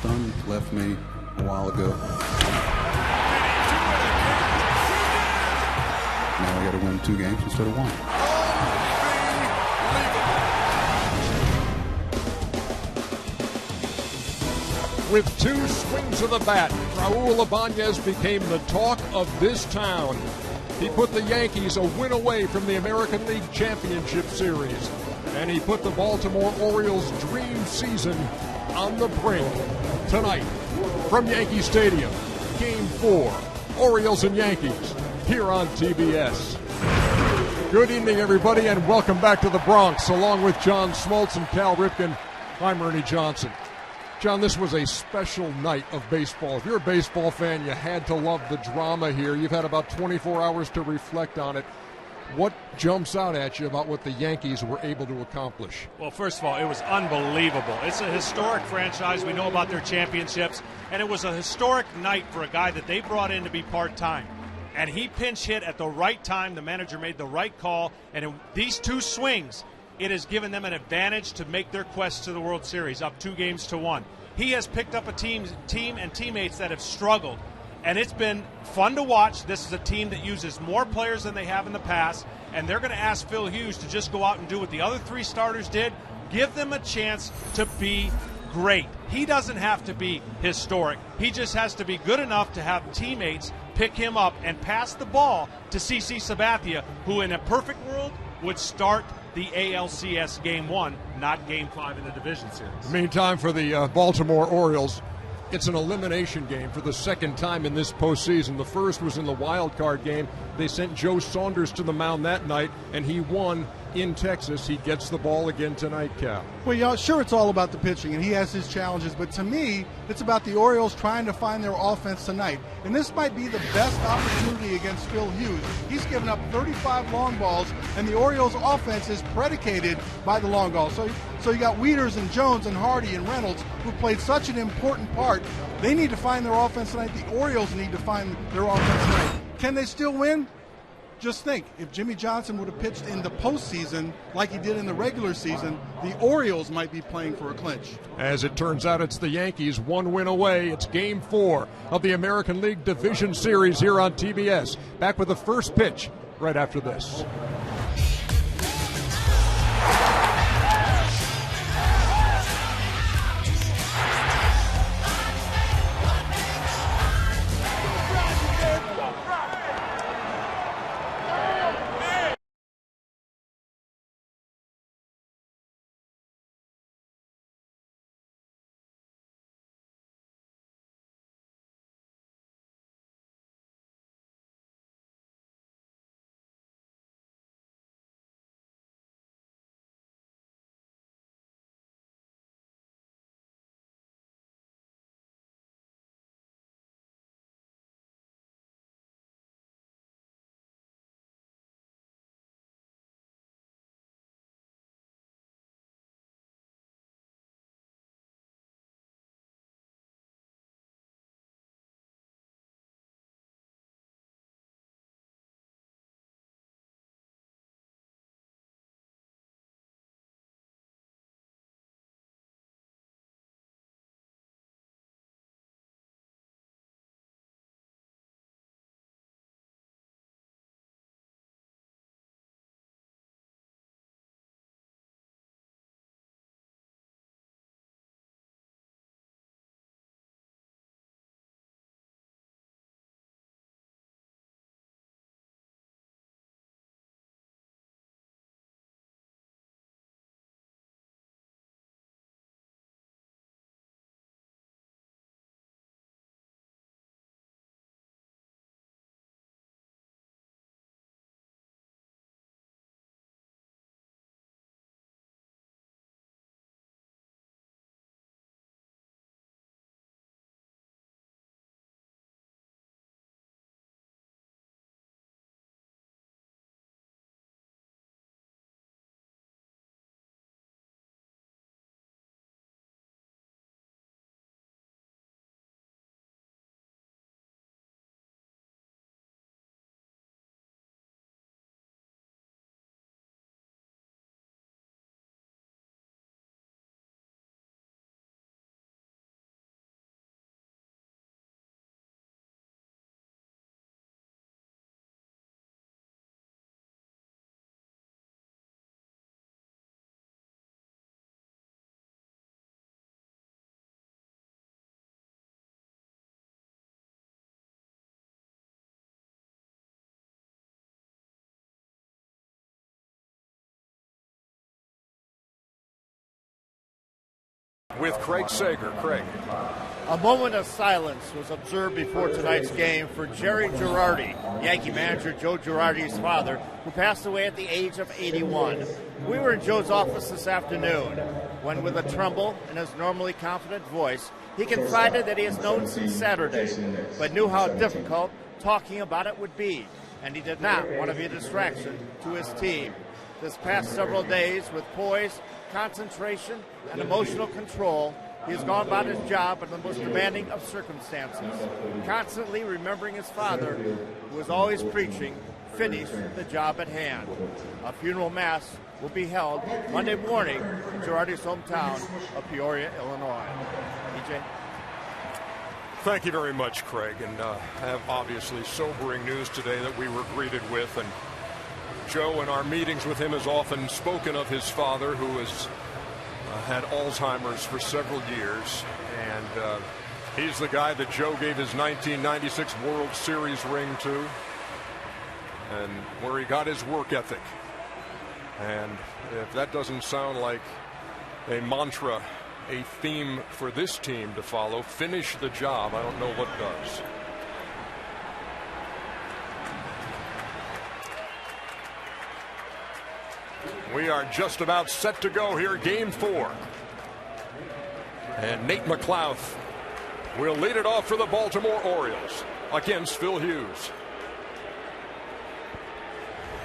Stunned left me a while ago. Now I got to win 2 games instead of 1. With 2 swings of the bat, Raul Ibanez became the talk of this town. He put the Yankees a win away from the American League Championship Series, and he put the Baltimore Orioles' dream season on the brink. Tonight, from Yankee Stadium, Game 4, Orioles and Yankees, here on TBS. Good evening, everybody, and welcome back to the Bronx. Along with John Smoltz and Cal Ripken, I'm Ernie Johnson. John, this was a special night of baseball. If you're a baseball fan, you had to love the drama here. You've had about 24 hours to reflect on it. What jumps out at you about what the Yankees were able to accomplish? Well, first of all, it was unbelievable. It's a historic franchise. We know about their championships, and it was a historic night for a guy that they brought in to be part-time. And he pinch hit at the right time. The manager made the right call, and in these 2 swings, it has given them an advantage to make their quest to the World Series, up 2 games to 1. He has picked up a team and teammates that have struggled, and it's been fun to watch. This is a team that uses more players than they have in the past, and they're going to ask Phil Hughes to just go out and do what the other 3 starters did, give them a chance to be great. He doesn't have to be historic. He just has to be good enough to have teammates pick him up and pass the ball to CC Sabathia, who in a perfect world would start the ALCS Game 1, not Game 5 in the division series. Meantime, for the Baltimore Orioles, it's an elimination game for the second time in this postseason. The first was in the wild card game. They sent Joe Saunders to the mound that night, and he won in Texas. He gets the ball again tonight, Cal. Well, yeah, sure, it's all about the pitching, and he has his challenges, but to me, it's about the Orioles trying to find their offense tonight. And this might be the best opportunity against Phil Hughes. He's given up 35 long balls, and the Orioles' offense is predicated by the long balls. So you got Wieters and Jones and Hardy and Reynolds, who played such an important part. They need to find their offense tonight. The Orioles need to find their offense tonight. Can they still win? Just think, if Jimmy Johnson would have pitched in the postseason like he did in the regular season, the Orioles might be playing for a clinch. As it turns out, it's the Yankees 1 win away. It's Game 4 of the American League Division Series here on TBS. Back with the first pitch right after this. with Craig Sager. Craig. A moment of silence was observed before tonight's game for Jerry Girardi, Yankee manager Joe Girardi's father, who passed away at the age of 81. We were in Joe's office this afternoon when, with a tremble in his normally confident voice, he confided that he has known since Saturday, but knew how difficult talking about it would be, and he did not want to be a distraction to his team. This past several days, with poise, concentration, and emotional control, he has gone about his job in the most demanding of circumstances, constantly remembering his father, who was always preaching, finish the job at hand. A funeral mass will be held Monday morning in Girardi's hometown of Peoria, Illinois. EJ? Thank you very much, Craig. And have obviously sobering news today that we were greeted with. And Joe, in our meetings with him, has often spoken of his father, who has had Alzheimer's for several years, and he's the guy that Joe gave his 1996 World Series ring to, and where he got his work ethic. And if that doesn't sound like a mantra, a theme for this team to follow, finish the job, I don't know what does. We are just about set to go here, game 4. And Nate McLouth will lead it off for the Baltimore Orioles against Phil Hughes.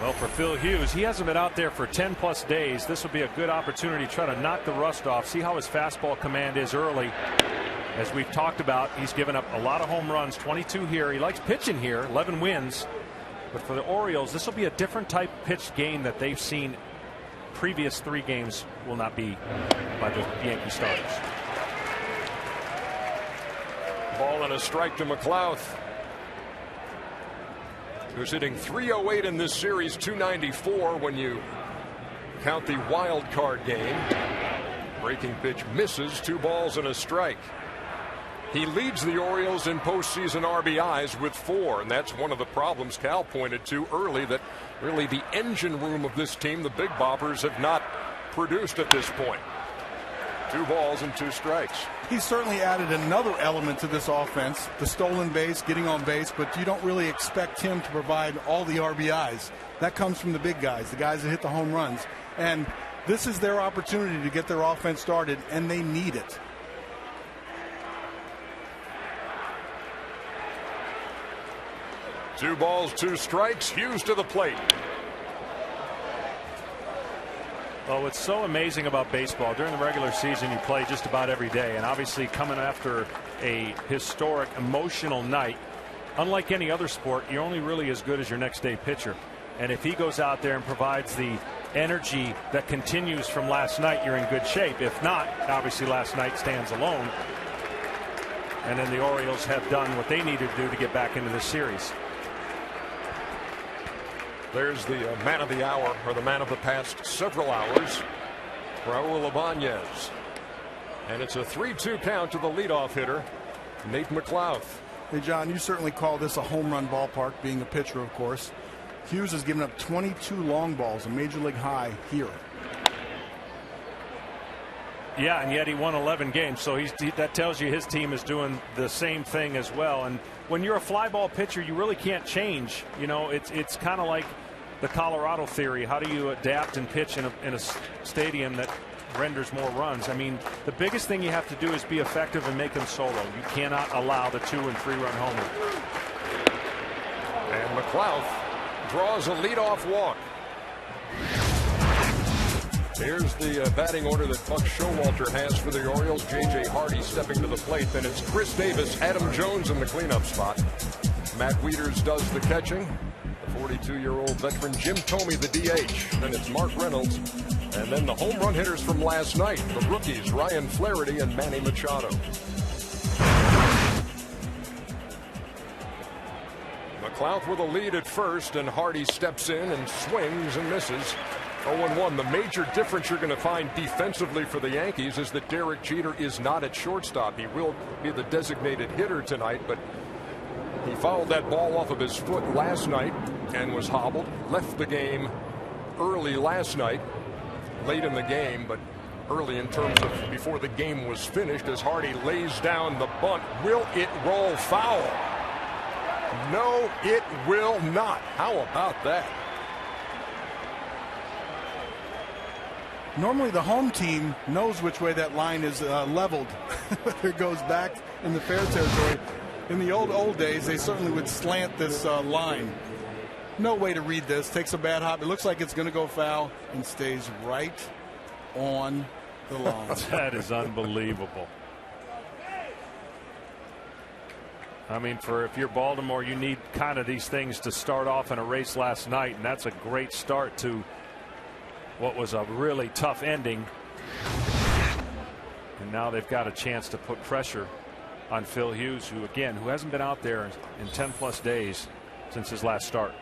Well, for Phil Hughes, he hasn't been out there for 10-plus days. This will be a good opportunity to try to knock the rust off, see how his fastball command is early. As we've talked about, he's given up a lot of home runs, 22 here. He likes pitching here, 11 wins. But for the Orioles, this will be a different type pitch game that they've seen. Previous 3 games will not be by the Yankee starters. Ball and a strike to McLouth, who's hitting .308 in this series, .294 when you count the wild card game. Breaking pitch misses, 2 balls and a strike. He leads the Orioles in postseason RBIs with 4, and that's one of the problems Cal pointed to early, that really the engine room of this team, the Big Boppers, have not produced at this point. 2 balls and 2 strikes. He certainly added another element to this offense, the stolen base, getting on base, but you don't really expect him to provide all the RBIs. That comes from the big guys, the guys that hit the home runs. And this is their opportunity to get their offense started, and they need it. Two balls, 2 strikes. Hughes to the plate. Well, what's so amazing about baseball, during the regular season you play just about every day, and obviously coming after a historic, emotional night, unlike any other sport, you're only really as good as your next day pitcher. And if he goes out there and provides the energy that continues from last night, you're in good shape. If not, obviously last night stands alone. And then the Orioles have done what they needed to do to get back into this series. There's the man of the hour, or the man of the past several hours, Raul Ibanez. And it's a 3-2 count to the leadoff hitter, Nate McLouth. Hey, John, you certainly call this a home run ballpark, being a pitcher, of course. Hughes has given up 22 long balls, a major league high here. Yeah, and yet he won 11 games, so that tells you his team is doing the same thing as well. And when you're a fly ball pitcher, you really can't change. You know, it's kind of like the Colorado theory. How do you adapt and pitch in a stadium that renders more runs? I mean, the biggest thing you have to do is be effective and make them solo. You cannot allow the 2- and 3-run homer. And McLouth draws a leadoff walk. Here's the batting order that Buck Showalter has for the Orioles. J.J. Hardy stepping to the plate. Then it's Chris Davis, Adam Jones in the cleanup spot. Matt Wieters does the catching. The 42-year-old veteran Jim Thome, the DH. Then it's Mark Reynolds. And then the home run hitters from last night, the rookies Ryan Flaherty and Manny Machado. McLouth with a lead at first, and Hardy steps in and swings and misses. 0-1. The major difference you're going to find defensively for the Yankees is that Derek Jeter is not at shortstop. He will be the designated hitter tonight, but he fouled that ball off of his foot last night and was hobbled. Left the game early last night, late in the game, but early in terms of before the game was finished as Hardy lays down the bunt. Will it roll foul? No, it will not. How about that? Normally the home team knows which way that line is leveled. Whether it goes back in the fair territory. In the old days, they certainly would slant this line. No way to read this. Takes a bad hop. It looks like it's going to go foul and stays right on the line. That is unbelievable. I mean, if you're Baltimore, you need kind of these things to start off in a race last night, and that's a great start to what was a really tough ending. And now they've got a chance to put pressure on Phil Hughes, who hasn't been out there in 10+ days since his last start.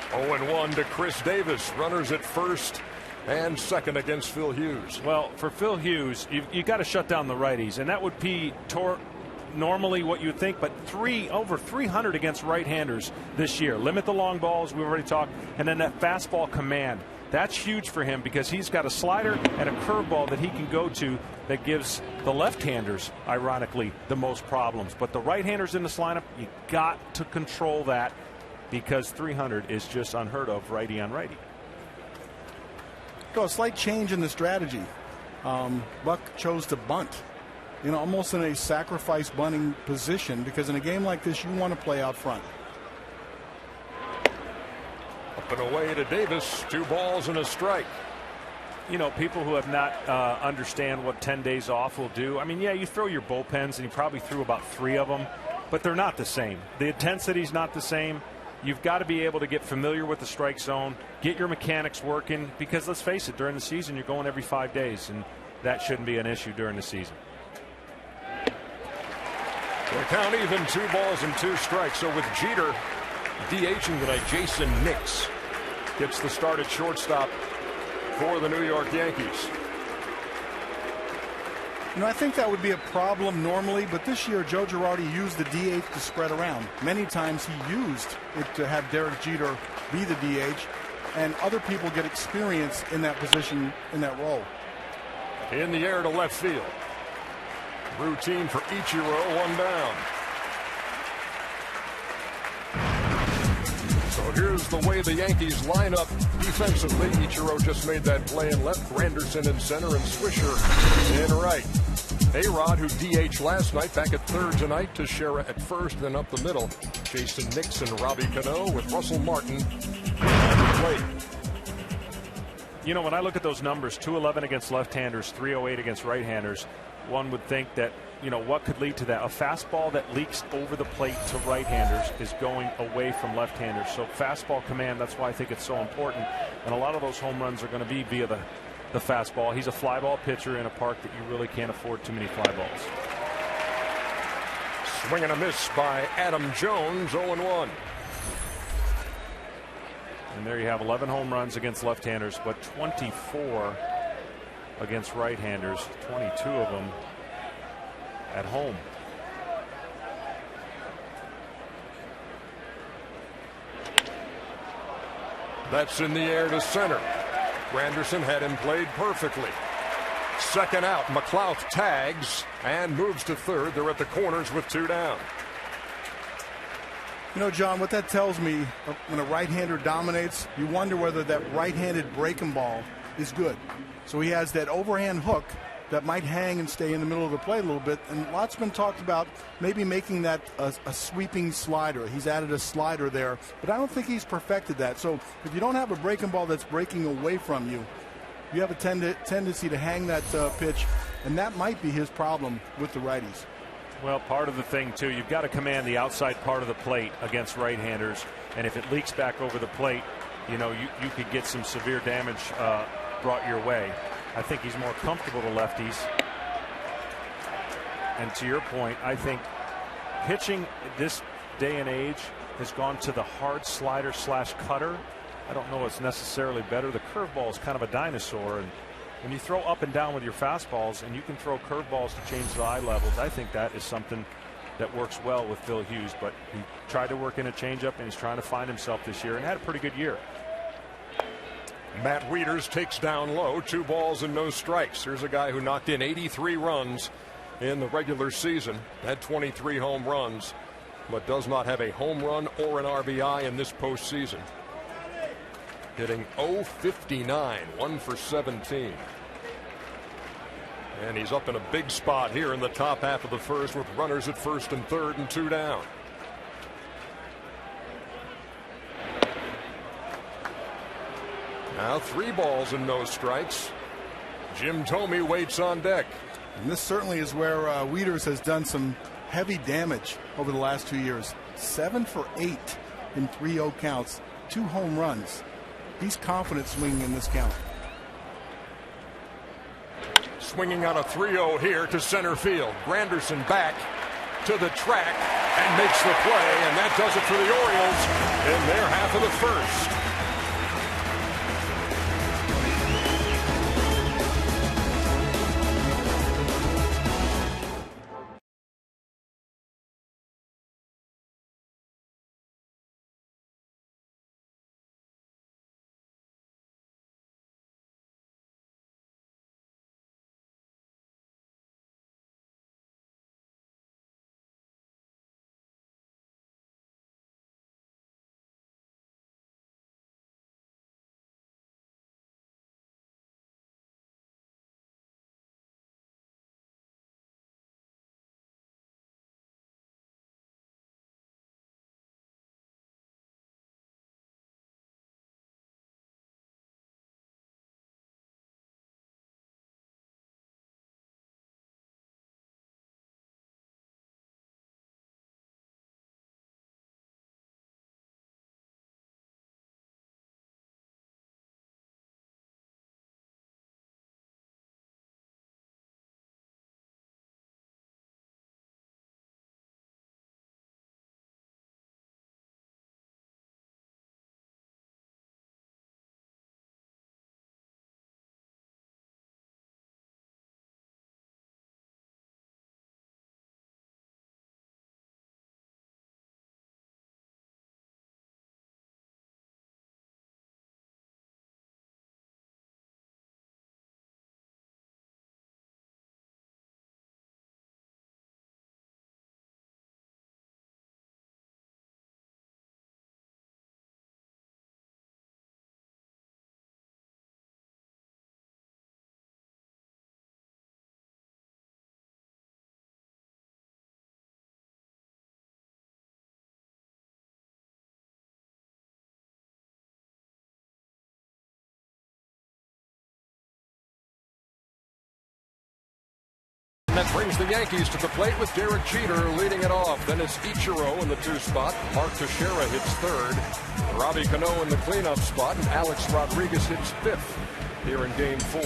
0-1 to Chris Davis. Runners at first and second against Phil Hughes. Well, for Phil Hughes, you got to shut down the righties, and that would be normally what you think, but over 300 against right-handers this year. Limit the long balls, we've already talked, and then that fastball command. That's huge for him because he's got a slider and a curveball that he can go to that gives the left-handers, ironically, the most problems. But the right-handers in this lineup, you got to control that because 300 is just unheard of righty on righty. So a slight change in the strategy. Buck chose to bunt. Almost in a sacrifice bunting position because in a game like this, you want to play out front. Up and away to Davis. 2 balls and a strike. People who have not understand what 10 days off will do. I mean, yeah, you throw your bullpens and you probably threw about 3 of them, but they're not the same. The intensity's not the same. You've got to be able to get familiar with the strike zone, get your mechanics working, because let's face it, during the season, you're going every 5 days, and that shouldn't be an issue during the season. The count even, 2 balls and 2 strikes. So with Jeter DHing tonight, Jason Nix gets the start at shortstop for the New York Yankees. I think that would be a problem normally, but this year Joe Girardi used the DH to spread around. Many times he used it to have Derek Jeter be the DH, and other people get experience in that position, in that role. In the air to left field. Routine for Ichiro, 1 down. So here's the way the Yankees line up defensively. Ichiro just made that play in left. Granderson in center and Swisher in right. A-Rod, who DH'd last night, back at third tonight. Teixeira at first, then up the middle. Jason Nixon, Robbie Cano with Russell Martin at the plate. When I look at those numbers, 211 against left-handers, 308 against right-handers, one would think that, what could lead to that? A fastball that leaks over the plate to right-handers is going away from left-handers. So fastball command, that's why I think it's so important. And a lot of those home runs are going to be via the fastball. He's a fly ball pitcher in a park that you really can't afford too many fly balls. Swing and a miss by Adam Jones, 0-1. And there you have 11 home runs against left-handers, but 24 against right-handers, 22 of them at home. That's in the air to center. Granderson had him played perfectly. Second out, McLouth tags and moves to third. They're at the corners with 2 down. John, what that tells me, when a right-hander dominates, you wonder whether that right-handed breaking ball is good. So he has that overhand hook that might hang and stay in the middle of the plate a little bit. And lots been talked about maybe making that a sweeping slider. He's added a slider there, but I don't think he's perfected that. So if you don't have a breaking ball that's breaking away from you, you have a tendency to hang that pitch, and that might be his problem with the righties. Well, part of the thing, too, you've got to command the outside part of the plate against right-handers, and if it leaks back over the plate, you could get some severe damage brought your way. I think he's more comfortable to lefties. And to your point, I think pitching this day and age has gone to the hard slider / cutter. I don't know it's necessarily better. The curveball is kind of a dinosaur, and when you throw up and down with your fastballs and you can throw curveballs to change the eye levels, I think that is something that works well with Phil Hughes. But he tried to work in a changeup, and he's trying to find himself this year and had a pretty good year. Matt Wieters takes down low, 2 balls and no strikes. Here's a guy who knocked in 83 runs in the regular season, had 23 home runs, but does not have a home run or an RBI in this postseason. Hitting .059, 1 for 17. And he's up in a big spot here in the top half of the first with runners at first and third and 2 down. Now 3 balls and no strikes. Jim Thome waits on deck. And this certainly is where Wieters has done some heavy damage over the last 2 years. 7 for 8 in 3-0 counts, 2 home runs. He's confident swinging in this count. Swinging on a 3-0 here to center field. Granderson back to the track and makes the play, and that does it for the Orioles in their half of the first. That brings the Yankees to the plate with Derek Jeter leading it off. Then it's Ichiro in the 2 spot. Mark Teixeira hits 3rd. Robbie Cano in the cleanup spot. And Alex Rodriguez hits 5th here in Game 4.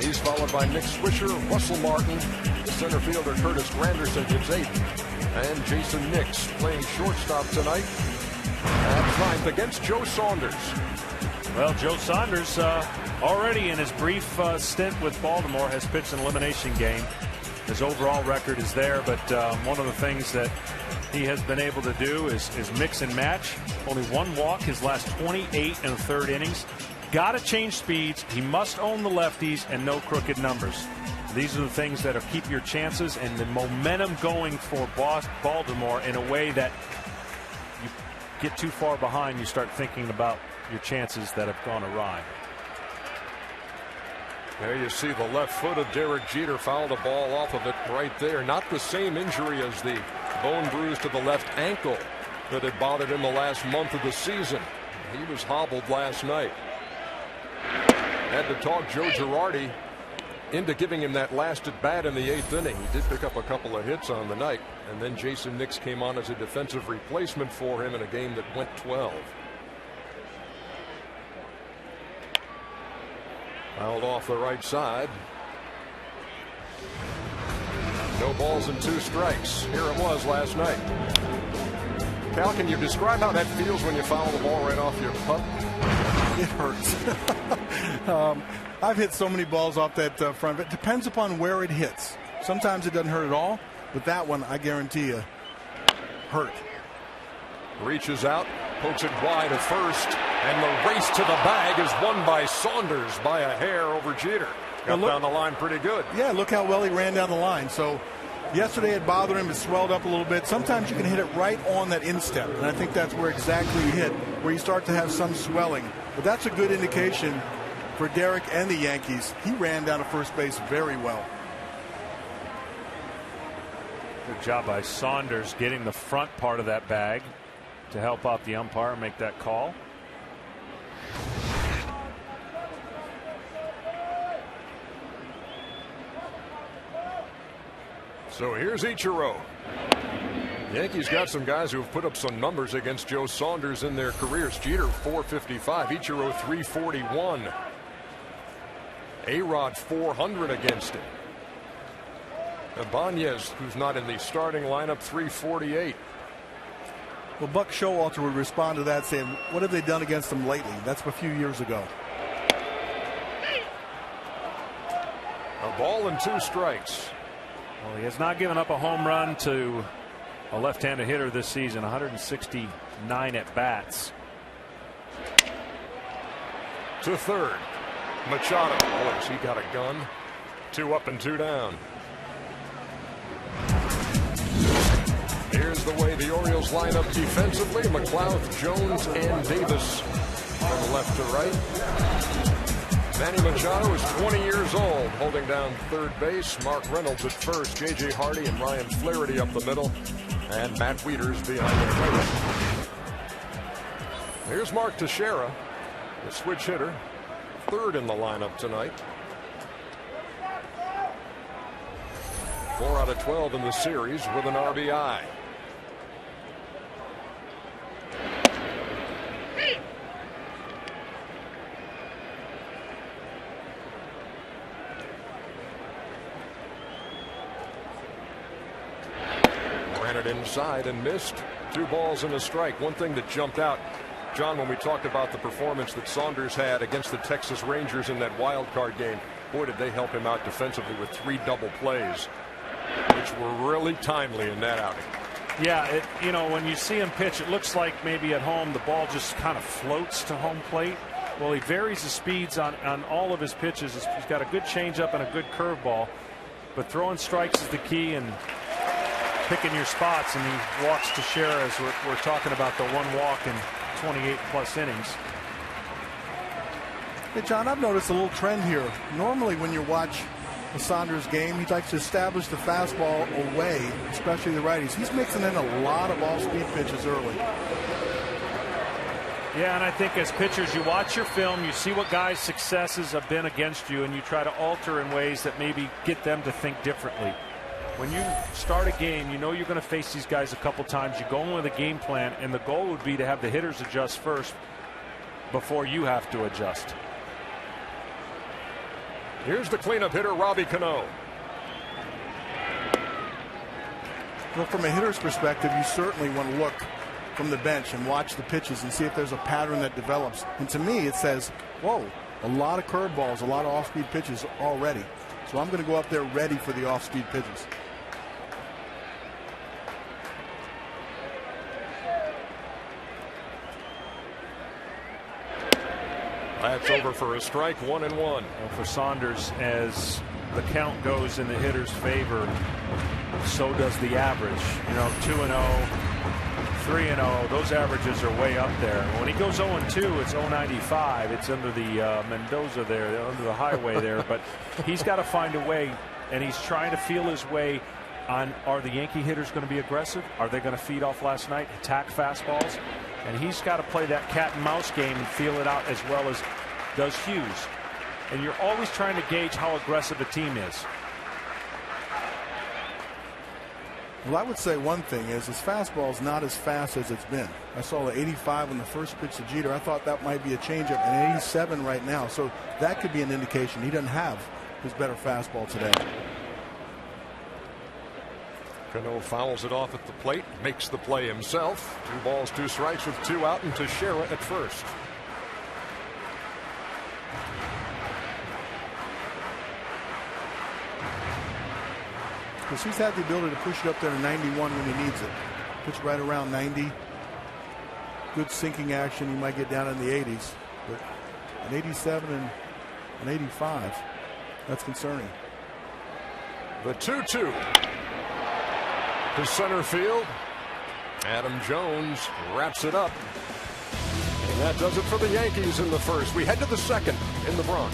He's followed by Nick Swisher, Russell Martin. The center fielder Curtis Granderson hits 8th. And Jason Nix playing shortstop tonight at 9th against Joe Saunders. Well, Joe Saunders already in his brief stint with Baltimore has pitched an elimination game. His overall record is there, but one of the things that he has been able to do is mix and match. Only 1 walk his last 28 and 1/3 innings. Got to change speeds. He must own the lefties and no crooked numbers. These are the things that keep your chances and the momentum going for Baltimore in a way that you get too far behind, you start thinking about your chances that have gone awry. There you see the left foot of Derek Jeter, fouled a ball off of it right there. Not the same injury as the bone bruise to the left ankle that had bothered him the last month of the season. He was hobbled last night. Had to talk Joe Girardi into giving him that last at bat in the 8th inning. He did pick up a couple of hits on the night, and then Jason Nix came on as a defensive replacement for him in a game that went 12. Fouled off the right side. No balls and 2 strikes. Here it was last night. Cal, can you describe how that feels when you foul the ball right off your putt? It hurts. I've hit so many balls off that front. It depends upon where it hits. Sometimes it doesn't hurt at all, but that one, I guarantee you, hurt. Reaches out, Pokes it wide at first, and the race to the bag is won by Saunders by a hair over Jeter. Got down the line pretty good. Yeah, look how well he ran down the line. So yesterday it bothered him. It swelled up a little bit. Sometimes you can hit it right on that instep, and I think that's where exactly he hit, where you start to have some swelling. But that's a good indication for Derek and the Yankees. He ran down to first base very well. Good job by Saunders getting the front part of that bag to help out the umpire and make that call. So here's Ichiro. Yankees got some guys who have put up some numbers against Joe Saunders in their careers. Jeter 455, Ichiro 341. A-Rod 400 against him. Ibanez, who's not in the starting lineup, 348. Well, Buck Showalter would respond to that saying, what have they done against him lately? That's a few years ago. A ball and 2 strikes. Well, he has not given up a home run to a left-handed hitter this season. 169 at bats. To third, Machado. Boy, has he got a gun. 2 up and 2 down. Here's the way the Orioles line up defensively. McLeod, Jones, and Davis from left to right. Manny Machado is 20 years old, holding down third base. Mark Reynolds at first. J.J. Hardy and Ryan Flaherty up the middle. And Matt Wieters behind the plate. Here's Mark Teixeira, the switch hitter. Third in the lineup tonight. 4 out of 12 in the series with an RBI. Ran it inside and missed. 2 balls and a strike. One thing that jumped out, John, when we talked about the performance that Saunders had against the Texas Rangers in that wild card game, boy, did they help him out defensively with 3 double plays, which were really timely in that outing. Yeah, you know, when you see him pitch, it looks like maybe at home the ball just kind of floats to home plate. Well, he varies the speeds on all of his pitches. He's got a good changeup and a good curveball, but throwing strikes is the key, and picking your spots. And he walks to Shera as we're talking about the 1 walk in 28 plus innings. Hey, John, I've noticed a little trend here. Normally when you watch the Saunders game, he likes to establish the fastball away, especially the righties. He's mixing in a lot of off-speed pitches early. Yeah, and I think as pitchers, you watch your film, you see what guys' successes have been against you, and you try to alter in ways that maybe get them to think differently. When you start a game, you know you're going to face these guys a couple times. You go in with a game plan, and the goal would be to have the hitters adjust first before you have to adjust. Here's the cleanup hitter, Robbie Cano. Well, from a hitter's perspective, you certainly want to look from the bench and watch the pitches and see if there's a pattern that develops. And to me, it says, whoa, a lot of curveballs, a lot of off-speed pitches already. So I'm going to go up there ready for the off-speed pitches. That's over for a strike, 1-1. Well, for Saunders, as the count goes in the hitter's favor, so does the average. You know, 2-0, 3-0, those averages are way up there. When he goes 0-2, it's 0.95. It's under the Mendoza there, under the highway there. But he's got to find a way, and he's trying to feel his way on, are the Yankee hitters going to be aggressive? Are they going to feed off last night, attack fastballs? And he's got to play that cat and mouse game and feel it out as well as does Hughes. And you're always trying to gauge how aggressive a team is. Well, I would say one thing is his fastball is not as fast as it's been. I saw the 85 on the first pitch to Jeter. I thought that might be a changeup, and 87 right now. So that could be an indication he doesn't have his better fastball today. Cano fouls it off at the plate, makes the play himself. 2 balls, 2 strikes with 2 out, and Teixeira at first. Because he's had the ability to push it up there to 91 when he needs it. Pitch right around 90. good sinking action. He might get down in the 80s, but an 87 and an 85, that's concerning. The 2-2 to center field. Adam Jones wraps it up. And that does it for the Yankees in the first. We head to the second in the Bronx.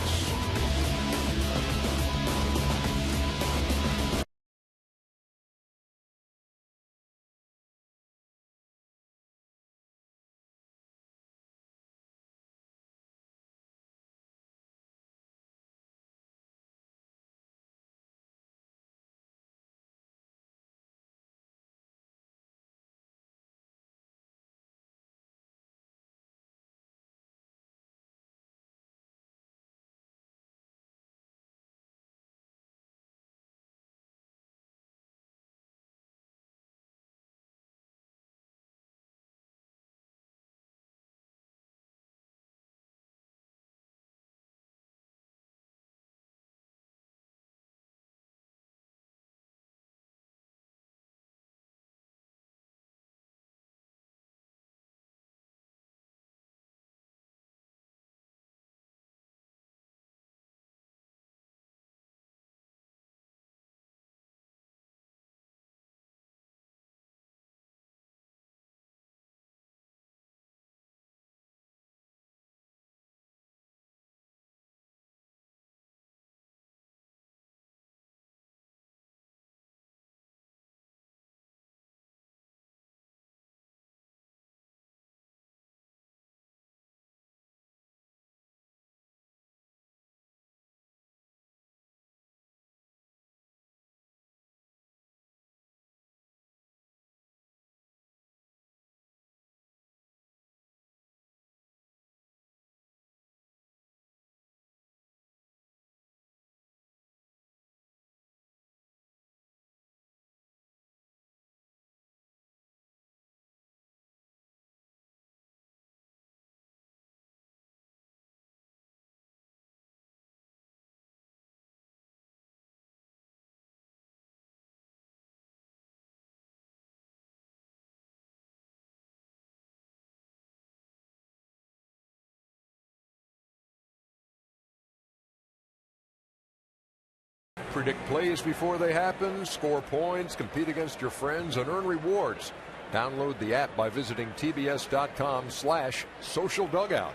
Predict plays before they happen, score points, compete against your friends, and earn rewards. Download the app by visiting tbs.com/social dugout.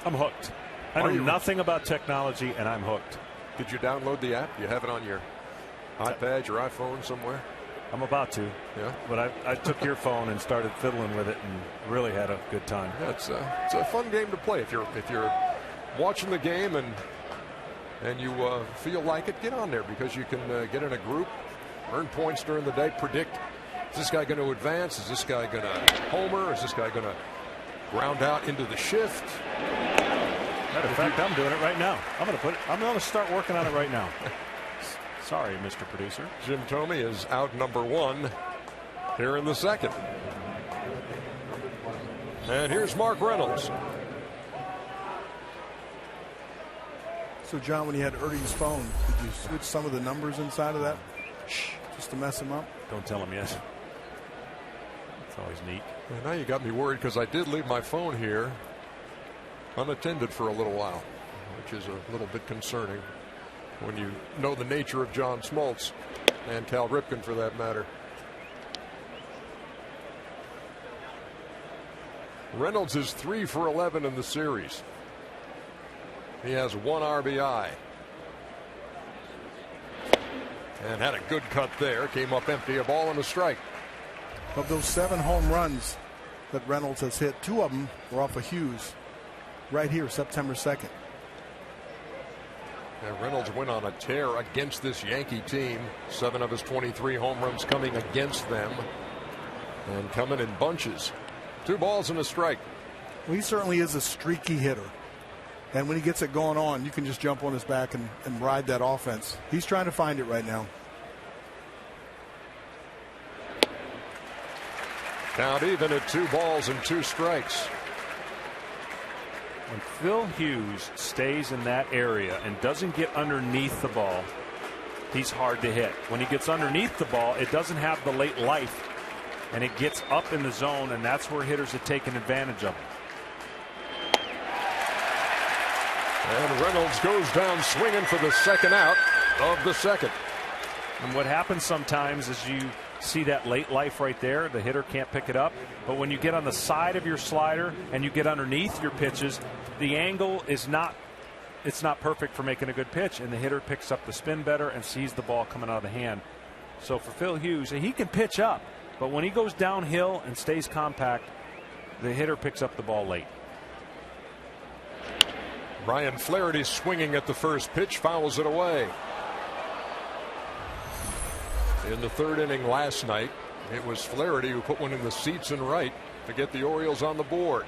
I'm hooked. I know nothing about technology, and I'm hooked. Did you download the app? You have it on your iPad, your iPhone somewhere? I'm about to. Yeah. But I took your phone and started fiddling with it and really had a good time. Yeah, it's a fun game to play. If you're watching the game and you feel like it, get on there because you can get in a group, earn points during the day, predict, is this guy going to advance? Is this guy going to homer? Is this guy going to ground out into the shift? Matter of fact, I'm doing it right now. I'm going to start working on it right now. Sorry, Mr. Producer. Jim Thome is out number one here in the second. And here's Mark Reynolds. So, John, when you had Ertie's phone, did you switch some of the numbers inside of that? Shh. Just to mess him up? Don't tell him yes. It's always neat. Well, now you got me worried because I did leave my phone here unattended for a little while, which is a little bit concerning when you know the nature of John Smoltz and Cal Ripken for that matter. Reynolds is 3 for 11 in the series. He has 1 RBI. And had a good cut there. Came up empty, a ball and a strike. Of those 7 home runs that Reynolds has hit, 2 of them were off of Hughes right here, September 2nd. And Reynolds went on a tear against this Yankee team. 7 of his 23 home runs coming against them. And coming in bunches. 2 balls and a strike. Well, he certainly is a streaky hitter. And when he gets it going on, you can just jump on his back and ride that offense. He's trying to find it right now. Count even at 2 balls and 2 strikes. When Phil Hughes stays in that area and doesn't get underneath the ball, he's hard to hit. When he gets underneath the ball, it doesn't have the late life and it gets up in the zone, and that's where hitters have taken advantage of it. And Reynolds goes down swinging for the second out of the second. And what happens sometimes is you see that late life right there. The hitter can't pick it up. But when you get on the side of your slider and you get underneath your pitches, the angle is not perfect for making a good pitch. And the hitter picks up the spin better and sees the ball coming out of the hand. So for Phil Hughes, he can pitch up. But when he goes downhill and stays compact, the hitter picks up the ball late. Ryan Flaherty swinging at the first pitch, fouls it away. In the third inning last night, it was Flaherty who put one in the seats and right to get the Orioles on the board.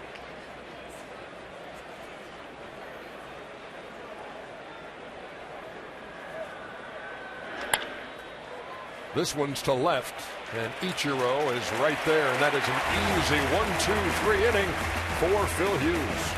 This one's to left, and Ichiro is right there, and that is an easy 1-2-3 inning for Phil Hughes.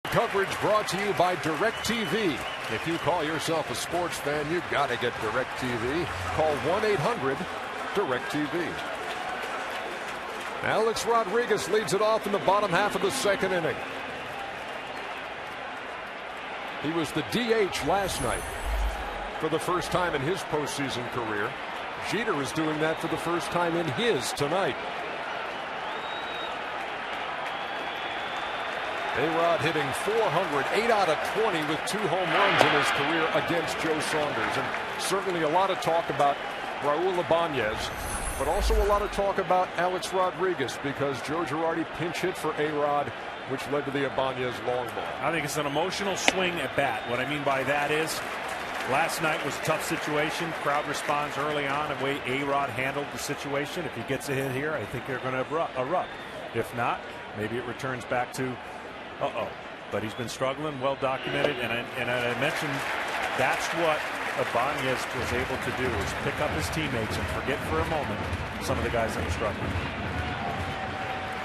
Coverage brought to you by DirecTV. If you call yourself a sports fan, you got to get DirecTV. Call 1-800-DirecTV. Alex Rodriguez leads it off in the bottom half of the second inning. He was the DH last night for the first time in his postseason career. Jeter is doing that for the first time in his tonight. A-Rod hitting .400, 8 out of 20 with 2 home runs in his career against Joe Saunders. And certainly a lot of talk about Raul Ibanez, but also a lot of talk about Alex Rodriguez because Joe Girardi pinch hit for A-Rod, which led to the Ibanez long ball. I think it's an emotional swing at bat. What I mean by that is last night was a tough situation. Crowd responds early on the way A-Rod handled the situation. If he gets a hit here, I think they're going to erupt. If not, maybe it returns back to but he's been struggling, well documented, and I mentioned that's what Ibanez was able to do, is pick up his teammates and forget for a moment some of the guys that were struggling.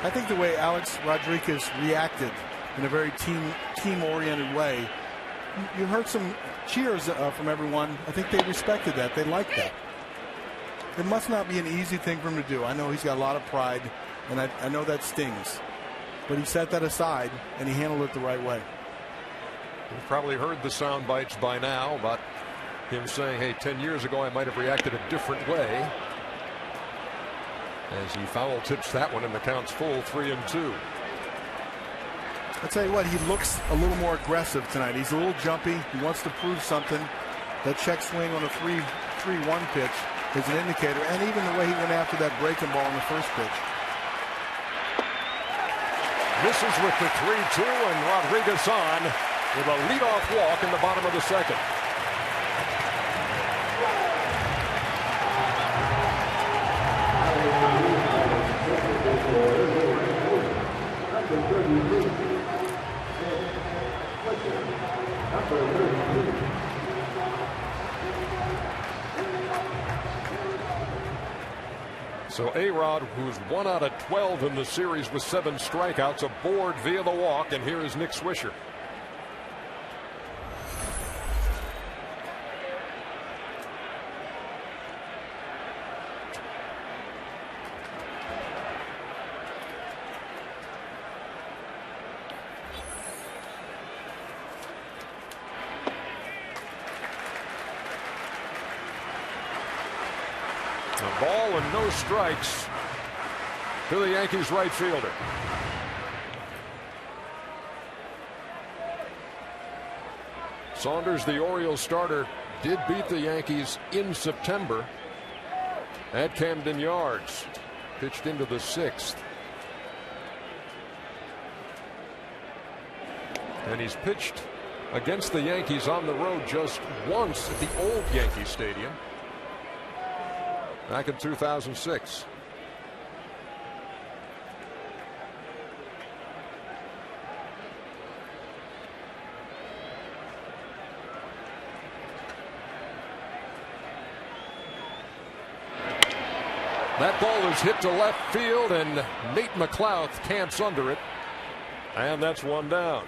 I think the way Alex Rodriguez reacted in a very team-oriented way, you heard some cheers from everyone. I think they respected that. They liked that. It must not be an easy thing for him to do. I know he's got a lot of pride, and I know that stings. But he set that aside, and he handled it the right way. You've probably heard the sound bites by now about him saying, hey, 10 years ago I might have reacted a different way. As he foul tips that one, and the count's full, 3-2. I tell you what, he looks a little more aggressive tonight. He's a little jumpy. He wants to prove something. That check swing on a 3-1 pitch is an indicator, and even the way he went after that breaking ball in the first pitch. Misses with the 3-2, and Rodriguez on with a leadoff walk in the bottom of the second. So A-Rod, who's 1 out of 12 in the series with 7 strikeouts, aboard via the walk, and here is Nick Swisher. A ball and no strikes to the Yankees right fielder. Saunders, the Orioles starter, did beat the Yankees in September at Camden Yards. Pitched into the 6th. And he's pitched against the Yankees on the road just once at the old Yankee Stadium back in 2006. That ball is hit to left field, and Nate McLouth camps under it, and that's one down.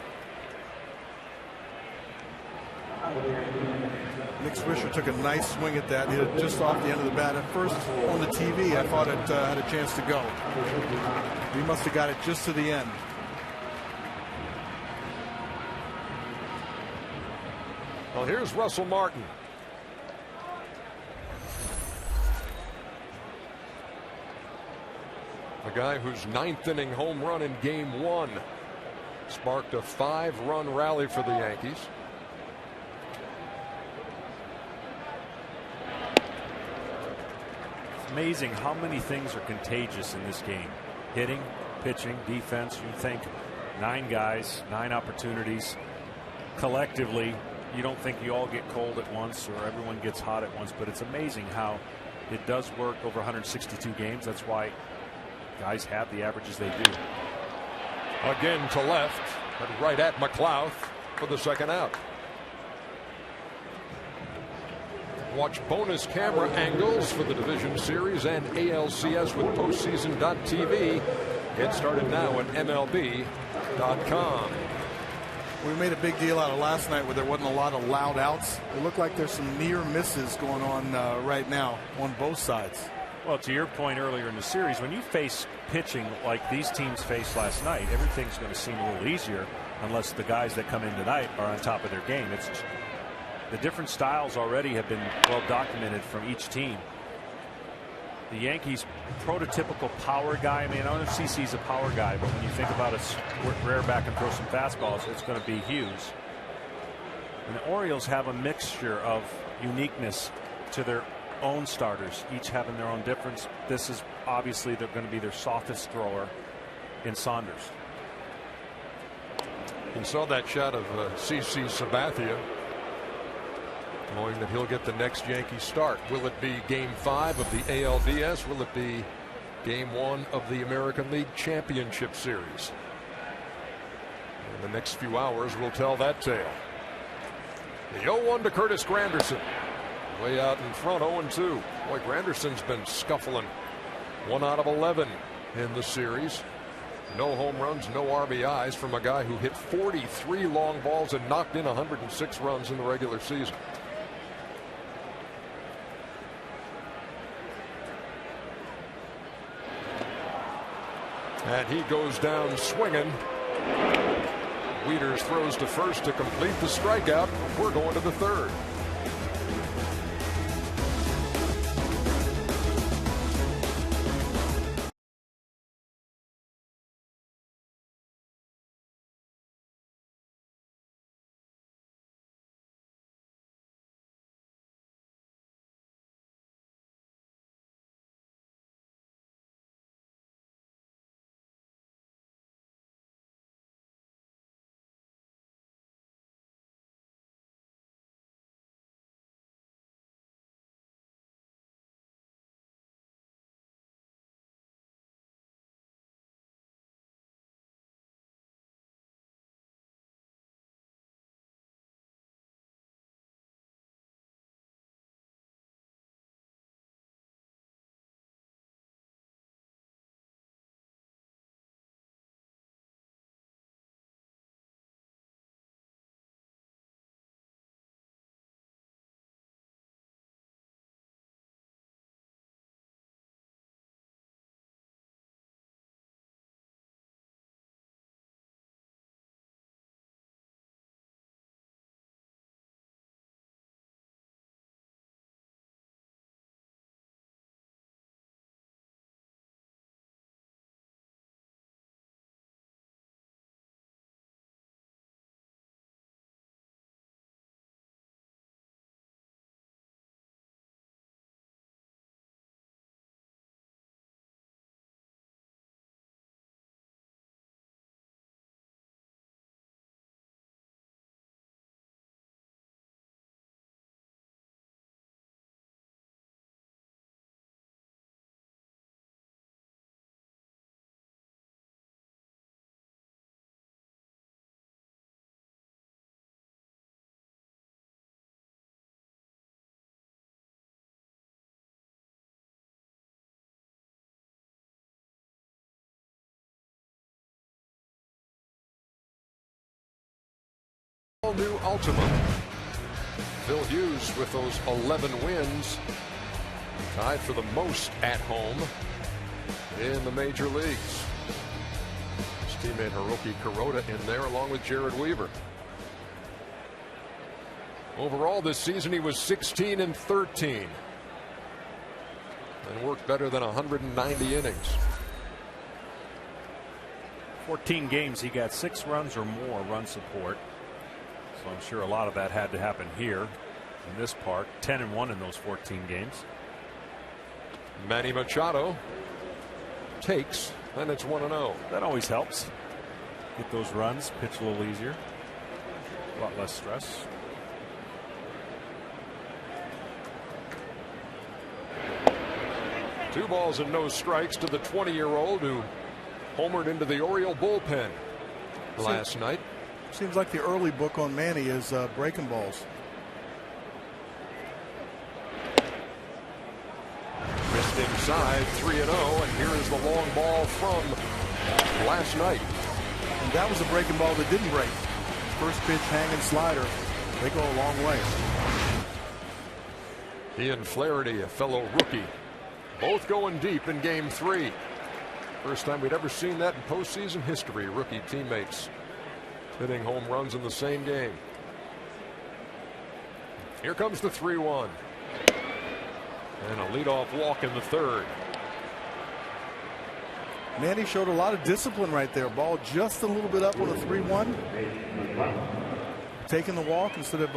Nick Swisher took a nice swing at that. Hit it just off the end of the bat. At first on the TV, I thought it had a chance to go. He must have got it just to the end. Well, here's Russell Martin. A guy whose 9th inning home run in Game 1 sparked a 5-run rally for the Yankees. Amazing how many things are contagious in this game. Hitting, pitching, defense. You think 9 guys, 9 opportunities. Collectively, you don't think you all get cold at once or everyone gets hot at once, but it's amazing how it does work over 162 games. That's why guys have the averages they do. Again to left, but right at McLouth for the second out. Watch bonus camera angles for the division series and ALCS with postseason.tv. Get started now at MLB.com. We made a big deal out of last night where there wasn't a lot of loud outs. It looked like there's some near misses going on right now on both sides. Well, to your point earlier in the series, when you face pitching like these teams faced last night, everything's going to seem a little easier unless the guys that come in tonight are on top of their game. It's the different styles already have been well documented from each team. The Yankees prototypical power guy. I mean, I don't know if CC's a power guy, but when you think about a rare back and throw some fastballs, it's going to be Hughes. And the Orioles have a mixture of uniqueness to their own starters, each having their own difference. This is obviously they're going to be their softest thrower in Saunders. You saw that shot of CC Sabathia, knowing that he'll get the next Yankee start. Will it be Game 5 of the ALDS? Will it be Game 1 of the American League Championship Series? And the next few hours will tell that tale. The 0-1 to Curtis Granderson. Way out in front, 0-2. Boy, Granderson's been scuffling. 1 out of 11 in the series. No home runs, no RBIs from a guy who hit 43 long balls and knocked in 106 runs in the regular season. And he goes down swinging. Wieters throws to first to complete the strikeout. We're going to the 3rd. All-new Altima. Phil Hughes with those 11 wins, tied for the most at home in the major leagues. His teammate Hiroki Kuroda in there along with Jared Weaver. Overall this season he was 16-13 and worked better than 190 innings. 14 games he got 6 runs or more run support. So I'm sure a lot of that had to happen here in this park. 10-1 in those 14 games. Manny Machado takes, and it's 1-0. That always helps. Get those runs, pitch a little easier, a lot less stress. Two balls and no strikes to the 20-year-old who homered into the Oriole bullpen last night. Seems like the early book on Manny is breaking balls. Missed inside, 3-0, and here is the long ball from last night. And that was a breaking ball that didn't break. First pitch hanging slider. They go a long way. Ian Flaherty, a fellow rookie, both going deep in game 3. First time we'd ever seen that in postseason history. Rookie teammates hitting home runs in the same game. Here comes the 3-1. And a leadoff walk in the 3rd. Manny showed a lot of discipline right there. Ball just a little bit up on a 3-1. Taking the walk instead of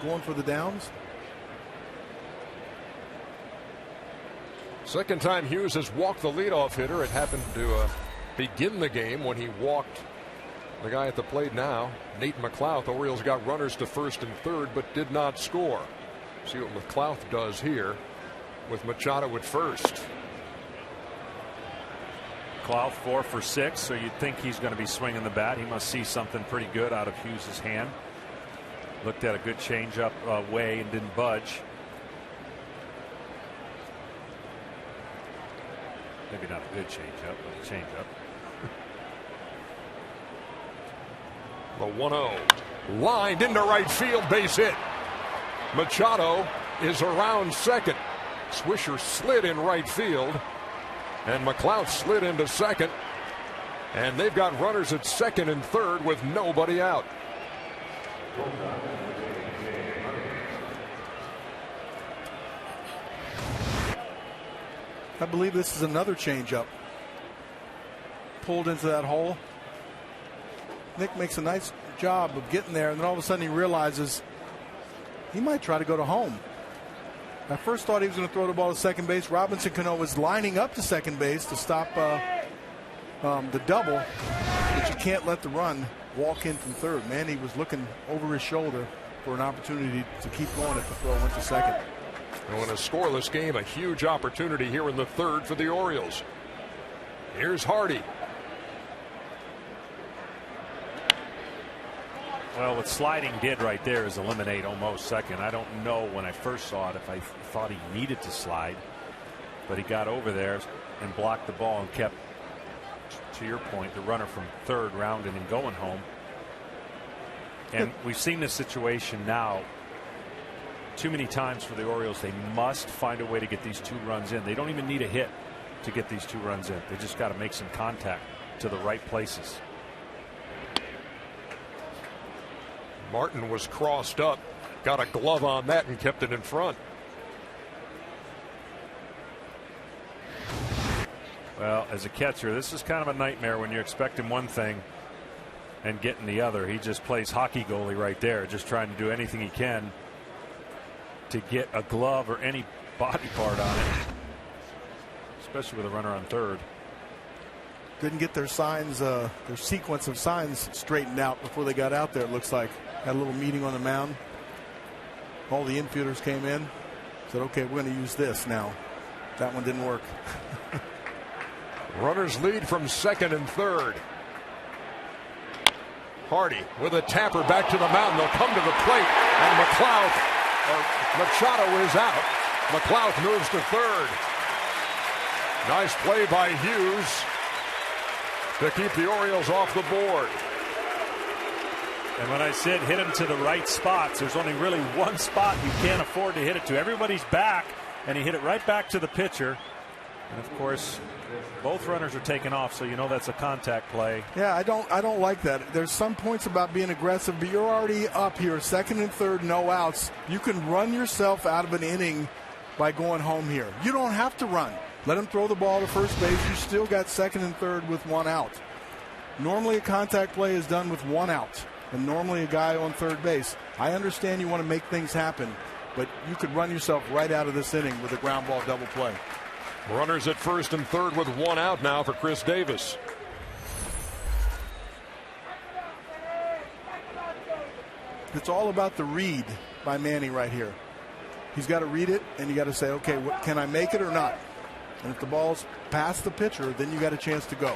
going for the downs. Second time Hughes has walked the leadoff hitter. It happened to begin the game when he walked the guy at the plate now, Nate McLouth. The Orioles got runners to first and third, but did not score. See what McLouth does here with Machado at first. McLouth 4 for 6, so you'd think he's going to be swinging the bat. He must see something pretty good out of Hughes' hand. Looked at a good changeup way and didn't budge. Maybe not a good changeup, but a changeup. The 1-0 lined into right field, base hit. Machado is around second. Swisher slid in right field, and McLouth slid into second, and they've got runners at second and third with nobody out. I believe this is another changeup. Pulled into that hole. Nick makes a nice job of getting there, and then all of a sudden he realizes he might try to go to home. I first thought he was going to throw the ball to second base. Robinson Cano was lining up to second base to stop the double, but you can't let the run walk in from third. Manny was looking over his shoulder for an opportunity to keep going if the throw went to second. And in a scoreless game, a huge opportunity here in the 3rd for the Orioles. Here's Hardy. Well, what sliding did right there is eliminate almost second. I don't know when I first saw it if I thought he needed to slide, but he got over there and blocked the ball and kept, to your point, the runner from third rounding and going home. And we've seen this situation now too many times for the Orioles. They must find a way to get these 2 runs in. They don't even need a hit to get these 2 runs in. They just got to make some contact to the right places. Martin was crossed up, got a glove on that and kept it in front. Well, as a catcher, this is kind of a nightmare when you're expecting one thing and getting the other. He just plays hockey goalie right there, just trying to do anything he can to get a glove or any body part on it, especially with a runner on third. Didn't get their signs, their sequence of signs straightened out before they got out there, it looks like. Had a little meeting on the mound. All the infielders came in, said, okay, we're going to use this now. That one didn't work. Runners lead from second and third. Hardy with a tapper back to the mound. They'll come to the plate, and Machado is out. McLouth moves to third. Nice play by Hughes to keep the Orioles off the board. And when I said hit him to the right spots, there's only really one spot you can't afford to hit it to. Everybody's back, and he hit it right back to the pitcher. And of course, both runners are taken off, so you know that's a contact play. Yeah, I don't like that. There's some points about being aggressive, but you're already up here, second and third, no outs. You can run yourself out of an inning by going home here. You don't have to run. Let him throw the ball to first base. You still got second and third with one out. Normally a contact play is done with one out, and normally a guy on third base. I understand you want to make things happen, but you could run yourself right out of this inning with a ground ball double play. Runners at first and third with one out now for Chris Davis. It's all about the read by Manny right here. He's got to read it, and you got to say, okay, can I make it or not? And if the ball's past the pitcher, then you got a chance to go.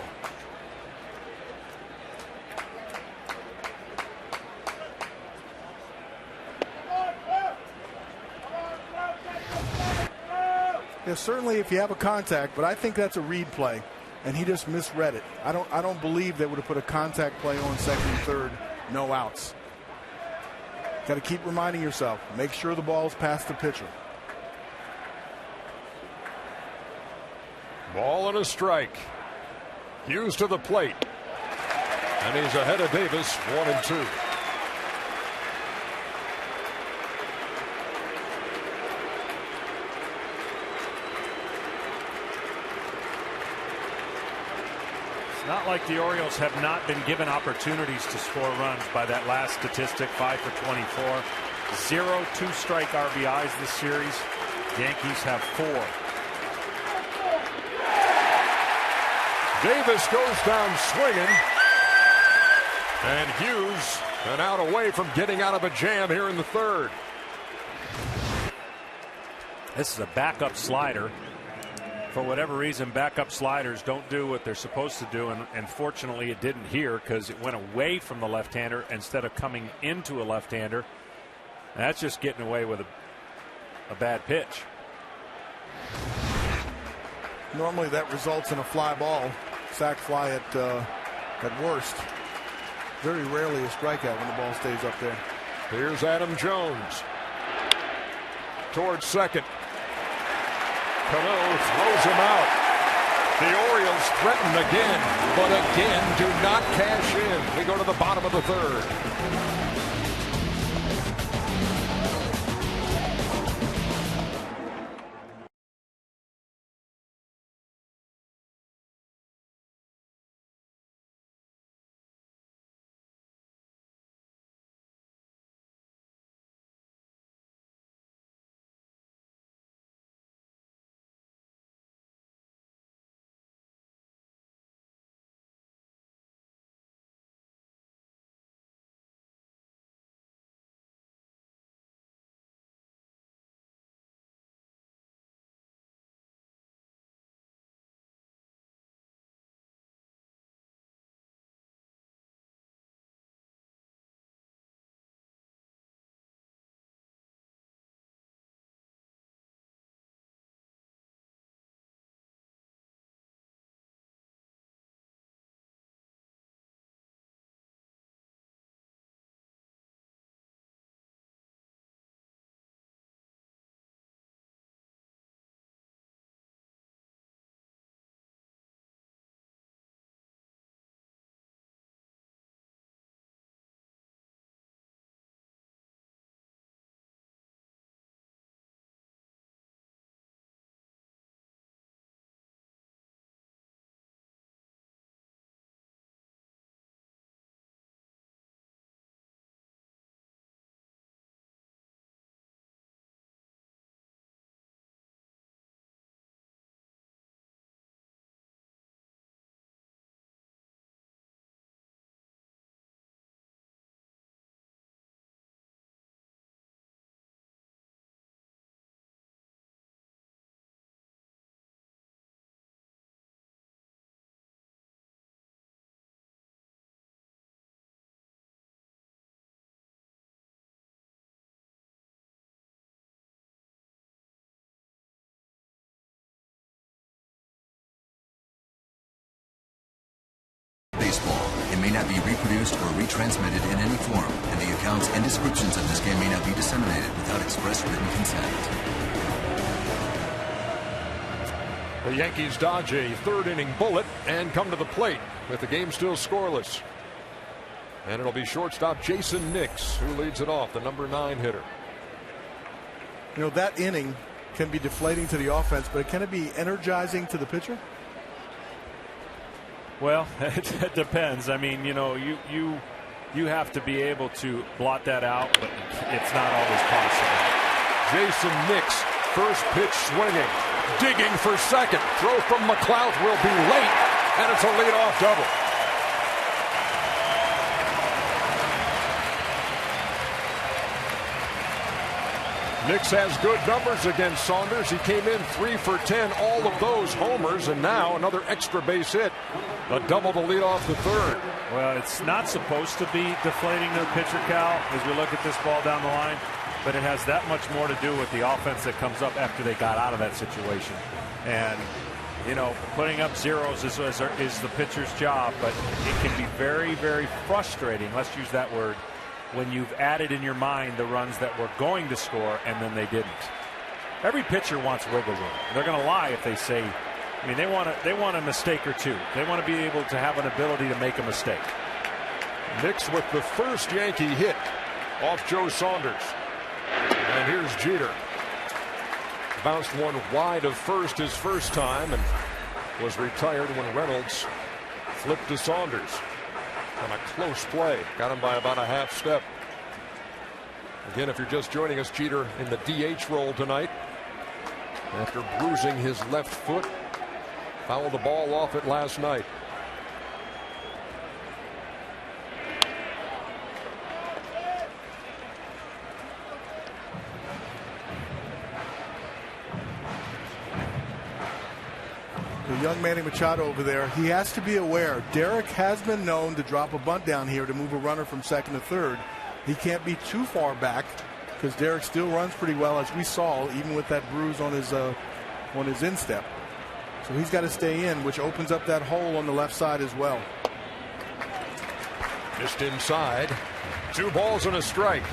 Yeah, certainly if you have a contact, but I think that's a read play, and he just misread it. I don't believe they would have put a contact play on second and third, no outs. Got to keep reminding yourself, make sure the ball's past the pitcher. Ball and a strike. Hughes to the plate. And he's ahead of Davis, 1-2. Not like the Orioles have not been given opportunities to score runs by that last statistic, 5 for 24. 0 two-strike RBIs this series. Yankees have 4. Davis goes down swinging. And Hughes an out away from getting out of a jam here in the third. This is a backup slider. For whatever reason, backup sliders don't do what they're supposed to do, and fortunately it didn't here because it went away from the left-hander instead of coming into a left-hander. And that's just getting away with a bad pitch. Normally that results in a fly ball, sac fly at worst. Very rarely a strikeout when the ball stays up there. Here's Adam Jones towards second. Cano throws him out. The Orioles threaten again, but again do not cash in. We go to the bottom of the third. not be reproduced or retransmitted in any form, and the accounts and descriptions of this game may not be disseminated without express written consent. The Yankees dodge a third-inning bullet and come to the plate with the game still scoreless. And it'll be shortstop Jason Nix who leads it off, the number 9 hitter. You know, that inning can be deflating to the offense, but can it be energizing to the pitcher? Well, it depends. I mean, you know, you have to be able to blot that out, but it's not always possible. Jason Nix, first pitch swinging, digging for second. Throw from McLeod will be late, and it's a leadoff double. Nix has good numbers against Saunders. He came in 3 for 10, all of those homers, and now another extra base hit. A double to lead off the third. Well, it's not supposed to be deflating their pitcher, Cal, as we look at this ball down the line, but it has that much more to do with the offense that comes up after they got out of that situation. And, you know, putting up zeros is the pitcher's job, but it can be very, very frustrating, let's use that word, when you've added in your mind the runs that were going to score and then they didn't. Every pitcher wants wiggle room. They're going to lie if they say, I mean, they want a mistake or two. They want to be able to have an ability to make a mistake. Nix with the first Yankee hit off Joe Saunders. And here's Jeter. Bounced one wide of first his first time and was retired when Reynolds flipped to Saunders. On a close play. Got him by about a half step. Again, if you're just joining us, Jeter in the DH role tonight. After bruising his left foot. Fouled the ball off it last night. The young Manny Machado over there, he has to be aware. Derek has been known to drop a bunt down here to move a runner from second to third. He can't be too far back because Derek still runs pretty well, as we saw, even with that bruise on his instep. So he's got to stay in, which opens up that hole on the left side as well. Just inside. 2 balls and a strike.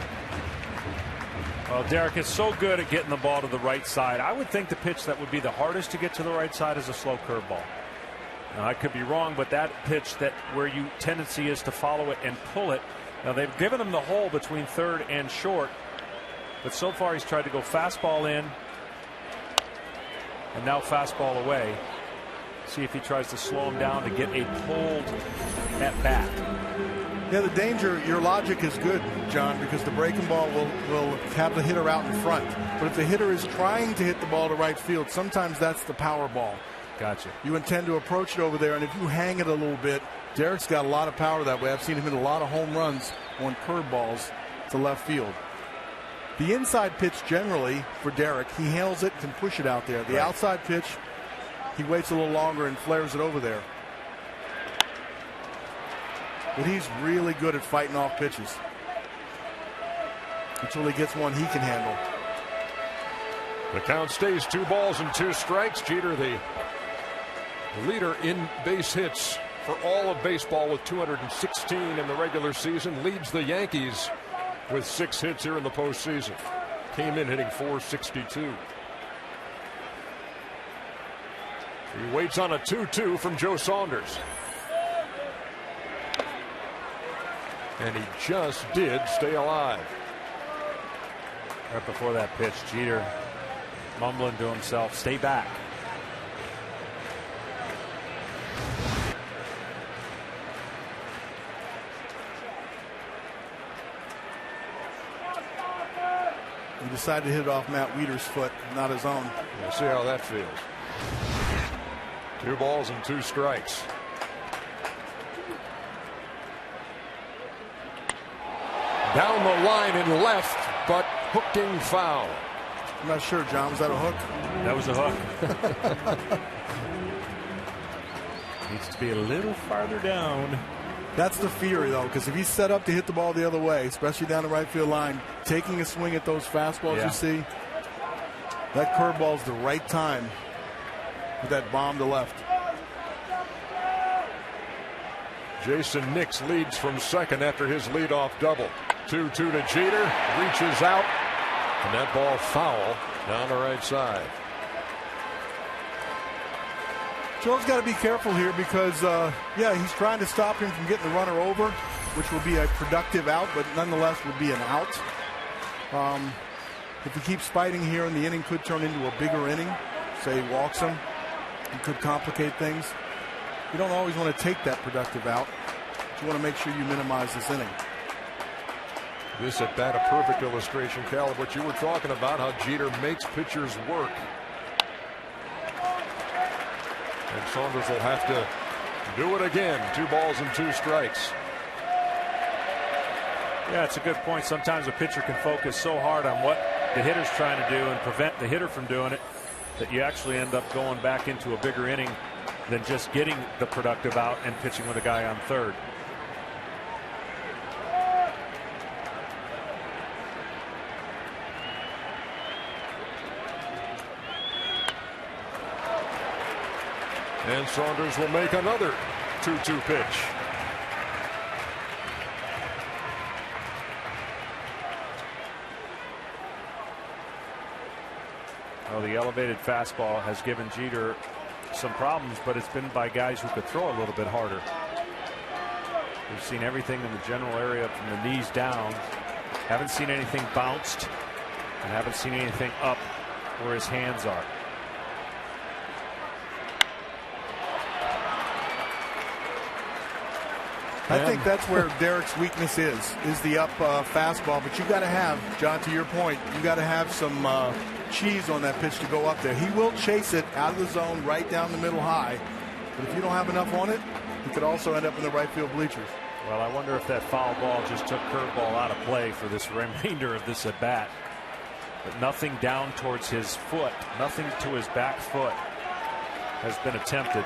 Well, Derek is so good at getting the ball to the right side. I would think the pitch that would be the hardest to get to the right side is a slow curveball. Now, I could be wrong, but that pitch that where you tendency is to follow it and pull it. Now, they've given him the hole between third and short, but so far he's tried to go fastball in and now fastball away. See if he tries to slow him down to get a pulled at bat. Yeah, the danger, your logic is good, John, because the breaking ball will have the hitter out in front. But if the hitter is trying to hit the ball to right field, sometimes that's the power ball. Gotcha. You intend to approach it over there, and if you hang it a little bit, Derek's got a lot of power that way. I've seen him hit a lot of home runs on curveballs to left field. The inside pitch generally for Derek, he handles it, can push it out there. The outside pitch, he waits a little longer and flares it over there. But he's really good at fighting off pitches until he gets one he can handle. The count stays 2 balls and 2 strikes. Jeter, the leader in base hits for all of baseball with 216 in the regular season, leads the Yankees with 6 hits here in the postseason. Came in hitting .462. He waits on a 2-2 from Joe Saunders. And he just did stay alive. Right before that pitch, Jeter mumbling to himself, stay back. He decided to hit it off Matt Wieder's foot, not his own. We'll see how that feels. 2 balls and 2 strikes. Down the line and left, but hooking foul. I'm not sure, John. Was that a hook? That was a hook. Needs to be a little farther down. That's the fear, though, because if he's set up to hit the ball the other way, especially down the right field line, taking a swing at those fastballs you see, that curveball's the right time with that bomb to left. Jason Nix leads from second after his leadoff double. 2-2 to Jeter. Reaches out. And that ball foul down the right side. Joe's got to be careful here because, yeah, he's trying to stop him from getting the runner over, which would be a productive out, but nonetheless would be an out. If he keeps fighting here, and the inning could turn into a bigger inning, say he walks him, it could complicate things. You don't always want to take that productive out. But you want to make sure you minimize this inning. This at bat, a perfect illustration, Cal, of what you were talking about, how Jeter makes pitchers work. And Saunders will have to do it again. 2 balls and 2 strikes. Yeah, it's a good point. Sometimes a pitcher can focus so hard on what the hitter's trying to do and prevent the hitter from doing it that you actually end up going back into a bigger inning than just getting the productive out and pitching with a guy on third. And Saunders will make another 2-2 pitch. Well, the elevated fastball has given Jeter some problems, but it's been by guys who could throw a little bit harder. We've seen everything in the general area from the knees down. Haven't seen anything bounced, and haven't seen anything up where his hands are. I think that's where Derek's weakness is the up fastball. But you got to have, John, to your point, you got to have some cheese on that pitch to go up there. He will chase it out of the zone right down the middle high. But if you don't have enough on it, he could also end up in the right field bleachers. Well, I wonder if that foul ball just took curveball out of play for this remainder of this at bat. But nothing down towards his foot, nothing to his back foot has been attempted.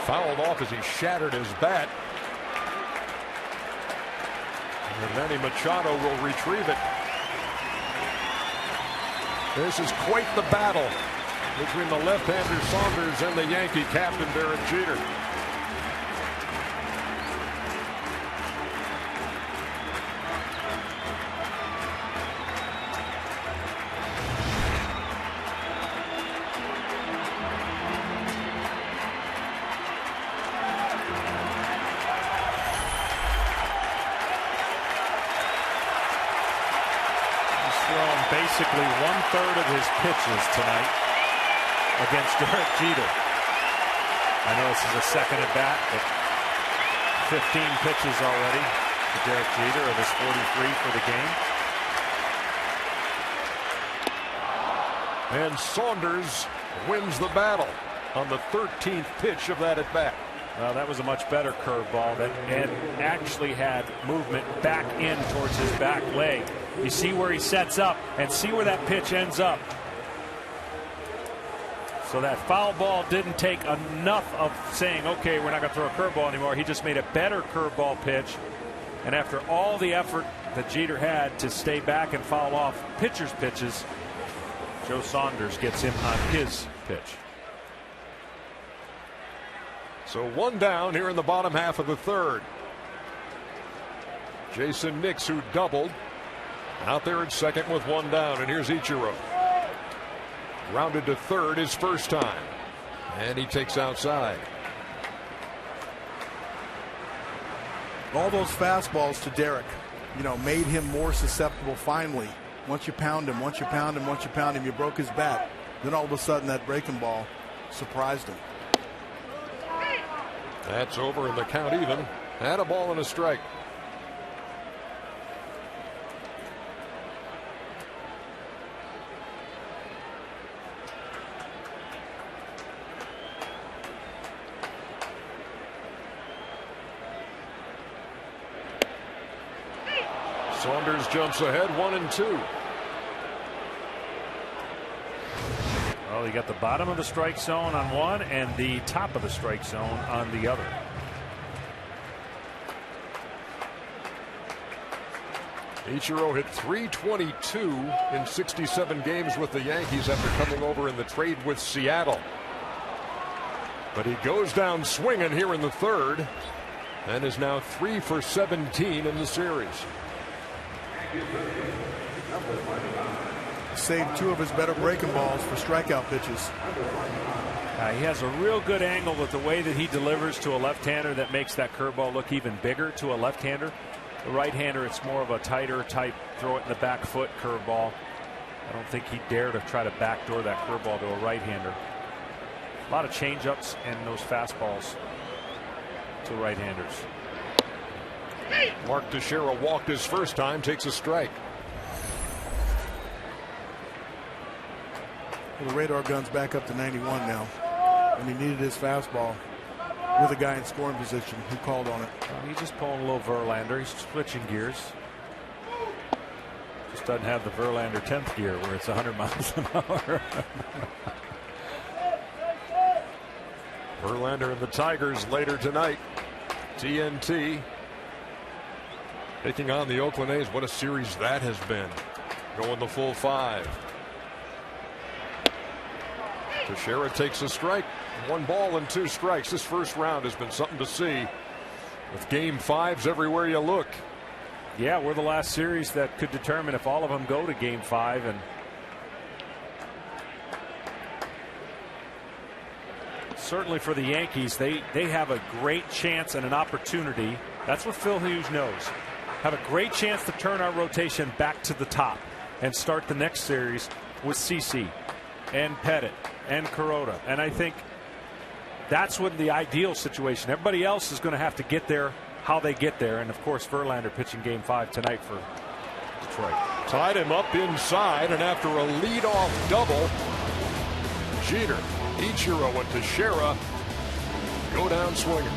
Fouled off as he shattered his bat. And Manny Machado will retrieve it. This is quite the battle between the left-hander Saunders and the Yankee captain Derek Jeter. Basically 1/3 of his pitches tonight against Derek Jeter. I know this is a second at bat, but 15 pitches already to Derek Jeter of his 43 for the game. And Saunders wins the battle on the 13th pitch of that at bat. Well, that was a much better curveball that actually had movement back in towards his back leg. You see where he sets up and see where that pitch ends up. So that foul ball didn't take enough of saying, okay, we're not going to throw a curveball anymore. He just made a better curveball pitch. And after all the effort that Jeter had to stay back and foul off pitchers' pitches, Joe Saunders gets him on his pitch. So 1 down here in the bottom half of the 3rd. Jason Nix, who doubled, out there at second with 1 down. And here's Ichiro. Rounded to 3rd his first time. And he takes outside. All those fastballs to Derek, made him more susceptible finally. Once you pound him, you broke his bat. Then all of a sudden that breaking ball surprised him. That's over and the count even. Had a ball and a strike. Saunders jumps ahead 1-2. Well, you got the bottom of the strike zone on one and the top of the strike zone on the other. Ichiro hit .322 in 67 games with the Yankees after coming over in the trade with Seattle. But he goes down swinging here in the third and is now 3 for 17 in the series. Saved 2 of his better breaking balls for strikeout pitches. He has a real good angle with the way that he delivers to a left-hander that makes that curveball look even bigger to a left-hander. The right-hander, it's more of a tighter type, throw it in the back foot curveball. I don't think he'd dare to try to backdoor that curveball to a right-hander. A lot of change-ups and those fastballs to right-handers. Mark Teixeira walked his first time, takes a strike. The radar gun's back up to 91 now, and he needed his fastball with a guy in scoring position who called on it. He's just pulling a little Verlander. He's switching gears. Just doesn't have the Verlander 10th gear where it's 100 miles an hour. Verlander and the Tigers later tonight. TNT taking on the Oakland A's. What a series that has been. Going the full 5. Teixeira takes a strike. 1 ball and 2 strikes. This first round has been something to see, with game 5s everywhere you look. Yeah, we're the last series that could determine if all of them go to game 5. And certainly for the Yankees, they have a great chance and an opportunity. That's what Phil Hughes knows. Have a great chance to turn our rotation back to the top and start the next series with CC and Pettit and Kuroda. And I think that's what the ideal situation. Everybody else is going to have to get there how they get there. And of course, Verlander pitching game 5 tonight for Detroit. Tied him up inside, and after a leadoff double, Jeter, Ichiro, and Teixeira go down swinging.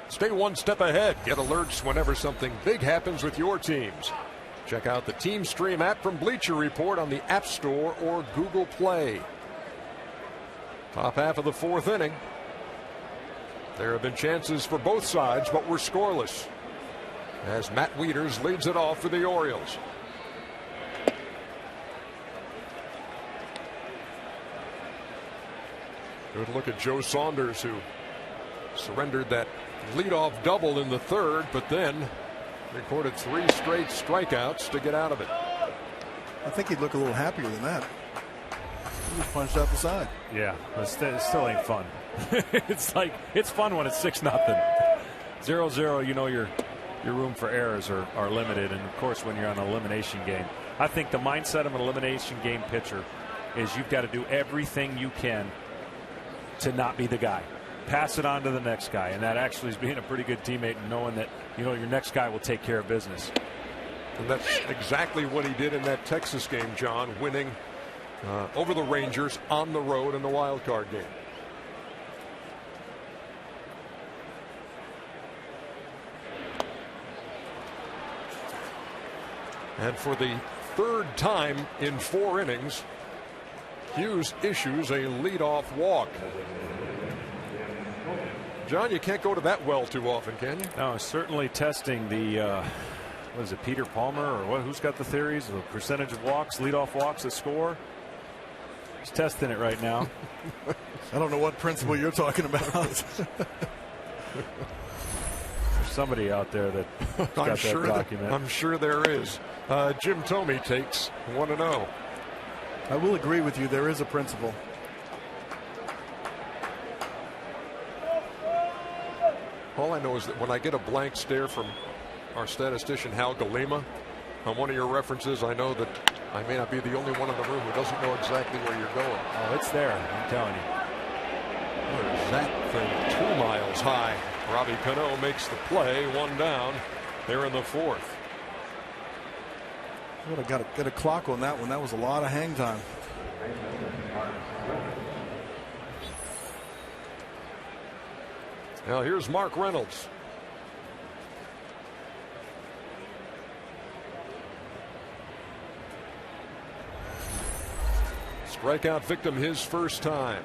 Stay one step ahead. Get alerts whenever something big happens with your teams. Check out the Team Stream app from Bleacher Report on the App Store or Google Play. Top half of the 4th inning. There have been chances for both sides, but we're scoreless, as Matt Wieters leads it off for the Orioles. Good look at Joe Saunders, who surrendered that leadoff double in the third, but then recorded 3 straight strikeouts to get out of it. I think he'd look a little happier than that. He just punched out the side. Yeah, it still ain't fun. It's like, it's fun when it's 6-0. 0-0, you know your room for errors are limited, and of course when you're on an elimination game. I think the mindset of an elimination game pitcher is you've got to do everything you can to not be the guy. Pass it on to the next guy, and that actually is being a pretty good teammate and knowing that, you know, your next guy will take care of business. And that's exactly what he did in that Texas game, John, winning over the Rangers on the road in the wild card game. And for the 3rd time in 4 innings, Hughes issues a leadoff walk. John, you can't go to that well too often, can you? No, certainly testing the what is it, Peter Palmer, or what? Who's got the theories? The percentage of walks, leadoff walks that score. He's testing it right now. I don't know what principle you're talking about. There's somebody out there that got that document. I'm sure there is. Jim Thome takes 1-0. I will agree with you. There is a principle. All I know is that when I get a blank stare from our statistician Hal Galima on one of your references, I know that I may not be the only one in the room who doesn't know exactly where you're going. Oh, it's there, I'm telling you. There's that thing 2 miles high. Robbie Cano makes the play, 1 down. They're in the 4th. Would have got to get a clock on that one. That was a lot of hang time. Now here's Mark Reynolds. Strikeout victim his first time.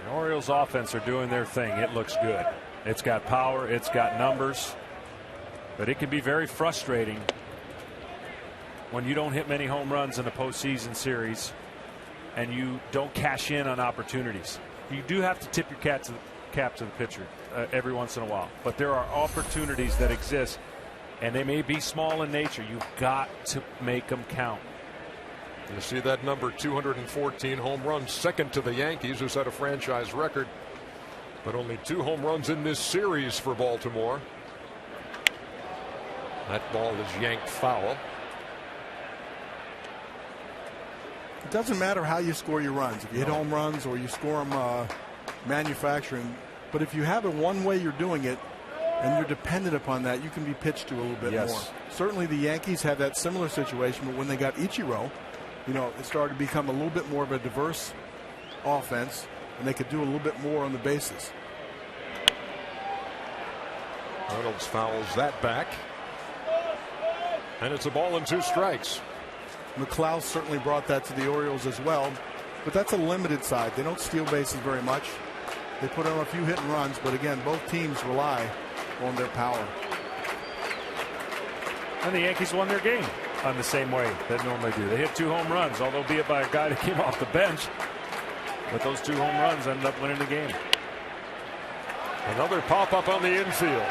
The Orioles offense are doing their thing. It looks good. It's got power, it's got numbers, but it can be very frustrating when you don't hit many home runs in a postseason series and you don't cash in on opportunities. You do have to tip your cap to the pitcher every once in a while, but there are opportunities that exist, and they may be small in nature. You've got to make them count. You see that number, 214 home runs, second to the Yankees, who set a franchise record, but only 2 home runs in this series for Baltimore. That ball is yanked foul. It doesn't matter how you score your runs. If you hit home runs or you score them manufacturing, but if you have it one way you're doing it and you're dependent upon that, you can be pitched to a little bit more. Certainly the Yankees have that similar situation, but when they got Ichiro, you know, it started to become a little bit more of a diverse offense, and they could do a little bit more on the bases. Reynolds fouls that back, and it's a ball and 2 strikes. McLeod certainly brought that to the Orioles as well, but that's a limited side. They don't steal bases very much. They put on a few hit and runs, but again, both teams rely on their power. And the Yankees won their game on the same way they normally do. They hit 2 home runs, although be it by a guy that came off the bench. But those 2 home runs ended up winning the game. Another pop-up on the infield.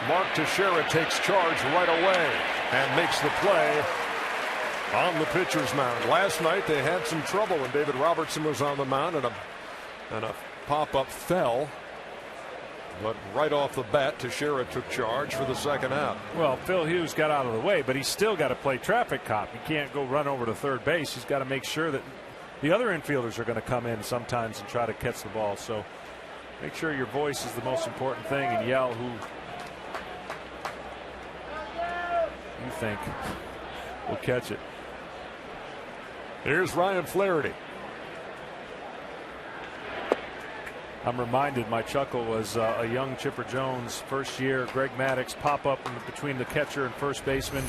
Mark Teixeira takes charge right away and makes the play on the pitcher's mound. Last night they had some trouble when David Robertson was on the mound, and a pop-up fell. But right off the bat, Teixeira took charge for the second out. Well, Phil Hughes got out of the way, but he's still got to play traffic cop. He can't go run over to third base. He's got to make sure that the other infielders are going to come in sometimes and try to catch the ball. So make sure your voice is the most important thing, and yell who you think will catch it. Here's Ryan Flaherty. I'm reminded, my chuckle was a young Chipper Jones, first year, Greg Maddux, pop up in between the catcher and first baseman.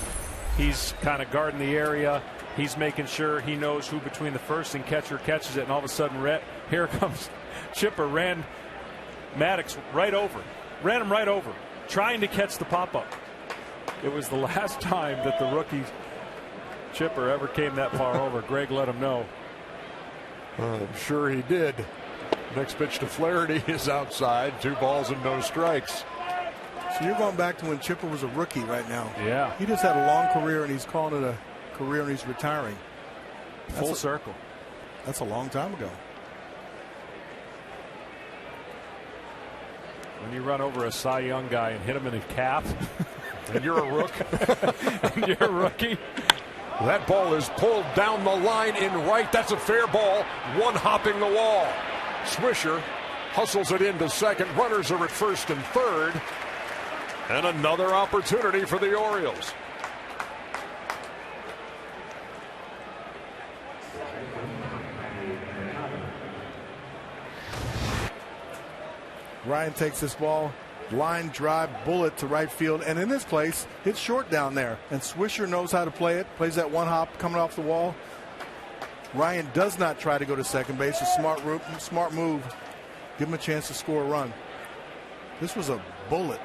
He's kind of guarding the area. He's making sure he knows who between the first and catcher catches it, and all of a sudden, here comes Chipper, ran Maddux right over, ran him right over, trying to catch the pop-up. It was the last time that the rookie Chipper ever came that far over. Greg let him know. I'm sure he did. Next pitch to Flaherty is outside. 2 balls and no strikes. So you're going back to when Chipper was a rookie right now. Yeah. He just had a long career, and he's calling it a career, and he's retiring. Full circle. That's a long time ago. When you run over a Cy Young guy and hit him in the calf, and you're a rook, and you're a rookie. That ball is pulled down the line in right. That's a fair ball. One hopping the wall. Swisher hustles it into second. Runners are at first and third. And another opportunity for the Orioles. Ryan takes this ball, line drive, bullet to right field, and in this place, it's short down there. And Swisher knows how to play it, plays that one hop coming off the wall. Ryan does not try to go to second base. A smart move. Give him a chance to score a run. This was a bullet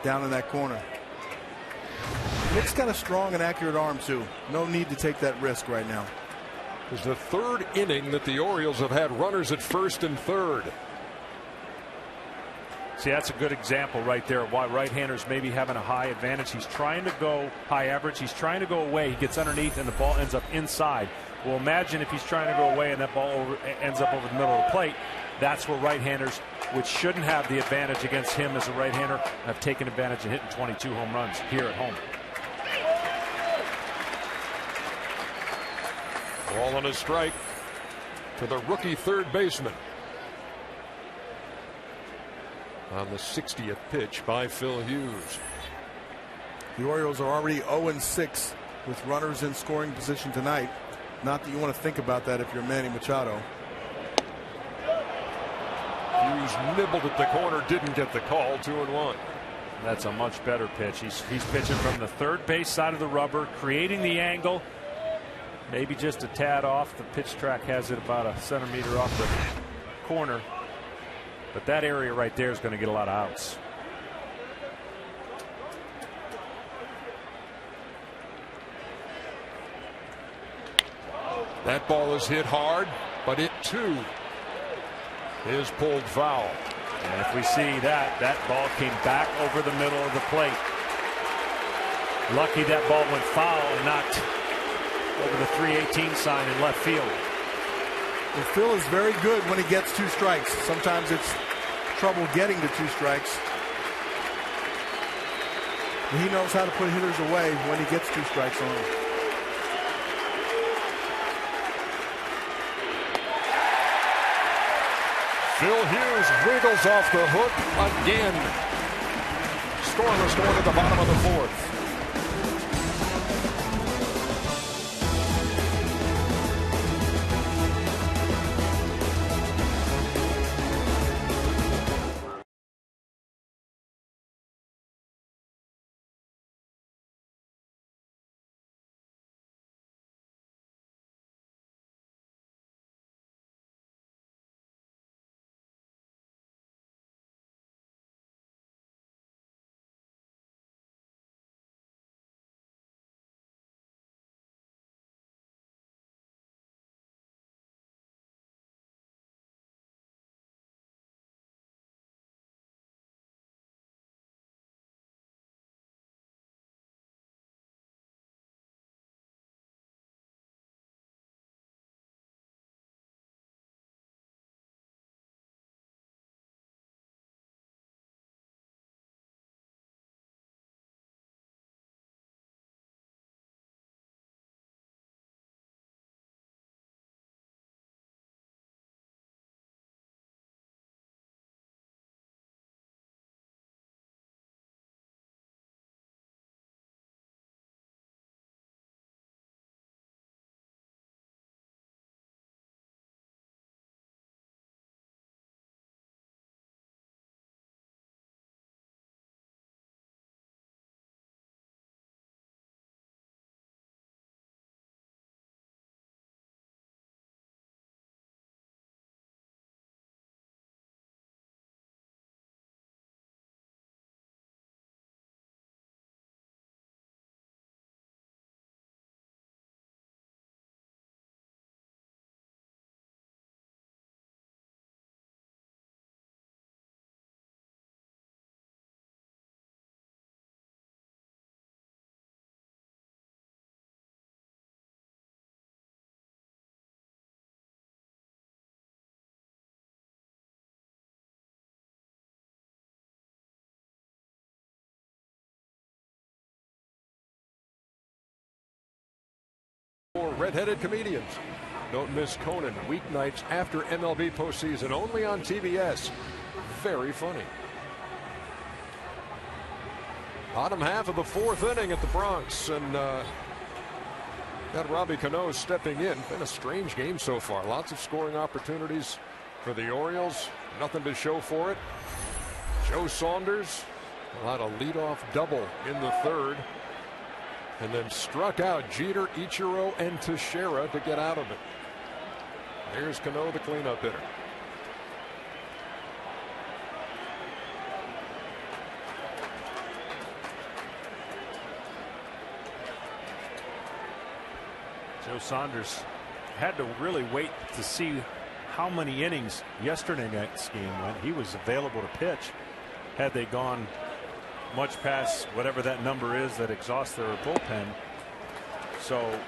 down in that corner. Nick's got a strong and accurate arm, too. No need to take that risk right now. It's the 3rd inning that the Orioles have had runners at first and third. See, that's a good example right there of why right-handers may be having a high advantage. He's trying to go high average. He's trying to go away. He gets underneath, and the ball ends up inside. Well, imagine if he's trying to go away and that ball ends up over the middle of the plate. That's where right-handers, which shouldn't have the advantage against him as a right-hander, have taken advantage of hitting 22 home runs here at home. Ball on a strike to the rookie third baseman. On the 60th pitch by Phil Hughes. The Orioles are already 0-6 with runners in scoring position tonight. Not that you want to think about that if you're Manny Machado. Hughes nibbled at the corner, didn't get the call. 2-1. That's a much better pitch. He's pitching from the third base side of the rubber, creating the angle. Maybe just a tad off. The pitch track has it about a centimeter off the corner. But that area right there is going to get a lot of outs. That ball is hit hard, but it too is pulled foul. And if we see that ball came back over the middle of the plate. Lucky that ball went foul and not over the 318 sign in left field. Well, Phil is very good when he gets 2 strikes. Sometimes it's trouble getting to 2 strikes. And he knows how to put hitters away when he gets 2 strikes on them. Phil Hughes wiggles off the hook again. Scoreless going to the bottom of the 4th. for redheaded comedians. Don't miss Conan weeknights after MLB postseason, only on TBS. Very funny. Bottom half of the fourth inning at the Bronx, and got Robbie Cano stepping in. Been a strange game so far. Lots of scoring opportunities for the Orioles. Nothing to show for it. Joe Saunders allowed a leadoff double in the third, and then struck out Jeter, Ichiro, and Teixeira to get out of it. Here's Cano, the cleanup hitter. Joe Saunders had to really wait to see how many innings yesterday night's game went. He was available to pitch. Had they gone much past whatever that number is that exhausts their bullpen. So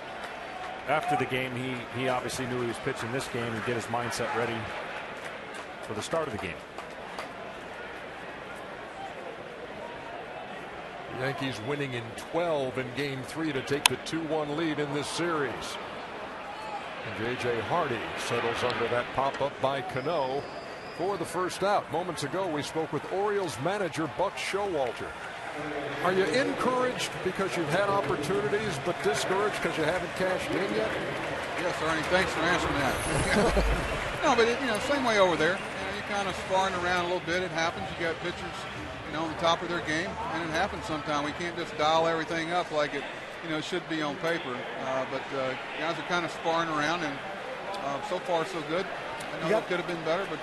after the game, he obviously knew he was pitching this game and get his mindset ready for the start of the game. The Yankees winning in 12 in game 3 to take the 2-1 lead in this series. And J.J. Hardy settles under that pop-up by Cano for the first out. Moments ago, we spoke with Orioles manager Buck Showalter. Are you encouraged because you've had opportunities, but discouraged because you haven't cashed in yet? Yes, Ernie, thanks for answering that. No, but same way over there. You're kind of sparring around a little bit. It happens. You got pitchers, on the top of their game, and it happens sometimes. We can't just dial everything up like it, should be on paper. But guys are kind of sparring around, and so far so good. I know it could have been better, but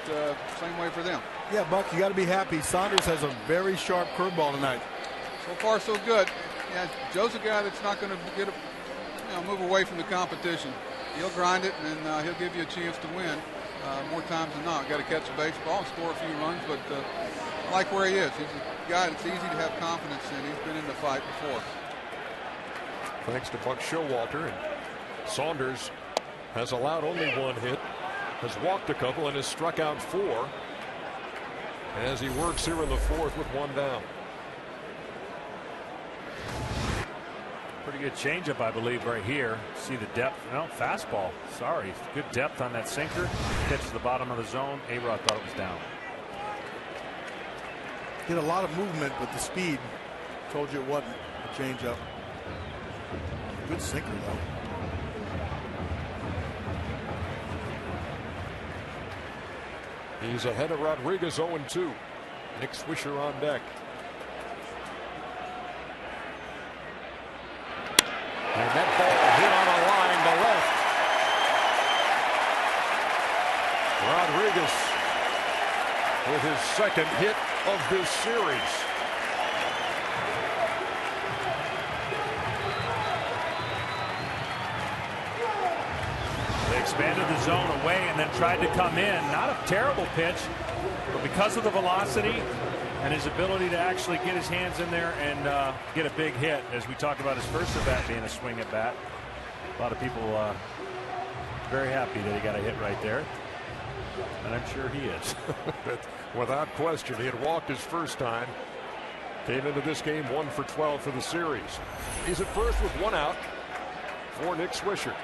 same way for them. Yeah, Buck, you got to be happy. Saunders has a very sharp curveball tonight. So far so good. Yeah, Joe's a guy that's not going to move away from the competition. He'll grind it, and he'll give you a chance to win more times than not. Got to catch a baseball and score a few runs, but I like where he is. He's a guy that's easy to have confidence in. He's been in the fight before. Thanks to Buck Showalter. And Saunders has allowed only one hit, has walked a couple, and has struck out 4 as he works here in the fourth with one down. Pretty good changeup, I believe, right here. See the depth. No, fastball. Sorry. Good depth on that sinker. Hits to the bottom of the zone. A-Rod thought it was down. Did a lot of movement, but the speed told you it wasn't a changeup. Good sinker, though. He's ahead of Rodriguez 0-2. Nick Swisher on deck. And that ball hit on a line to left. Rodriguez with his second hit of this series. They expanded the zone away and then tried to come in. Not a terrible pitch, but because of the velocity and his ability to actually get his hands in there and get a big hit, as we talked about his first at bat being a swing at bat. A lot of people very happy that he got a hit right there, and I'm sure he is. Without question, he had walked his first time. Came into this game 1 for 12 for the series. He's at first with one out for Nick Swisher.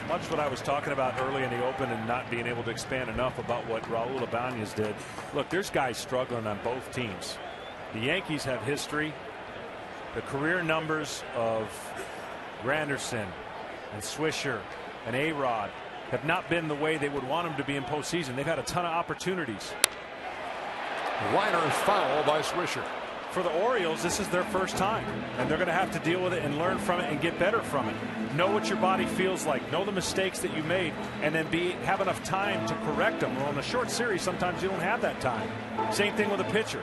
Much what I was talking about early in the open and not being able to expand enough about what Raul Ibanez did. Look, there's guys struggling on both teams. The Yankees have history. The career numbers of Granderson and Swisher and A-Rod have not been the way they would want them to be in postseason. They've had a ton of opportunities. Liner foul by Swisher. For the Orioles, this is their first time, and they're going to have to deal with it and learn from it and get better from it. Know what your body feels like. Know the mistakes that you made, and then have enough time to correct them. Well, in a short series, sometimes you don't have that time. Same thing with a pitcher.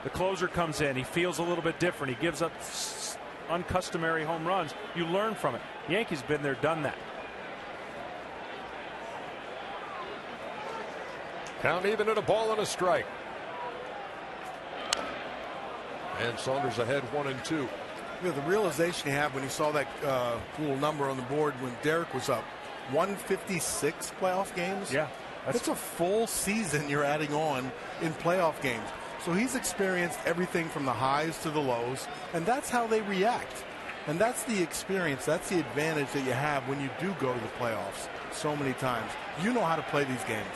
The closer comes in. He feels a little bit different. He gives up uncustomary home runs. You learn from it. Yankees been there, done that. Count even at a ball and a strike. And Saunders ahead 1-2. You know, the realization you have when you saw that little number on the board when Derek was up, 156 playoff games. Yeah. That's a full season you're adding on in playoff games. So he's experienced everything from the highs to the lows, and that's how they react. And that's the experience, that's the advantage that you have when you do go to the playoffs so many times. You know how to play these games.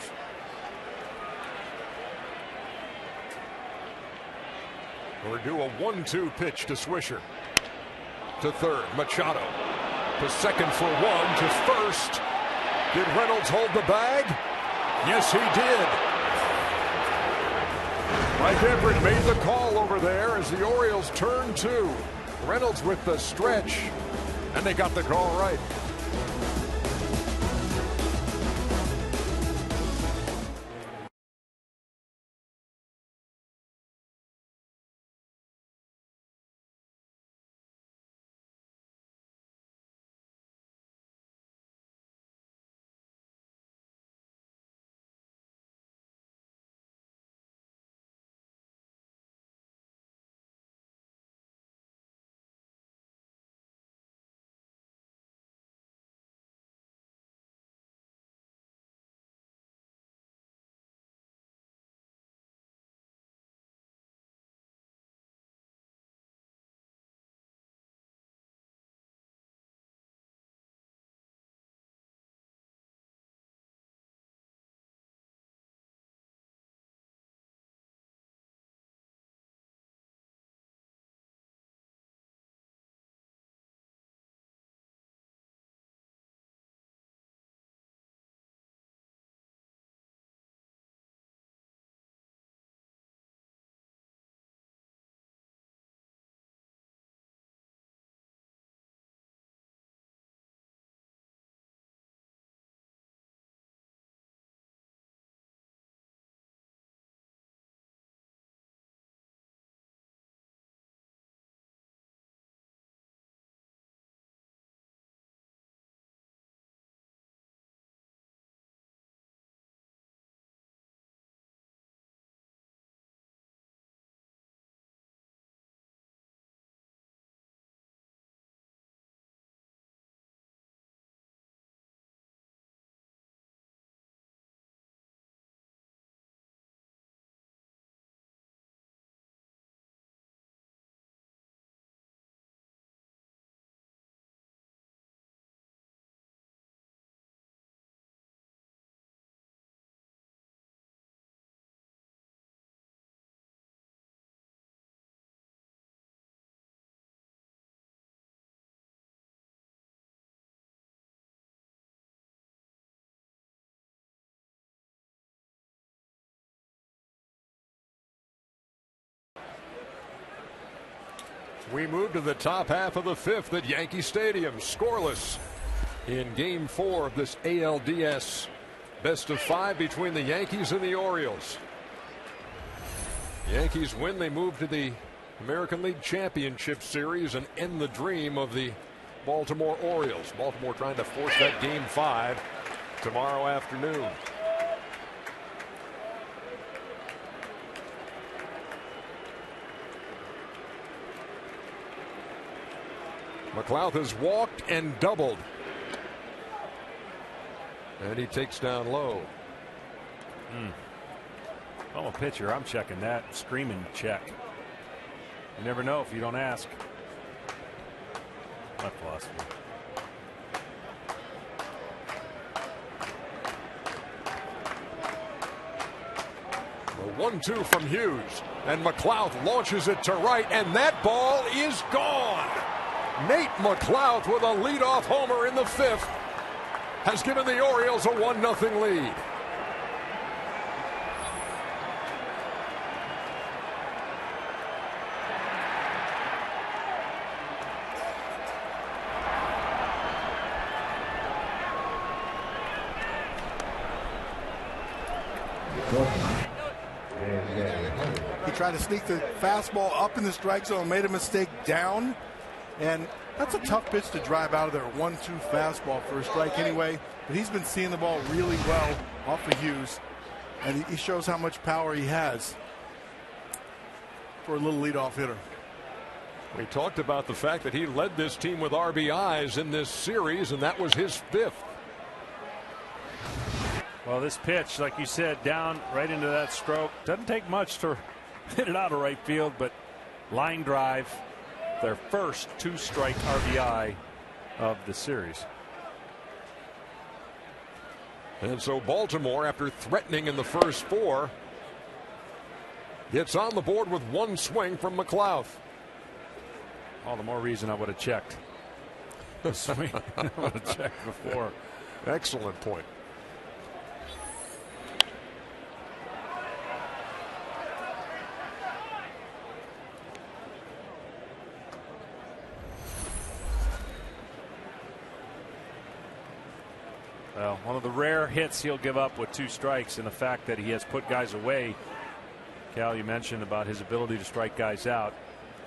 We're due a 1-2 pitch to Swisher. To third, Machado. To second for one, to first. Did Reynolds hold the bag? Yes, he did. Mike Everett made the call over there as the Orioles turn two. Reynolds with the stretch, and they got the call right. We move to the top half of the fifth at Yankee Stadium, scoreless in Game 4 of this ALDS best of 5 between the Yankees and the Orioles. Yankees win, they move to the American League Championship Series and end the dream of the Baltimore Orioles. Baltimore trying to force that Game 5 tomorrow afternoon. McLeod has walked and doubled. And he takes down low. If I'm a pitcher, I'm checking that. Screaming check. You never know if you don't ask. My philosophy. A 1-2 from Hughes. And McLeod launches it to right, and that ball is gone. Nate McLeod with a leadoff homer in the fifth has given the Orioles a 1-0 lead. He tried to sneak the fastball up in the strike zone, made a mistake down. And that's a tough pitch to drive out of there. 1-2 fastball for a strike anyway. But he's been seeing the ball really well off of Hughes. And he shows how much power he has for a little leadoff hitter. We talked about the fact that he led this team with RBIs in this series, and that was his 5th. Well, this pitch, like you said, down right into that stroke. Doesn't take much to hit it out of right field, but line drive, their first 2-strike RBI of the series. And so Baltimore, after threatening in the first 4, gets on the board with 1 swing from McLeod. All the more reason I would have checked. The swing, I would have checked before. Excellent point. Well, one of the rare hits he'll give up with 2 strikes, and the fact that he has put guys away. Cal, you mentioned about his ability to strike guys out.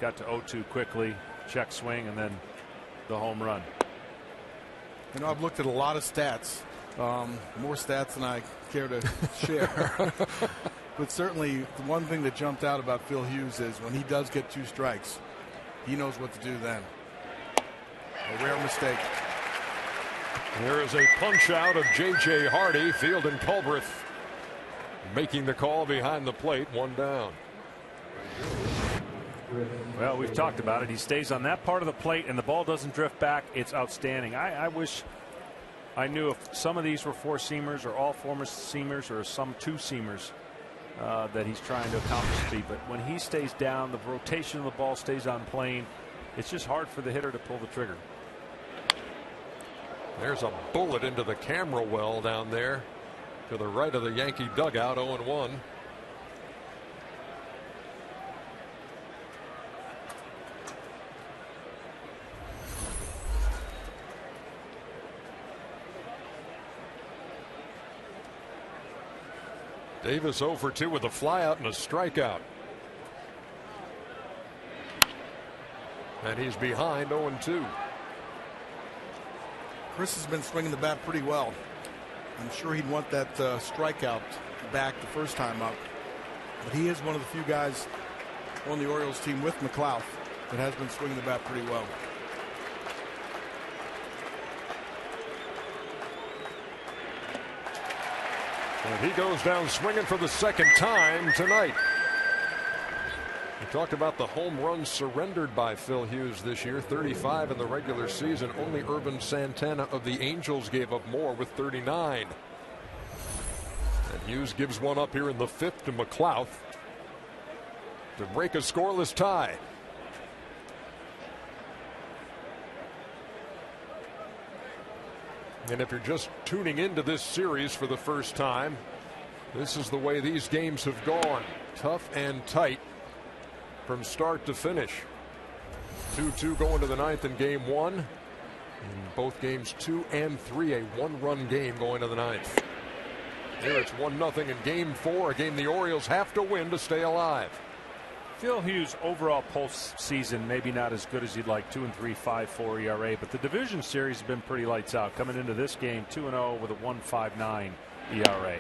Got to 0-2 quickly, check swing, and then the home run. You know, I've looked at a lot of stats, more stats than I care to share. But certainly the one thing that jumped out about Phil Hughes is when he does get 2 strikes, he knows what to do then. A rare mistake. There is a punch out of J.J. Hardy. Field and Culbreth making the call behind the plate. 1 down. Well, we've talked about it. He stays on that part of the plate and the ball doesn't drift back. It's outstanding. I wish I knew if some of these were 4-seamers or all 4-seamers or some 2-seamers that he's trying to accomplish. But when he stays down, the rotation of the ball stays on plane. It's just hard for the hitter to pull the trigger. There's a bullet into the camera well down there to the right of the Yankee dugout. 0-1. Davis 0 for 2 with a flyout and a strikeout. And he's behind 0-2. Chris has been swinging the bat pretty well. I'm sure he'd want that strikeout back the first time up. But he is one of the few guys on the Orioles team with McLeod that has been swinging the bat pretty well. And he goes down swinging for the 2nd time tonight. We talked about the home runs surrendered by Phil Hughes this year, 35 in the regular season. Only Urban Santana of the Angels gave up more with 39. And Hughes gives one up here in the 5th to McLeod to break a scoreless tie. And if you're just tuning into this series for the first time, this is the way these games have gone. Tough and tight from start to finish. 2-2 going to the 9th in game 1. In both games 2 and 3, a 1-run game going to the 9th. Here it's 1-0 in game 4, a game the Orioles have to win to stay alive. Phil Hughes' overall postseason maybe not as good as you'd like. 2-3, 5.4 ERA, but the division series has been pretty lights out. Coming into this game 2-0 with a 1.59 ERA.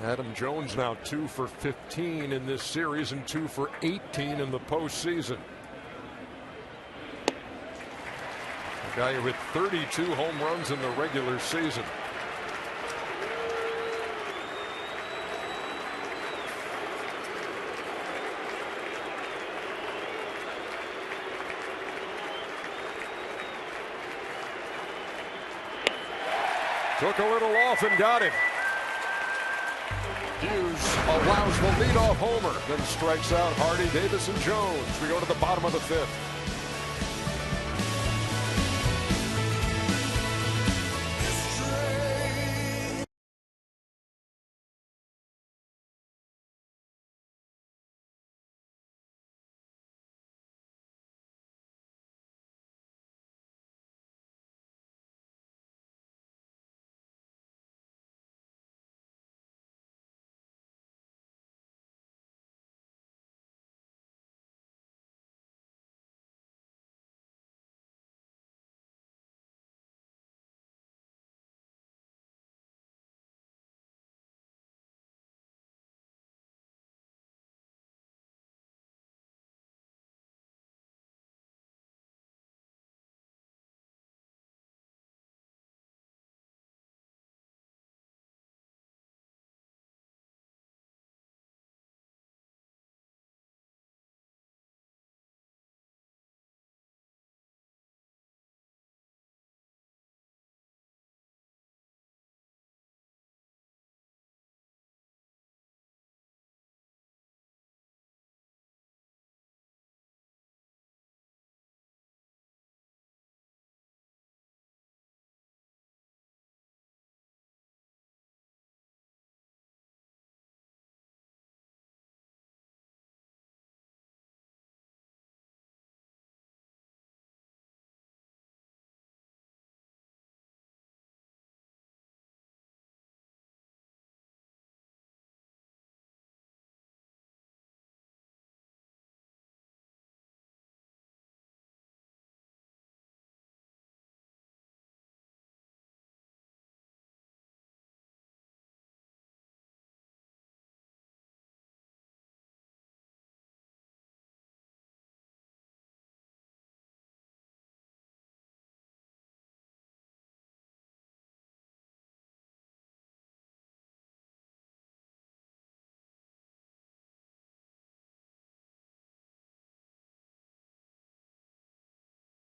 Adam Jones now 2 for 15 in this series and 2 for 18 in the postseason. A guy who hit 32 home runs in the regular season. Took a little off and got him. Hughes allows the leadoff homer, then strikes out Hardy, Davis, and Jones. We go to the bottom of the 5th.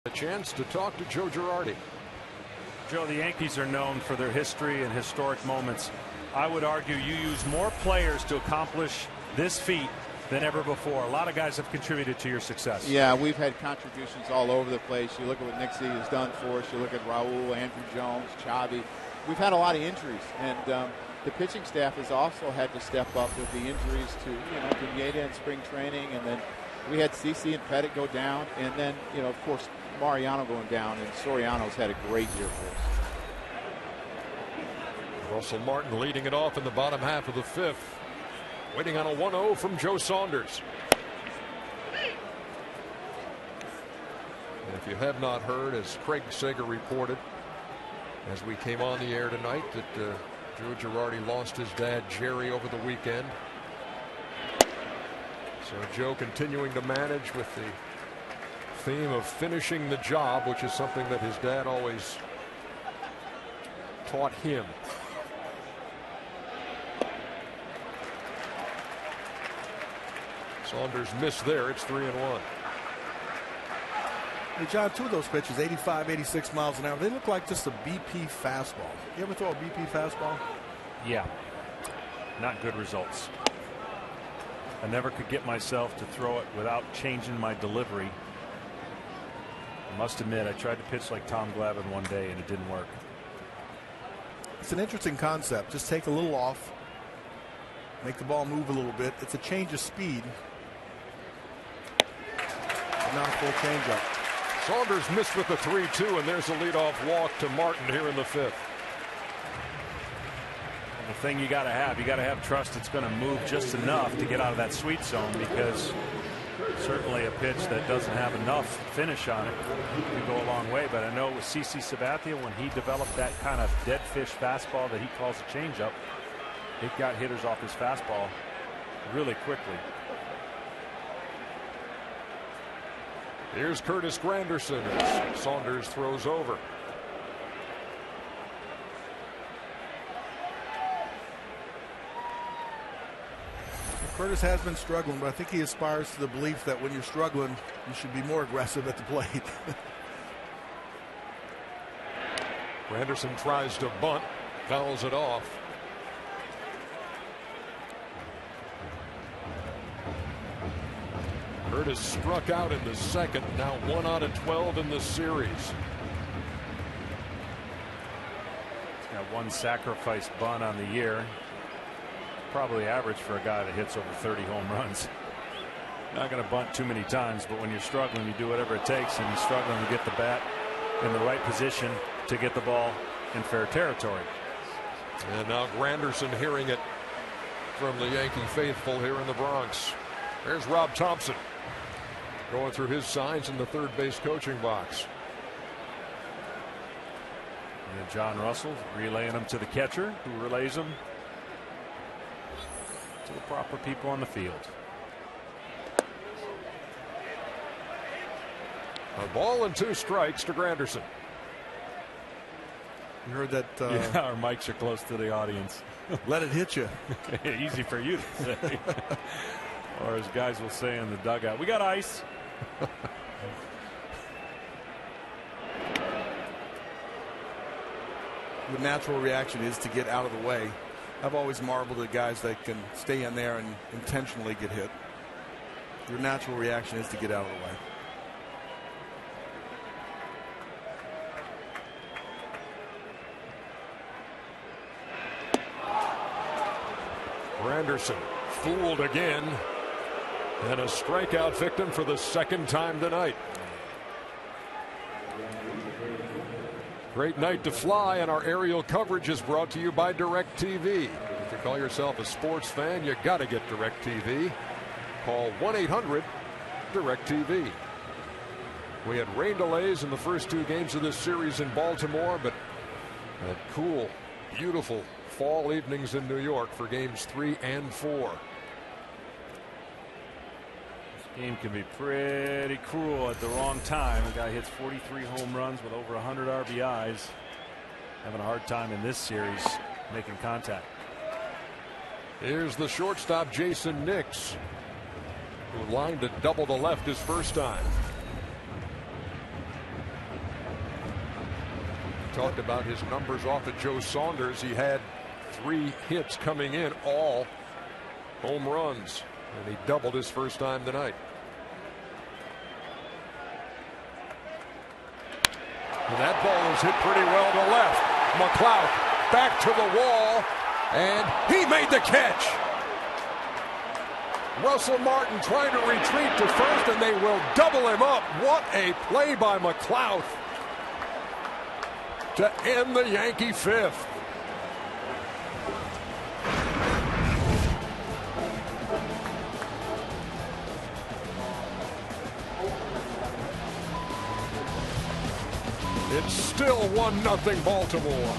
A chance to talk to Joe Girardi. Joe, the Yankees are known for their history and historic moments. I would argue you use more players to accomplish this feat than ever before. A lot of guys have contributed to your success. Yeah, we've had contributions all over the place. You look at what Nixie has done for us. You look at Raul, Andrew Jones, Chavi. We've had a lot of injuries, and the pitching staff has also had to step up with the injuries to Pineda in spring training, and then we had CeCe and Pettit go down, and then of course Mariano going down, and Soriano's had a great year for us. Russell Martin leading it off in the bottom half of the fifth, waiting on a 1-0 from Joe Saunders. And if you have not heard, as Craig Sager reported as we came on the air tonight, that Joe Girardi lost his dad Jerry over the weekend. So Joe continuing to manage with the theme of finishing the job, which is something that his dad always taught him. Saunders missed there. It's 3-1. Hey, John, two of those pitches, 85, 86 miles an hour, they look like just a BP fastball. You ever throw a BP fastball? Yeah. Not good results. I never could get myself to throw it without changing my delivery. I must admit, I tried to pitch like Tom Glavine one day, and it didn't work. It's an interesting concept. Just take a little off, make the ball move a little bit. It's a change of speed. Not a full changeup. Saunders missed with the 3-2, and there's a leadoff walk to Martin here in the fifth. And the thing you got to have trust it's going to move just enough to get out of that sweet zone, because certainly a pitch that doesn't have enough finish on it can go a long way. But I know with CeCe Sabathia, when he developed that kind of dead fish fastball that he calls a changeup, it got hitters off his fastball really quickly. Here's Curtis Granderson as Saunders throws over. Curtis has been struggling, but I think he aspires to the belief that when you're struggling, you should be more aggressive at the plate. Granderson tries to bunt, fouls it off. Curtis struck out in the second, now 1 out of 12 in the series. He's got one sacrifice bunt on the year. Probably average for a guy that hits over 30 home runs. Not going to bunt too many times, but when you're struggling, you do whatever it takes, and he's struggling to get the bat in the right position to get the ball in fair territory. And now Granderson hearing it from the Yankee faithful here in the Bronx. There's Rob Thompson going through his signs in the third base coaching box. And John Russell relaying them to the catcher, who relays them to the proper people on the field. A ball and 2 strikes to Granderson. You heard that? Yeah, our mics are close to the audience. Let it hit you. Easy for you to say. Or as guys will say in the dugout, we got ice. The natural reaction is to get out of the way. I've always marveled at guys that can stay in there and intentionally get hit. Your natural reaction is to get out of the way. Granderson fooled again, and a strikeout victim for the second time tonight. Great night to fly, and our aerial coverage is brought to you by DirecTV. If you call yourself a sports fan, you got to get DirecTV. Call 1-800-DirecTV. We had rain delays in the first 2 games of this series in Baltimore, but had cool, beautiful fall evenings in New York for games 3 and 4. This game can be pretty cruel at the wrong time. A guy hits 43 home runs with over 100 RBIs, having a hard time in this series making contact. Here's the shortstop Jason Nix, who lined to double the left his first time. talked about his numbers off of Joe Saunders. He had 3 hits coming in, all home runs, and he doubled his first time tonight. And that ball is hit pretty well to left. McLeod back to the wall, and he made the catch. Russell Martin trying to retreat to first, and they will double him up. What a play by McLeod to end the Yankee 5th. It's still 1-0 Baltimore.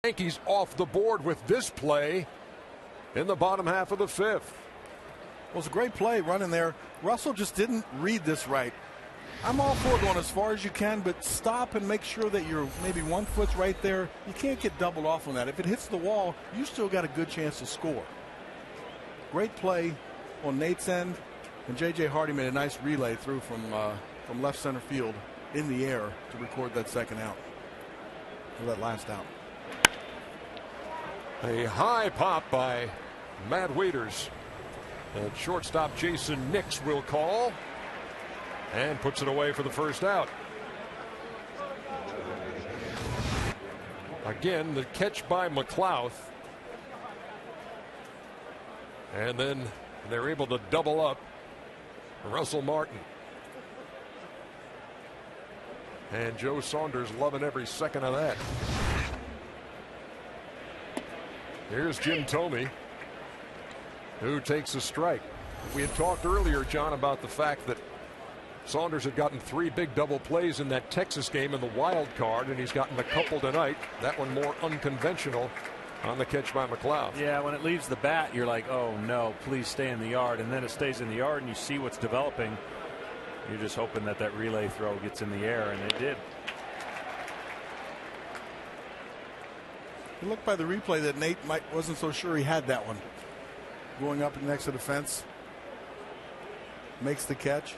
Yankees off the board with this play in the bottom half of the 5th. Well, it's a great play running there. Russell just didn't read this right. I'm all for going as far as you can, but stop and make sure that you're maybe 1 foot's right there. You can't get doubled off on that. If it hits the wall, you still got a good chance to score. Great play on Nate's end, and J.J. Hardy made a nice relay through from left center field in the air to record that second out, or that last out. A high pop by Matt Waiters. And shortstop Jason Nix will call and puts it away for the first out. Again, the catch by McLeod. And then they're able to double up Russell Martin. And Joe Saunders loving every second of that. Here's Jim Thome, who takes a strike. We had talked earlier, John, about the fact that Saunders had gotten 3 big double plays in that Texas game in the wild card, and he's gotten a couple tonight. That one more unconventional on the catch by McLeod. Yeah, when it leaves the bat, you're like, oh no, please stay in the yard. And then it stays in the yard, and you see what's developing. You're just hoping that that relay throw gets in the air, and it did. It looked by the replay that Nate wasn't so sure he had that one. Going up next to the fence. Makes the catch.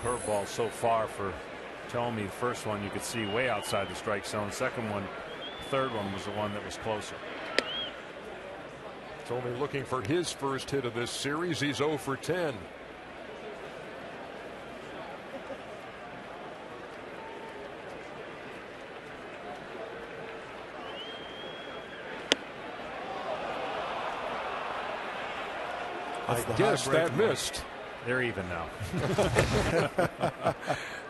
Curveball so far for Thome. The first one you could see way outside the strike zone. Second one, third one was the one that was closer. Thome looking for his first hit of this series. He's 0 for 10. I guess that missed. They're even now.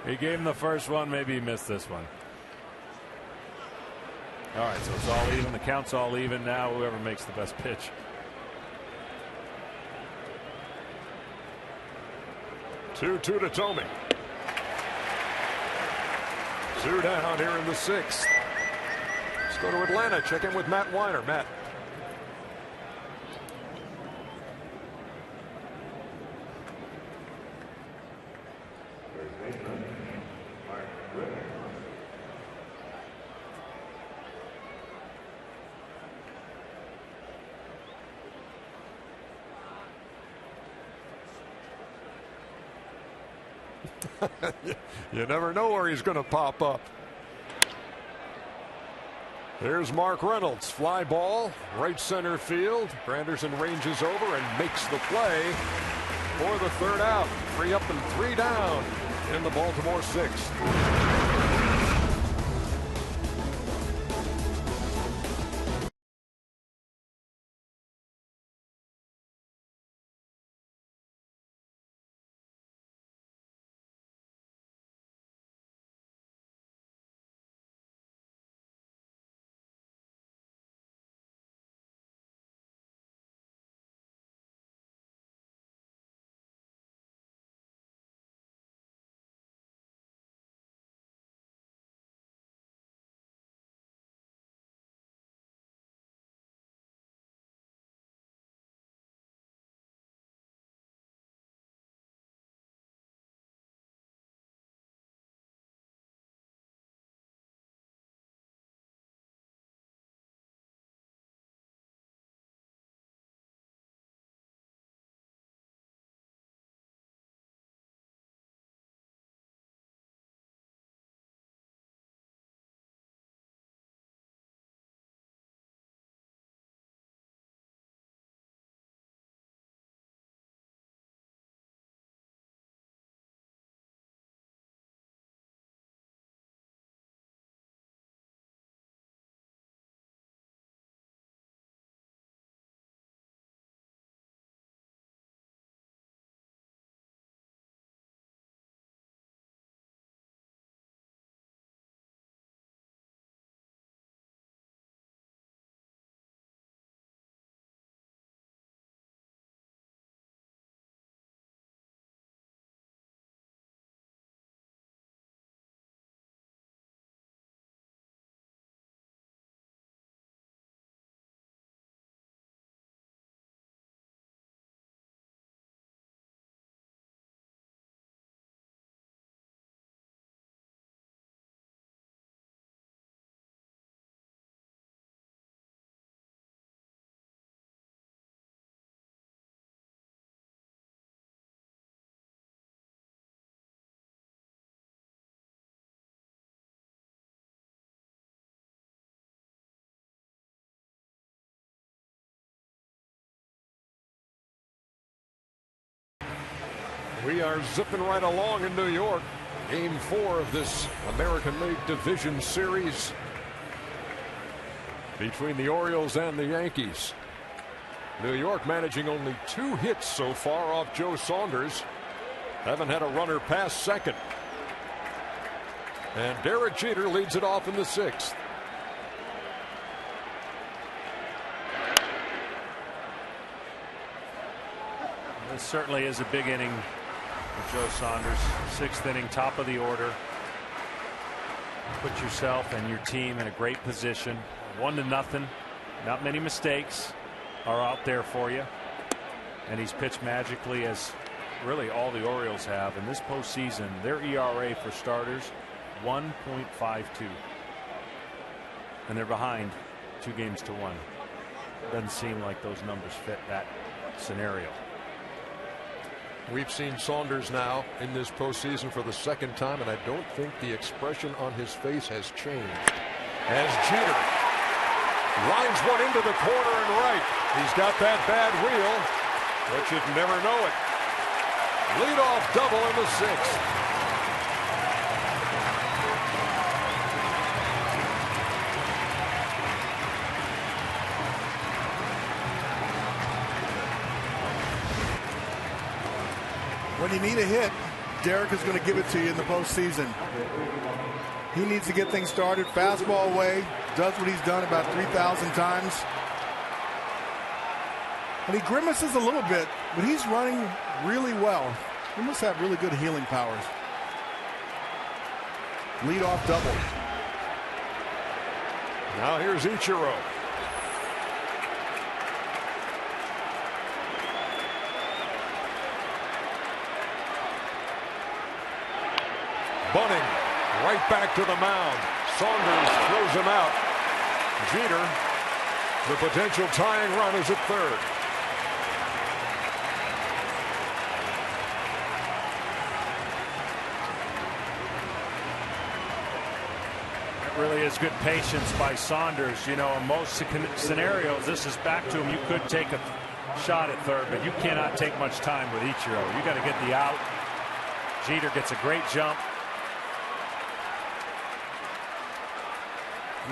He gave him the first one. Maybe he missed this one. All right, so it's all even. The count's all even now. Whoever makes the best pitch. Two to Tomey. 2 down here in the 6th. Let's go to Atlanta. Check in with Matt Weiner. Matt. You never know where he's going to pop up. Here's Mark Reynolds. Fly ball, right center field. Granderson ranges over and makes the play for the 3rd out. 3 up and 3 down in the Baltimore 6th. We are zipping right along in New York. Game 4 of this American League Division Series between the Orioles and the Yankees. New York managing only 2 hits so far off Joe Saunders. Haven't had a runner past second. And Derek Jeter leads it off in the 6th. This certainly is a big inning for Joe Saunders. 6th inning, top of the order. Put yourself and your team in a great position. 1-0. Not many mistakes are out there for you. And he's pitched magically, as really all the Orioles have in this postseason. Their ERA for starters, 1.52. And they're behind 2-1. Doesn't seem like those numbers fit that scenario. We've seen Saunders now in this postseason for the 2nd time, and I don't think the expression on his face has changed. As Jeter lines one into the corner and right. He's got that bad wheel, but you'd never know it. Leadoff double in the 6th. When you need a hit, Derek is going to give it to you in the postseason. He needs to get things started. Fastball away. Does what he's done about 3,000 times. And he grimaces a little bit, but he's running really well. He must have really good healing powers. Leadoff double. Now here's Ichiro. Bunting right back to the mound. Saunders throws him out. Jeter, the potential tying run, is at third. It really is good patience by Saunders. You know, in most scenarios, this is back to him. You could take a shot at third, but you cannot take much time with Ichiro. You got to get the out. Jeter gets a great jump.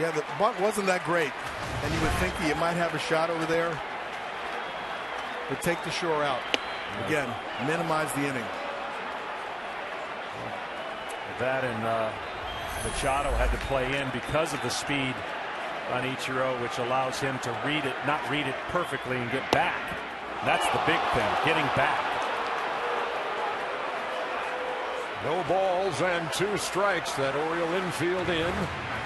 Yeah, the bunt wasn't that great, and you would think that you might have a shot over there, but take the shore out. Again, minimize the inning. That and Machado had to play in because of the speed on Ichiro, which allows him to read it, not read it perfectly, and get back. That's the big thing, getting back. No balls and 2 strikes. That Oriole infield in.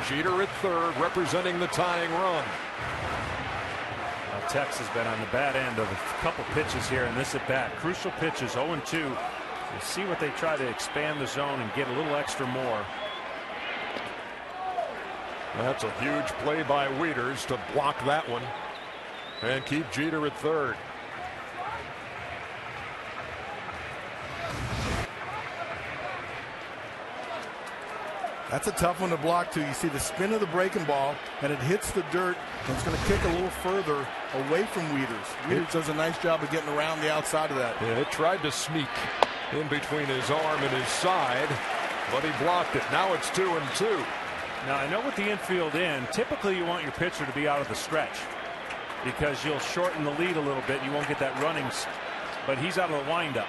Jeter at third, representing the tying run. Now, Tex has been on the bad end of a couple pitches here in this at bat. Crucial pitches, 0-2. We'll see what they try to expand the zone and get a little extra more. That's a huge play by Wieters to block that one and keep Jeter at third. That's a tough one to block too. You see the spin of the breaking ball, and it hits the dirt, and it's going to kick a little further away from Wieters. Wieters does a nice job of getting around the outside of that. Yeah, it tried to sneak in between his arm and his side, but he blocked it. Now it's 2-2. Now, I know with the infield in, typically you want your pitcher to be out of the stretch because you'll shorten the lead a little bit. You won't get that running, but he's out of the windup.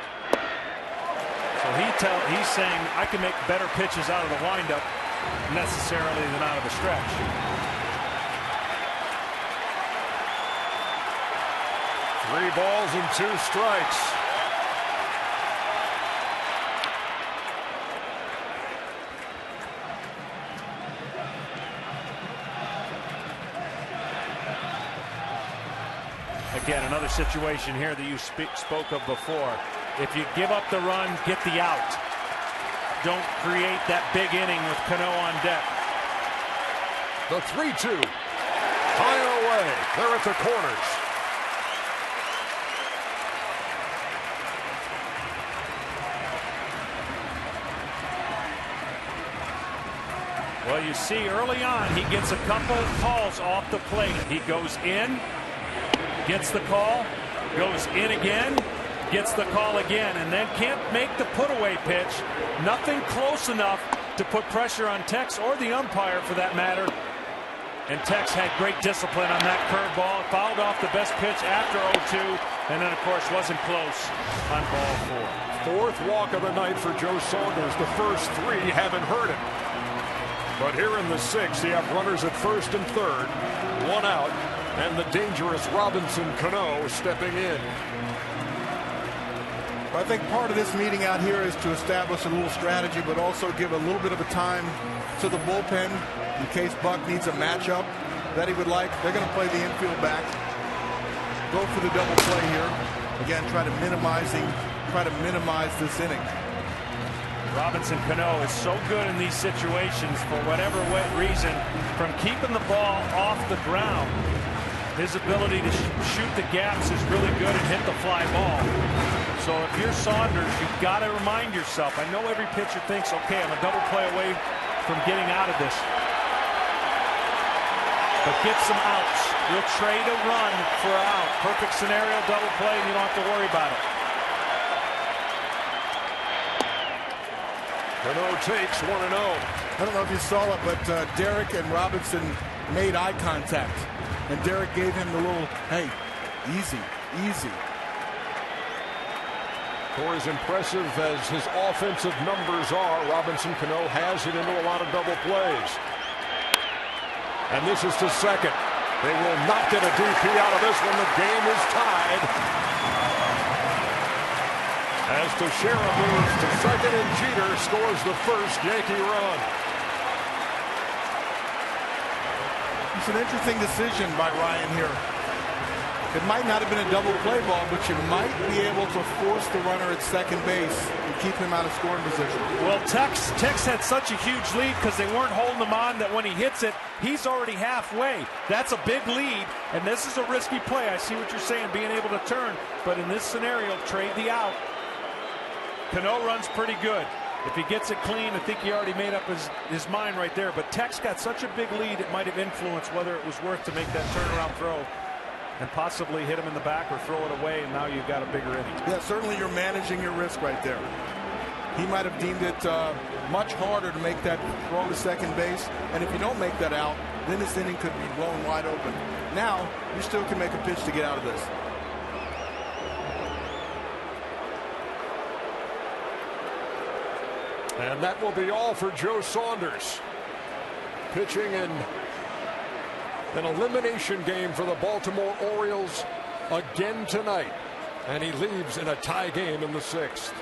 So he's saying I can make better pitches out of the windup necessarily than out of the stretch. Three balls and 2 strikes. Again, another situation here that you spoke of before. If you give up the run, get the out. Don't create that big inning with Cano on deck. The 3-2. High and away. They're at the corners. Well, you see early on, he gets a couple calls off the plate. He goes in, gets the call, goes in again, gets the call again, and then can't make the put-away pitch. Nothing close enough to put pressure on Tex or the umpire for that matter. And Tex had great discipline on that curveball. Fouled off the best pitch after 0-2, and then, of course, wasn't close on ball 4. 4th walk of the night for Joe Saunders. The first 3 haven't hurt him. But here in the 6th, you have runners at first and third, 1 out, and the dangerous Robinson Cano stepping in. I think part of this meeting out here is to establish a little strategy, but also give a little bit of a time to the bullpen in case Buck needs a matchup that he would like. They're going to play the infield back, go for the double play here. Again, try to minimize this inning. Robinson Cano is so good in these situations for whatever reason, from keeping the ball off the ground. His ability to shoot the gaps is really good and hit the fly ball. So if you're Saunders, you've got to remind yourself. I know every pitcher thinks, okay, I'm a double play away from getting out of this. But get some outs. You'll trade a run for an out. Perfect scenario, double play, and you don't have to worry about it. Cano takes 1-0. I don't know if you saw it, but Derek and Robinson made eye contact. And Derek gave him the little, hey, easy, easy. For as impressive as his offensive numbers are, Robinson Cano has it into a lot of double plays. And this is to second. They will not get a DP out of this one. The game is tied. As Teixeira moves to second and Jeter scores the first Yankee run. It's an interesting decision by Ryan here. It might not have been a double play ball, but you might be able to force the runner at second base and keep him out of scoring position. Well, Tex had such a huge lead because they weren't holding him on, that when he hits it, he's already halfway. That's a big lead, and this is a risky play. I see what you're saying, being able to turn, but in this scenario, trade the out. Cano runs pretty good. If he gets it clean, I think he already made up his mind right there. But Tex got such a big lead, it might have influenced whether it was worth to make that turnaround throw and possibly hit him in the back or throw it away, and now you've got a bigger inning. Yeah, certainly you're managing your risk right there. He might have deemed it much harder to make that throw to second base, and if you don't make that out, then this inning could be blown wide open. Now, you still can make a pitch to get out of this. And that will be all for Joe Saunders. Pitching in an elimination game for the Baltimore Orioles again tonight. And he leaves in a tie game in the 6th.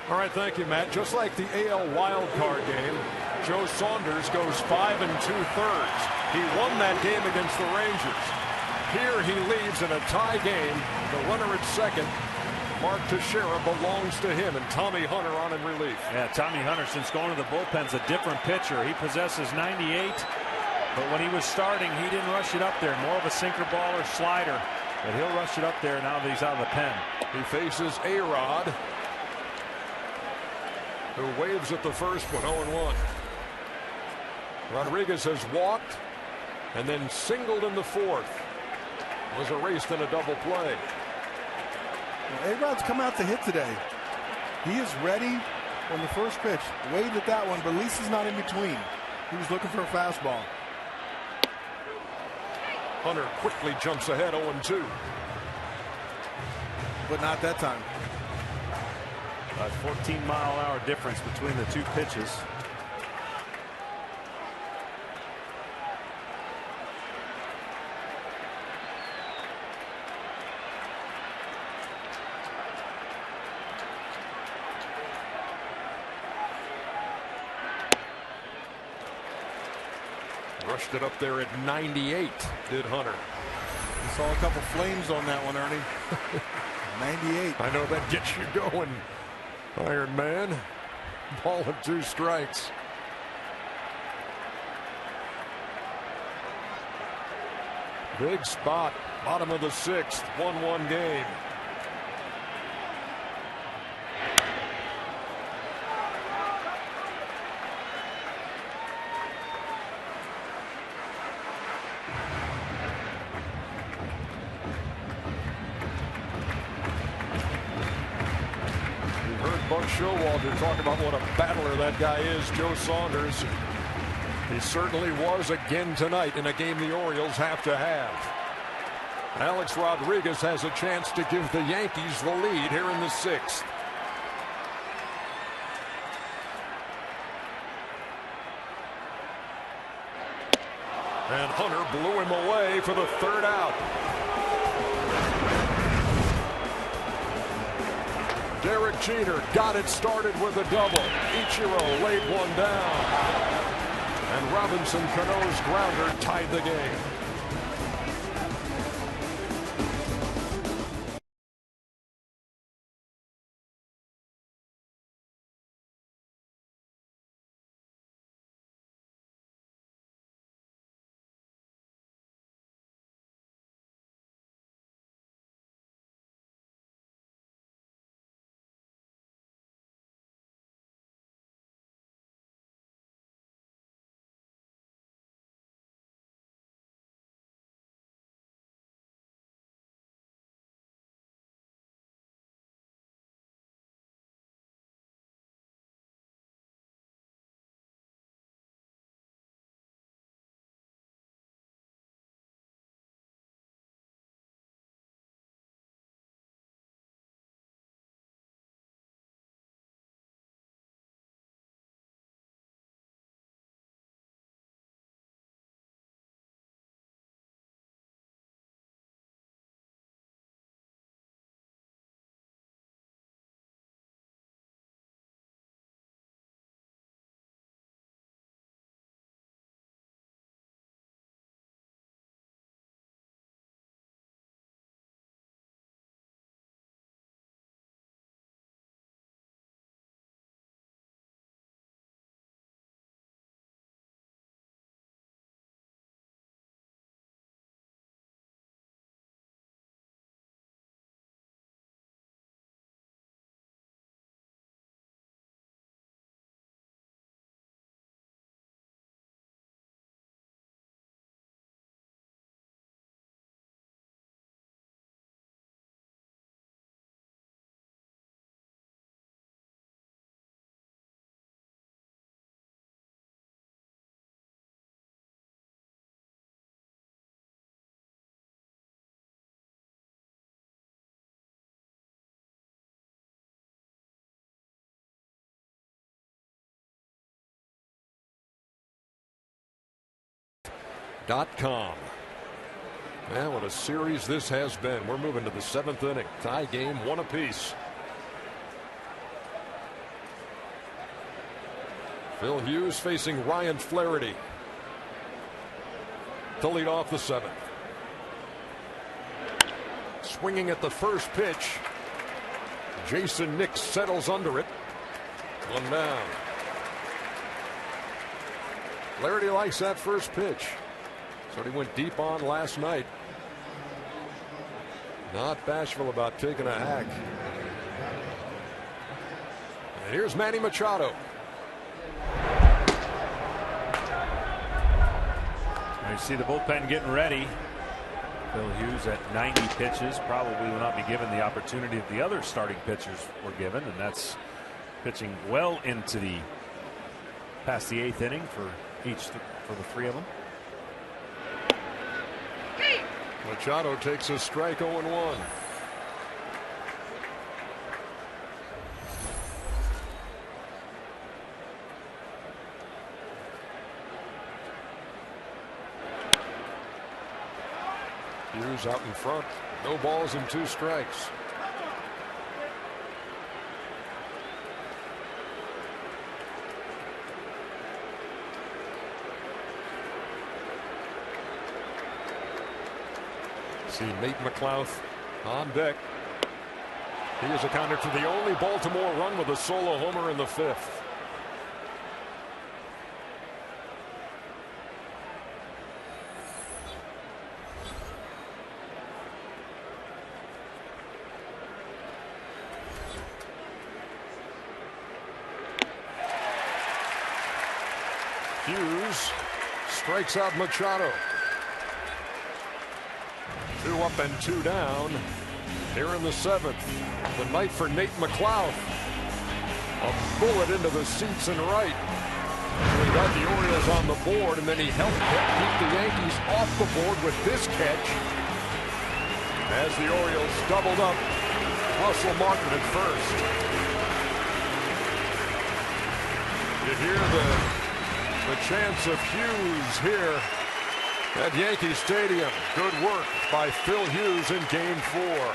All right, thank you, Matt. Just like the AL wildcard game, Joe Saunders goes 5 2/3. He won that game against the Rangers. Here he leaves in a tie game. The runner at second, Mark Teixeira, belongs to him, and Tommy Hunter on in relief. Yeah, Tommy Hunter, since going to the bullpen's a different pitcher. He possesses 98, but when he was starting, he didn't rush it up there. More of a sinker ball or slider, but he'll rush it up there now that he's out of the pen. He faces A-Rod, who waves at the first one, 0-1. Rodriguez has walked and then singled in the 4th. Was erased in a double play. Well, A-Rod's come out to hit today. He is ready on the first pitch. Waved at that one, but at least he's not in between. He was looking for a fastball. Hunter quickly jumps ahead, 0-2. But not that time. A 14-mile-an-hour difference between the two pitches. Rushed it up there at 98, did Hunter. You saw a couple flames on that one, Ernie. 98. I know that gets you going. Iron Man. Ball of 2 strikes. Big spot. Bottom of the 6th. 1-1 game. Buck Showalter talk about what a battler that guy is, Joe Saunders. He certainly was again tonight in a game the Orioles have to have. Alex Rodriguez has a chance to give the Yankees the lead here in the 6th. And Hunter blew him away for the 3rd out. Derek Jeter got it started with a double. Ichiro laid one down. And Robinson Cano's grounder tied the game. .com. Man, what a series this has been. We're moving to the 7th inning. Tie game, 1 apiece. Phil Hughes facing Ryan Flaherty to lead off the 7th. Swinging at the first pitch. Jason Nix settles under it. 1 down. Flaherty likes that first pitch. So he went deep on last night. Not bashful about taking a hack. And here's Manny Machado. You see the bullpen getting ready. Phil Hughes at 90 pitches probably will not be given the opportunity that the other starting pitchers were given, and that's pitching well into the past the 8th inning for the 3 of them. Machado takes a strike, 0-1. Hughes out in front. No balls and 2 strikes. See Nate McLouth on deck. He has accounted for the only Baltimore run with a solo homer in the 5th. Hughes strikes out Machado. 2 up and 2 down here in the 7th. The night for Nate McLouth. A bullet into the seats and right. He got the Orioles on the board, and then he helped keep the Yankees off the board with this catch. As the Orioles doubled up, Russell Martin at first. You hear the chants of Hughes here at Yankee Stadium. Good work by Phil Hughes in Game 4.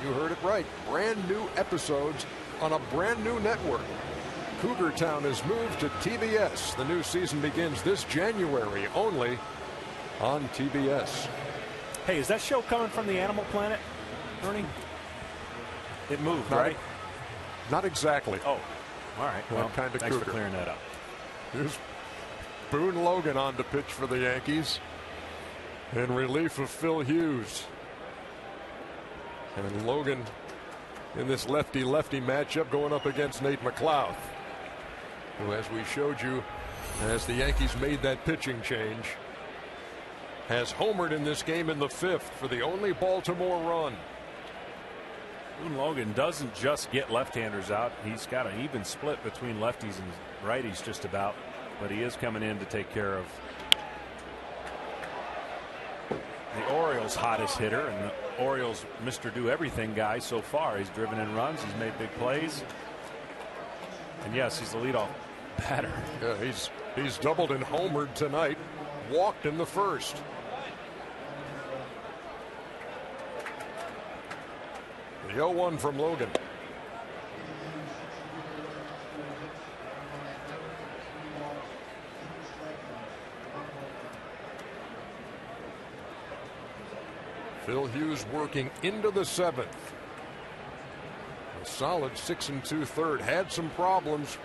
You heard it right. Brand new episodes on a brand new network. Cougar Town has moved to TBS. The new season begins this January only on TBS. Hey, is that show coming from the Animal Planet, Ernie? It moved, right? Not exactly. Oh, all right. Well, kind of thanks Cougar. for clearing that up. Here's Boone Logan on to pitch for the Yankees in relief of Phil Hughes. And Logan in this lefty-lefty matchup going up against Nate McLouth, who, as we showed you, as the Yankees made that pitching change, has homered in this game in the 5th for the only Baltimore run. Boone Logan doesn't just get left-handers out. He's got an even split between lefties and righties just about, but he is coming in to take care of the Orioles' hottest hitter, and the Orioles' Mr. Do-Everything guy so far. He's driven in runs. He's made big plays. And yes, he's the leadoff batter. Yeah, he's doubled and homered tonight. Walked in the 1st. The 0-1 from Logan. Phil Hughes working into the 7th. A solid 6 2/3. Had some problems.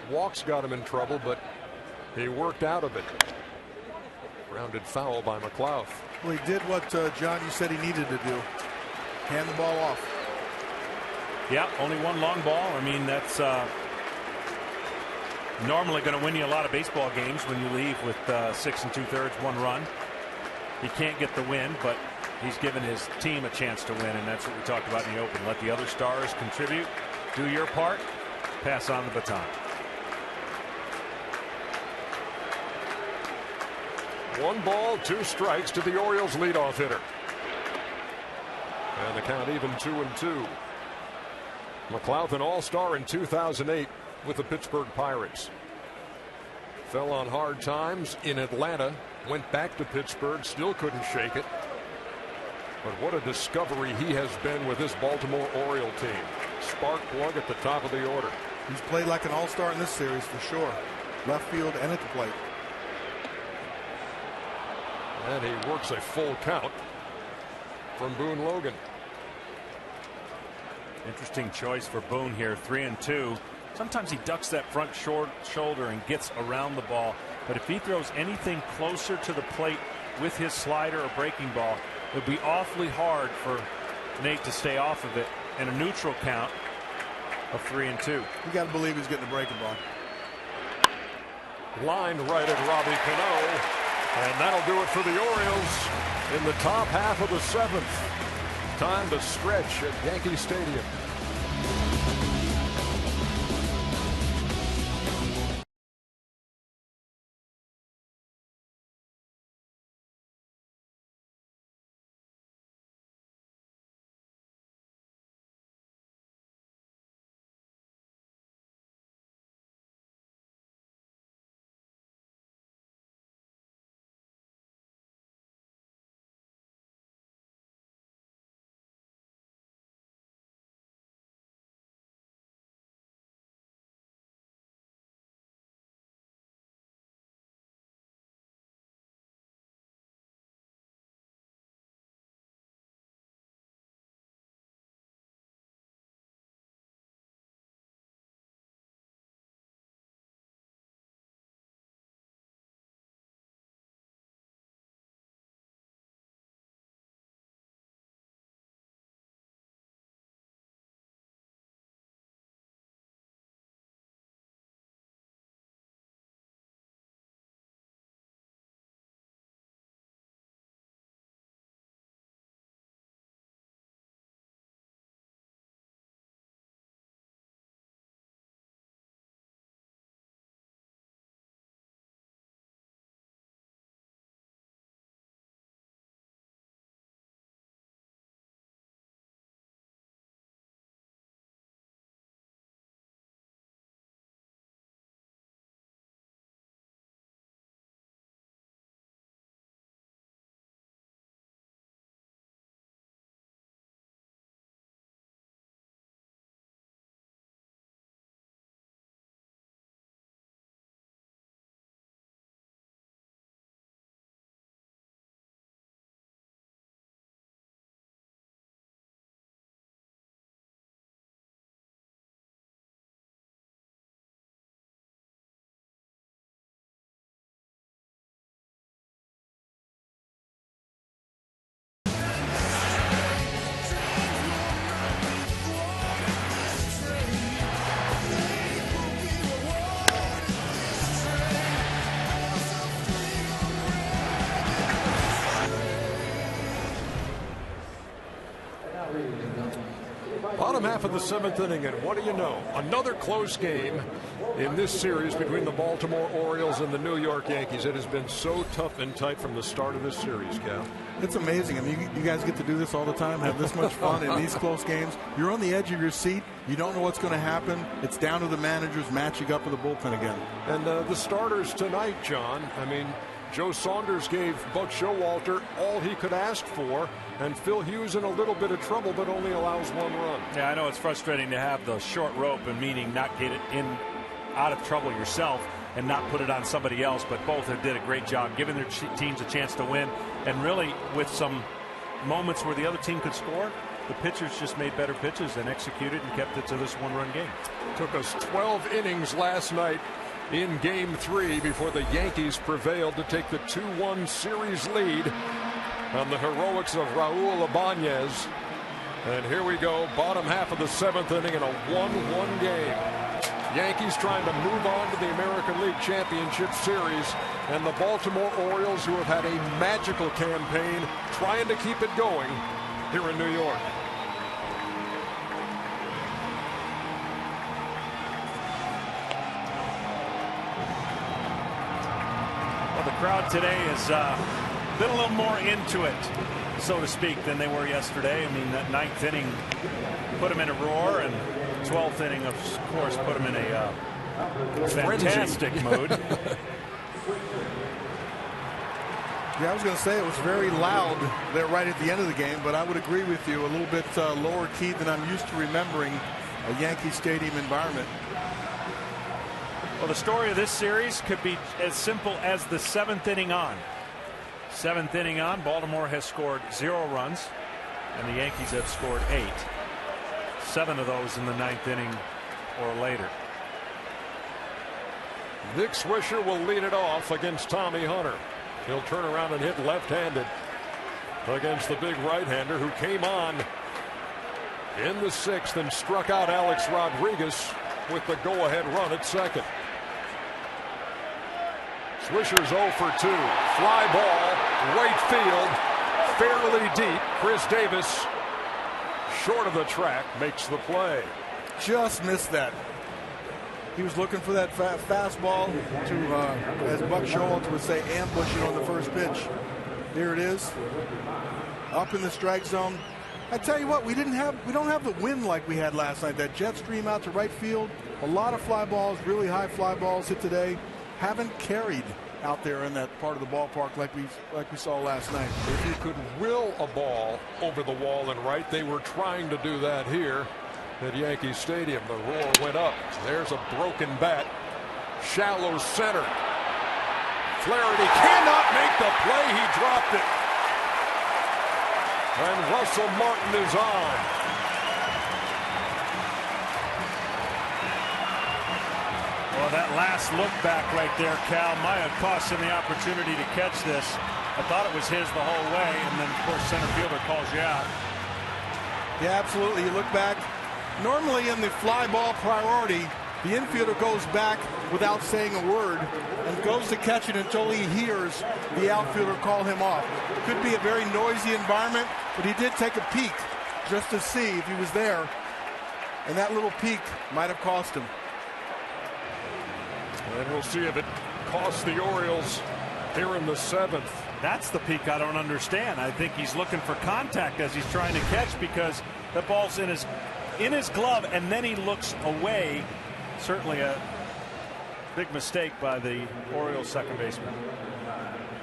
Walks got him in trouble, but he worked out of it. Grounded foul by McLouth. Well, he did what, John, you said he needed to do. Hand the ball off. Yeah, only one long ball. I mean, that's normally going to win you a lot of baseball games when you leave with 6 2/3, 1 run. He can't get the win, but he's given his team a chance to win, and that's what we talked about in the open. Let the other stars contribute, do your part, pass on the baton. 1 ball, 2 strikes to the Orioles leadoff hitter. And the count even 2-2. McLaughlin All-Star in 2008 with the Pittsburgh Pirates. Fell on hard times in Atlanta, went back to Pittsburgh, still couldn't shake it. But what a discovery he has been with this Baltimore Oriole team. Spark plug at the top of the order. He's played like an all-star in this series for sure. Left field and at the plate. And he works a full count from Boone Logan. Interesting choice for Boone here. 3-2. Sometimes he ducks that front shoulder and gets around the ball. But if he throws anything closer to the plate with his slider or breaking ball, it would be awfully hard for Nate to stay off of it. And a neutral count of 3-2. You got to believe he's getting a breaking ball. Line right at Robbie Cano. And that'll do it for the Orioles in the top half of the 7th. Time to stretch at Yankee Stadium. Bottom half of the 7th inning, and what do you know? Another close game in this series between the Baltimore Orioles and the New York Yankees. It has been so tough and tight from the start of this series, Cal. It's amazing. I mean, you guys get to do this all the time, have this much fun in these close games. You're on the edge of your seat. You don't know what's going to happen. It's down to the managers matching up with the bullpen again. And the starters tonight, John, I mean, Joe Saunders gave Buck Showalter all he could ask for, and Phil Hughes in a little bit of trouble, but only allows 1 run. Yeah, I know it's frustrating to have the short rope, and meaning not get it out of trouble yourself and not put it on somebody else, but both have did a great job giving their teams a chance to win, and really with some moments where the other team could score, the pitchers just made better pitches and executed and kept it to this 1-run game. Took us 12 innings last night in Game 3 before the Yankees prevailed to take the 2-1 series lead on the heroics of Raul Ibanez. And here we go, bottom half of the 7th inning in a 1-1 game. Yankees trying to move on to the American League Championship Series, and the Baltimore Orioles, who have had a magical campaign, trying to keep it going here in New York. crowd today has been a little more into it, so to speak, than they were yesterday. I mean, that 9th inning put them in a roar, and 12th inning, of course, put them in a fantastic mood. Yeah, I was going to say it was very loud there right at the end of the game, but I would agree with you, a little bit lower key than I'm used to remembering a Yankee Stadium environment. Well, the story of this series could be as simple as the 7th inning on. 7th inning on, Baltimore has scored 0 runs, and the Yankees have scored 8. 7 of those in the 9th inning or later. Nick Swisher will lead it off against Tommy Hunter. He'll turn around and hit left-handed against the big right-hander who came on in the 6th and struck out Alex Rodriguez with the go-ahead run at second. Swisher's 0 for 2. Fly ball, right field, fairly deep. Chris Davis, short of the track, makes the play. Just missed that. He was looking for that fastball to, as Buck Showalter would say, ambush it on the first pitch. There it is, up in the strike zone. I tell you what, we don't have the wind like we had last night. That jet stream out to right field, a lot of fly balls, really high fly balls hit today. Haven't carried out there in that part of the ballpark like we saw last night. If you could will a ball over the wall and right, they were trying to do that here at Yankee Stadium. The roar went up. There's a broken bat. Shallow center. Flaherty cannot make the play. He dropped it. And Russell Martin is on. Well, that last look back right there, Cal, might have cost him the opportunity to catch this. I thought it was his the whole way, and then, of course, center fielder calls you out. Yeah, absolutely. You look back. Normally in the fly ball priority, the infielder goes back without saying a word and goes to catch it until he hears the outfielder call him off. Could be a very noisy environment, but he did take a peek just to see if he was there, and that little peek might have cost him. And we'll see if it costs the Orioles here in the 7th. That's the peak I don't understand. I think he's looking for contact as he's trying to catch, because the ball's in his glove, and then he looks away. Certainly a big mistake by the Orioles second baseman.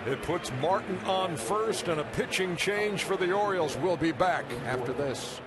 It puts Martin on first, and a pitching change for the Orioles. Will be back after this.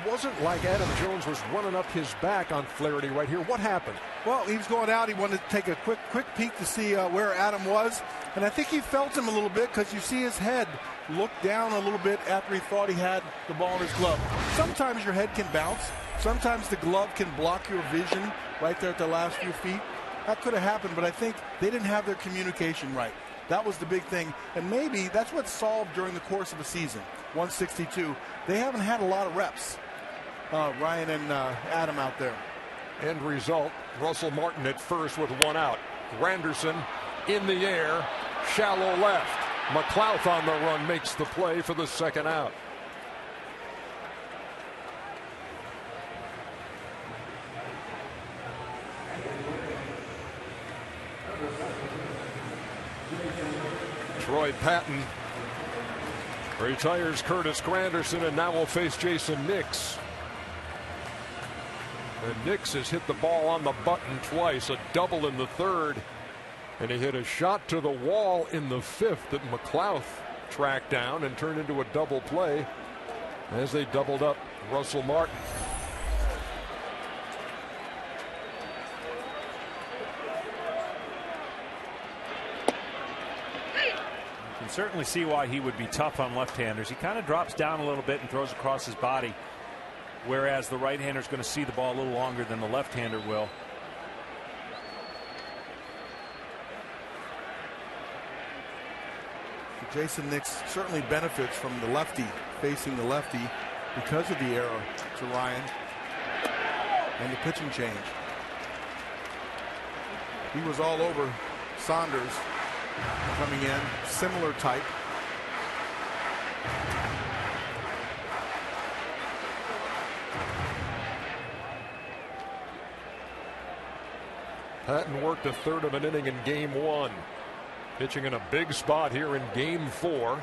wasn't like Adam Jones was running up his back on Flaherty right here. What happened? Well, he was going out. He wanted to take a quick peek to see where Adam was. And I think he felt him a little bit because you see his head look down a little bit after he thought he had the ball in his glove. Sometimes your head can bounce. Sometimes the glove can block your vision right there at the last few feet. That could have happened, but I think they didn't have their communication right. That was the big thing. And maybe that's what's solved during the course of a season. 162. They haven't had a lot of reps. Ryan and Adam out there. End result, Russell Martin at first with one out. Granderson in the air, shallow left. McLeod on the run makes the play for the second out. Troy Patton retires Curtis Granderson and now will face Jason Nix. And Nix has hit the ball on the button twice, a double in the third. And he hit a shot to the wall in the fifth that McLeod tracked down and turned into a double play as they doubled up Russell Martin. You can certainly see why he would be tough on left-handers. He kind of drops down a little bit and throws across his body, whereas the right-hander is going to see the ball a little longer than the left-hander will. Jason Nix certainly benefits from the lefty facing the lefty because of the error to Ryan and the pitching change. He was all over Saunders coming in, similar type. Patton worked a third of an inning in game one. Pitching in a big spot here in game four.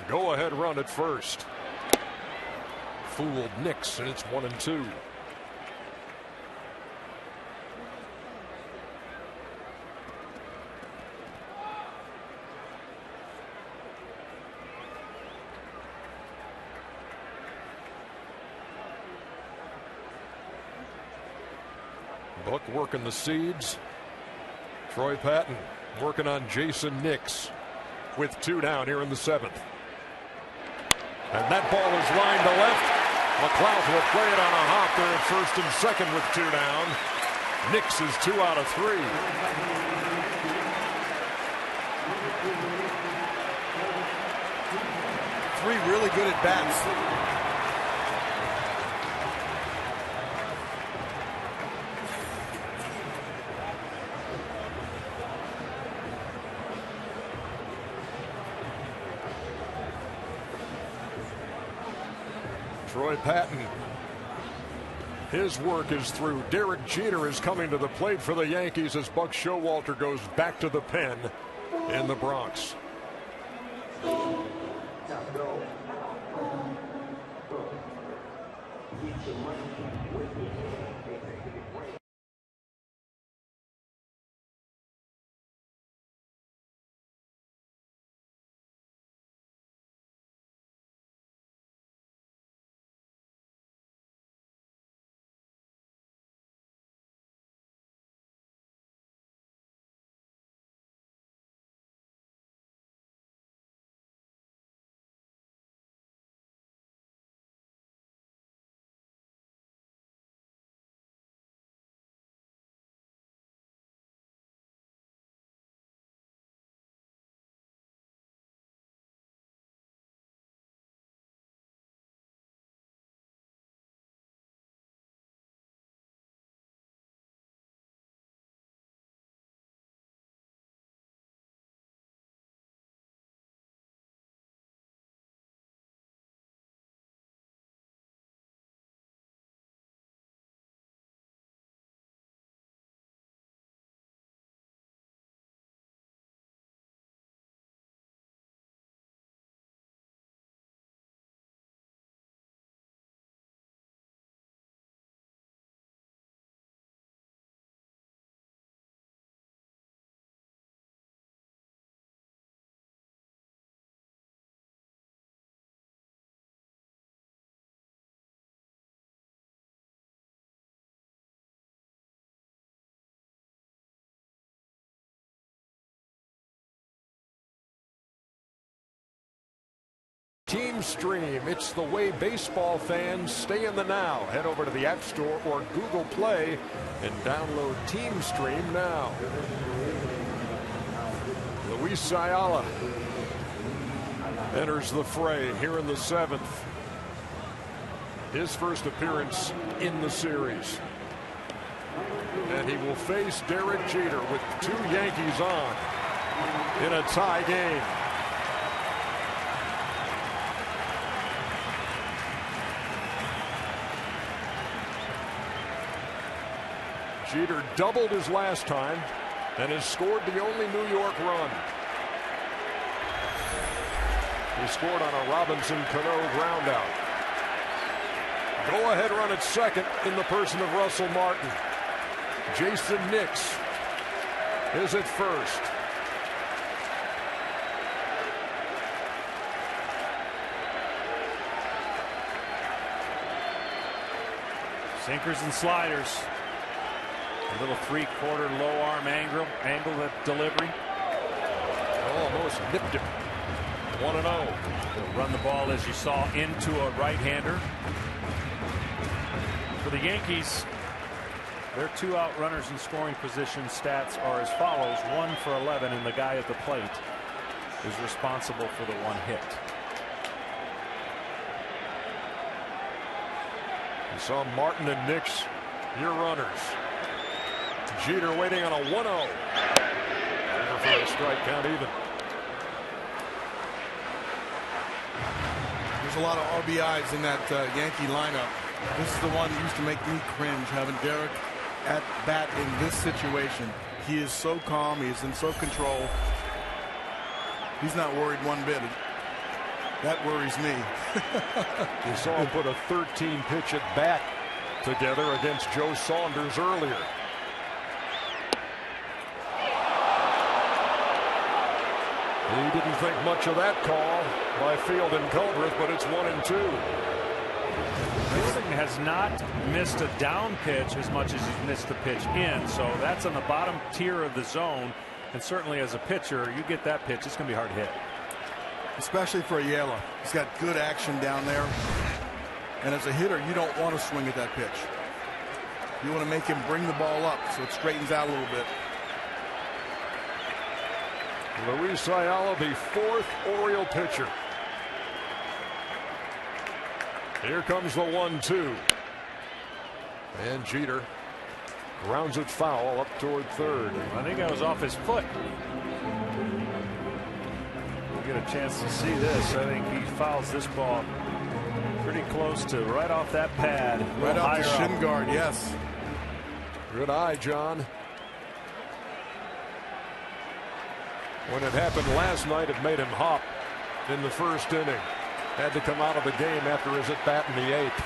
Go ahead run at first. Fooled Nix, and it's 1-2. Buck working the seeds. Troy Patton working on Jason Nix with two down here in the seventh. And that ball is lined to left. McLeod will play it on a hop there at first and second with two down. Nix is 2 out of 3. Three really good at bats. Troy Patton, his work is through. Derek Jeter is coming to the plate for the Yankees as Buck Showalter goes back to the pen in the Bronx. Team Stream. It's the way baseball fans stay in the now. Head over to the App Store or Google Play and download Team Stream now. Luis Ayala enters the fray here in the 7th. His first appearance in the series. And he will face Derek Jeter with 2 Yankees on in a tie game. Jeter doubled his last time and has scored the only New York run. He scored on a Robinson Cano groundout. Go-ahead run at second in the person of Russell Martin. Jason Nix is at first. Sinkers and sliders. A little 3/4 low arm angle of delivery. Almost nipped him. 1-0. He'll run the ball, as you saw, into a right-hander. For the Yankees, their 2 out runners in scoring position stats are as follows: 1 for 11, and the guy at the plate is responsible for the 1 hit. You saw Martin and Nix, your runners. Jeter waiting on a 1-0. For a strike count even. There's a lot of RBIs in that Yankee lineup. This is the one that used to make me cringe, having Derek at bat in this situation. He is so calm. He is in so control. He's not worried one bit. That worries me. You saw him put a 13 pitch at bat together against Joe Saunders earlier. He didn't think much of that call by Field and Culbreth, but it's 1-2. Fielding has not missed a down pitch as much as he's missed the pitch in, so that's on the bottom tier of the zone. And certainly as a pitcher, you get that pitch, it's going to be hard to hit. Especially for Ayala. He's got good action down there. And as a hitter, you don't want to swing at that pitch. You want to make him bring the ball up so it straightens out a little bit. Luis Ayala, the 4th Oriole pitcher. Here comes the 1-2. And Jeter grounds it foul up toward third. I think that was off his foot. We'll get a chance to see this. I think he fouls this ball pretty close to right off that pad. Right off the shin guard, yes. Good eye, John. When it happened last night, it made him hop in the first inning. Had to come out of the game after his at-bat in the 8th.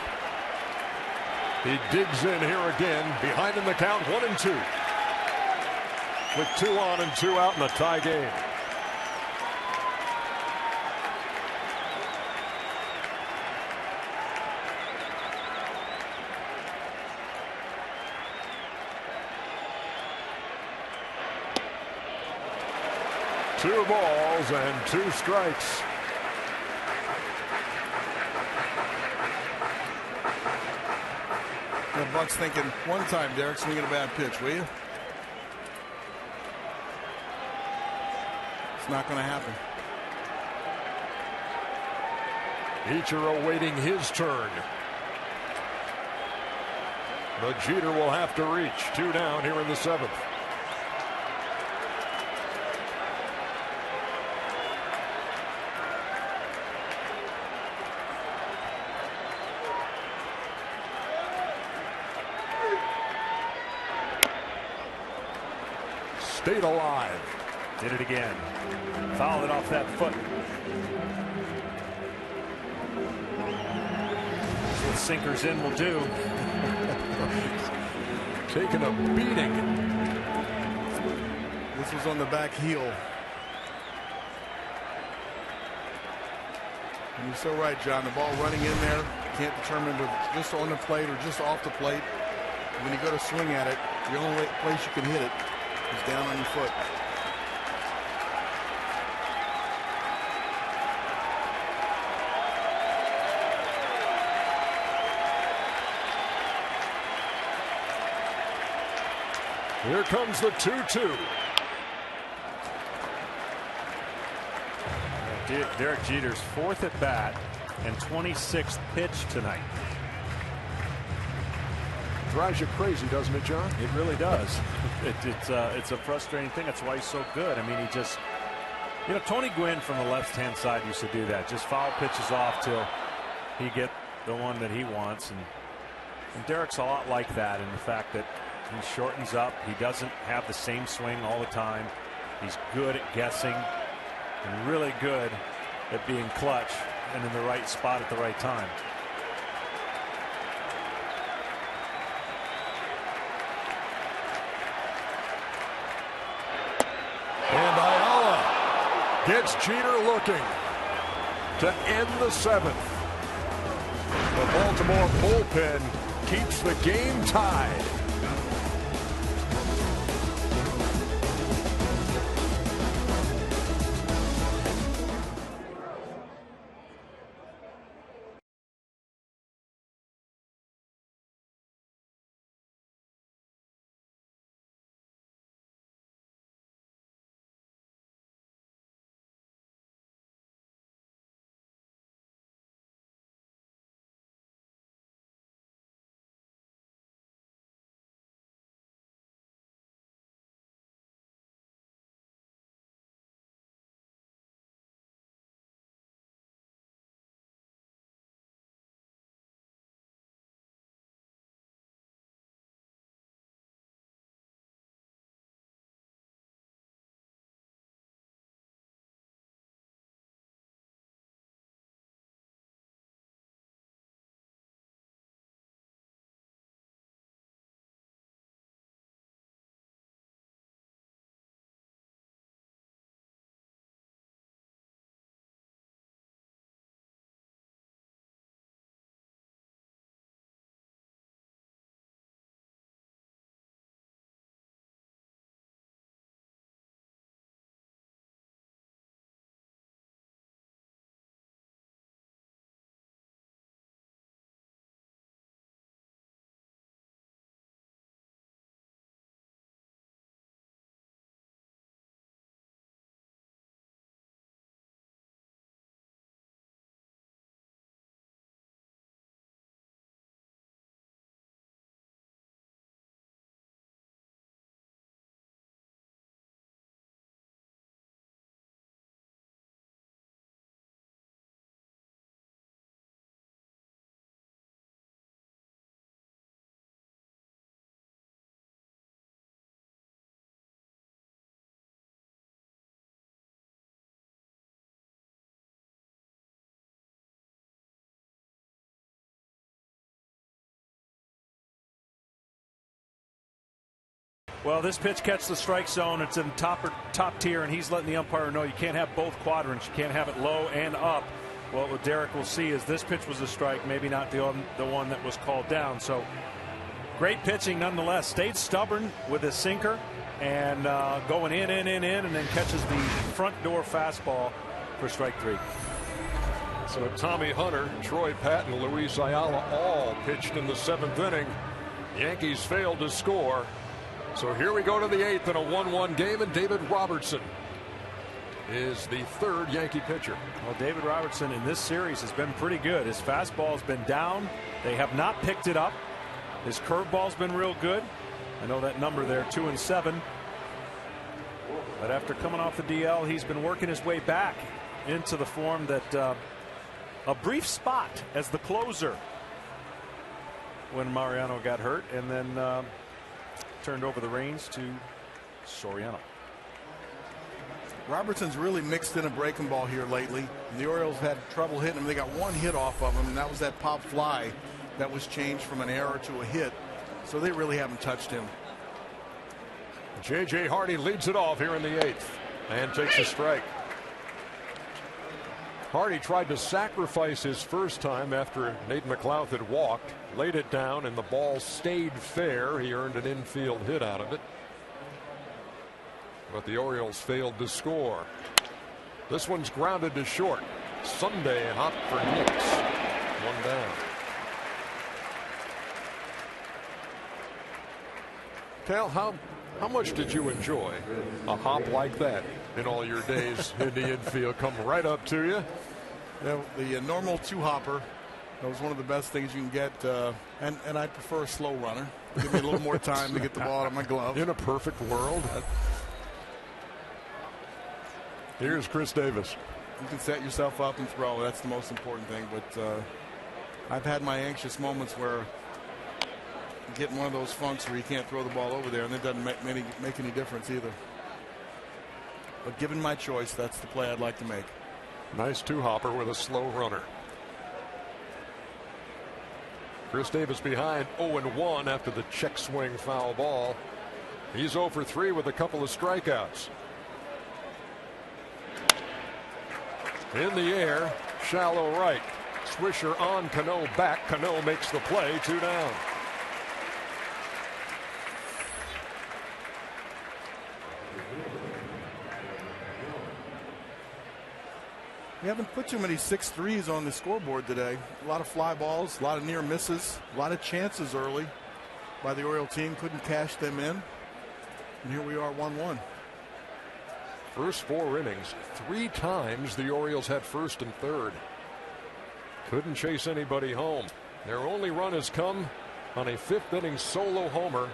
He digs in here again, behind in the count, 1-2. With 2 on and 2 out in a tie game. Two balls and 2 strikes. The Bucks thinking, one time, Derek, swinging a bad pitch, will you? It's not going to happen. Ichiro waiting his turn. But Jeter will have to reach. 2 down here in the 7th. Stayed alive. Did it again. Fouled it off that foot. That's what sinkers in will do. Taking a beating. This was on the back heel. And you're so right, John. The ball running in there. Can't determine if it's just on the plate or just off the plate. When you go to swing at it, the only place you can hit it is down on your foot. Here comes the 2-2. Derek Jeter's 4th at bat and 26th pitch tonight. Drives you crazy, doesn't it, John? It really does. It's a frustrating thing. That's why he's so good. I mean, he just, Tony Gwynn from the left-hand side used to do that. Just foul pitches off till he get the one that he wants. And Derek's a lot like that in the fact that he shortens up. He doesn't have the same swing all the time. He's good at guessing and really good at being clutch and in the right spot at the right time. And Ayala gets Jeter looking to end the 7th. The Baltimore bullpen keeps the game tied. Well, this pitch catches the strike zone. It's in top tier, and he's letting the umpire know you can't have both quadrants. You can't have it low and up. Well, what Derek will see is this pitch was a strike, maybe not the one that was called down. So great pitching nonetheless. Stayed stubborn with his sinker and going in, and then catches the front door fastball for strike 3. So Tommy Hunter, Troy Patton, Luis Ayala all pitched in the 7th inning. Yankees failed to score. So here we go to the 8th in a 1-1 game, and David Robertson is the 3rd Yankee pitcher. Well, David Robertson in this series has been pretty good. His fastball has been down. They have not picked it up. His curveball's been real good. I know that number there, 2 and 7. But after coming off the DL, he's been working his way back into the form that a brief spot as the closer when Mariano got hurt, and then turned over the reins to Soriano. Robertson's really mixed in a breaking ball here lately. The Orioles had trouble hitting him. They got one hit off of him, and that was that pop fly that was changed from an error to a hit. So they really haven't touched him. J.J. Hardy leads it off here in the 8th and takes a strike. Hardy tried to sacrifice his first time after Nate McLouth had walked, laid it down, and the ball stayed fair. He earned an infield hit out of it. But the Orioles failed to score. This one's grounded to short. Sunday up for Knicks. One down. Cal, how How much did you enjoy a hop like that in all your days in the infield? Come right up to you. The normal two-hopper, that was one of the best things you can get, and I prefer a slow runner. Give me a little more time to get the ball out of my glove. In a perfect world. Here's Chris Davis. You can set yourself up and throw. That's the most important thing. But I've had my anxious moments where you get in one of those funks where you can't throw the ball over there, and it doesn't make any difference either. But given my choice, that's the play I'd like to make. Nice two-hopper with a slow runner. Chris Davis behind 0-1 after the check swing foul ball. He's 0 for 3 with a couple of strikeouts. In the air, shallow right. Swisher on, Cano back. Cano makes the play, 2 down. We haven't put too many 6-3s on the scoreboard today. A lot of fly balls, a lot of near misses, a lot of chances early by the Oriole team. Couldn't cash them in. And here we are 1-1. First 4 innings, 3 times the Orioles had first and third. Couldn't chase anybody home. Their only run has come on a 5th inning solo homer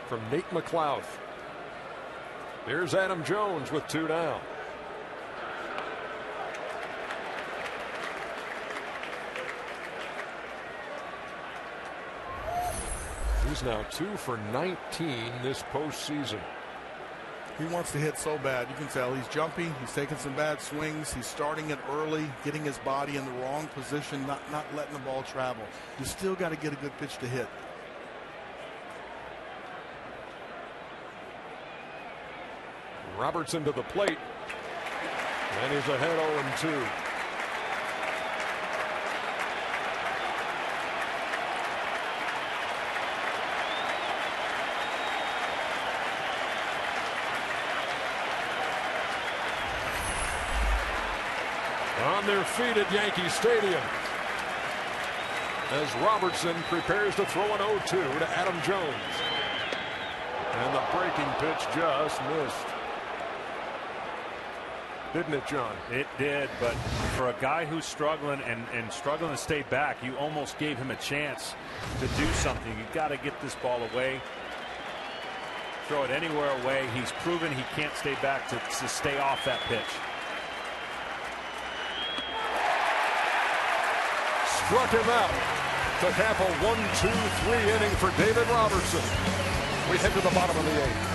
from Nate McLeod. Here's Adam Jones with 2 down. He's now 2 for 19 this postseason. He wants to hit so bad. You can tell he's jumpy. He's taking some bad swings. He's starting it early, getting his body in the wrong position, not letting the ball travel. You still got to get a good pitch to hit. Robertson to the plate. And he's ahead 0-2. On their feet at Yankee Stadium as Robertson prepares to throw an 0-2 to Adam Jones. And the breaking pitch just missed. Didn't it, John? It did, but for a guy who's struggling and struggling to stay back, you almost gave him a chance to do something. You got to get this ball away. Throw it anywhere away. He's proven he can't stay back to stay off that pitch. Struck him out to cap a 1-2-3 inning for David Robertson. We head to the bottom of the 8th.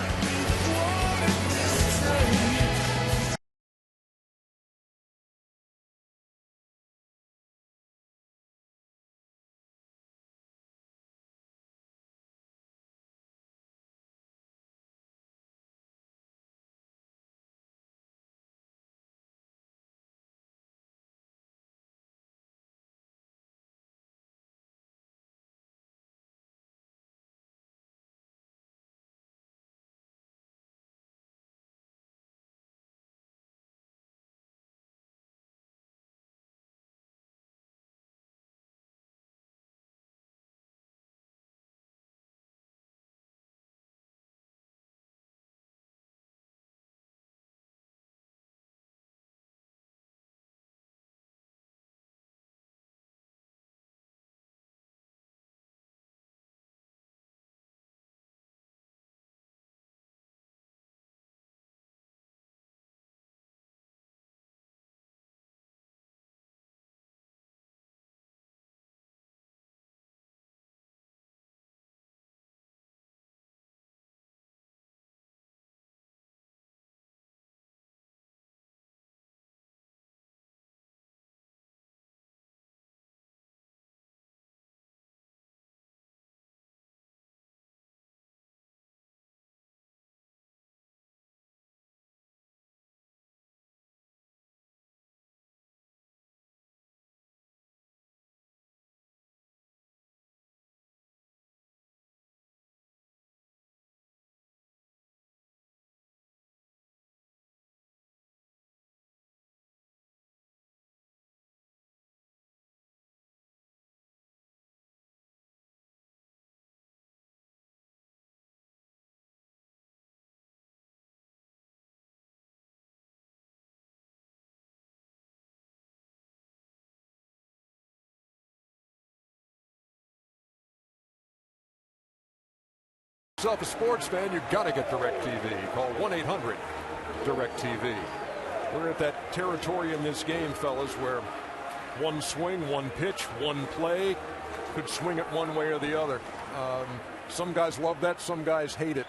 yourself a sports fan, you've got to get DirecTV. Call 1-800-DirecTV. We're at that territory in this game, fellas, where one swing, one pitch, one play could swing it one way or the other. Some guys love that, some guys hate it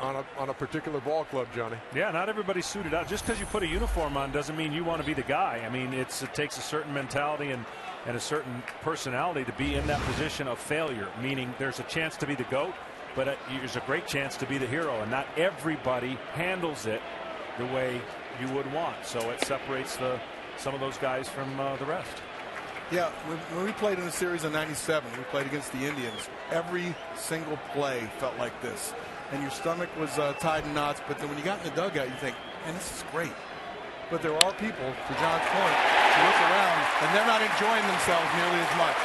on a particular ball club, Johnny. Yeah, not everybody's suited out. Just because you put a uniform on doesn't mean you want to be the guy. I mean, it takes a certain mentality and a certain personality to be in that position of failure, meaning there's a chance to be the GOAT, but there's a great chance to be the hero, and not everybody handles it the way you would want. So it separates some of those guys from the rest. Yeah, when we played in the series in '97, we played against the Indians. Every single play felt like this, and your stomach was tied in knots. But then when you got in the dugout, you think, man, this is great. But there are people, to John's point, who look around and they're not enjoying themselves nearly as much.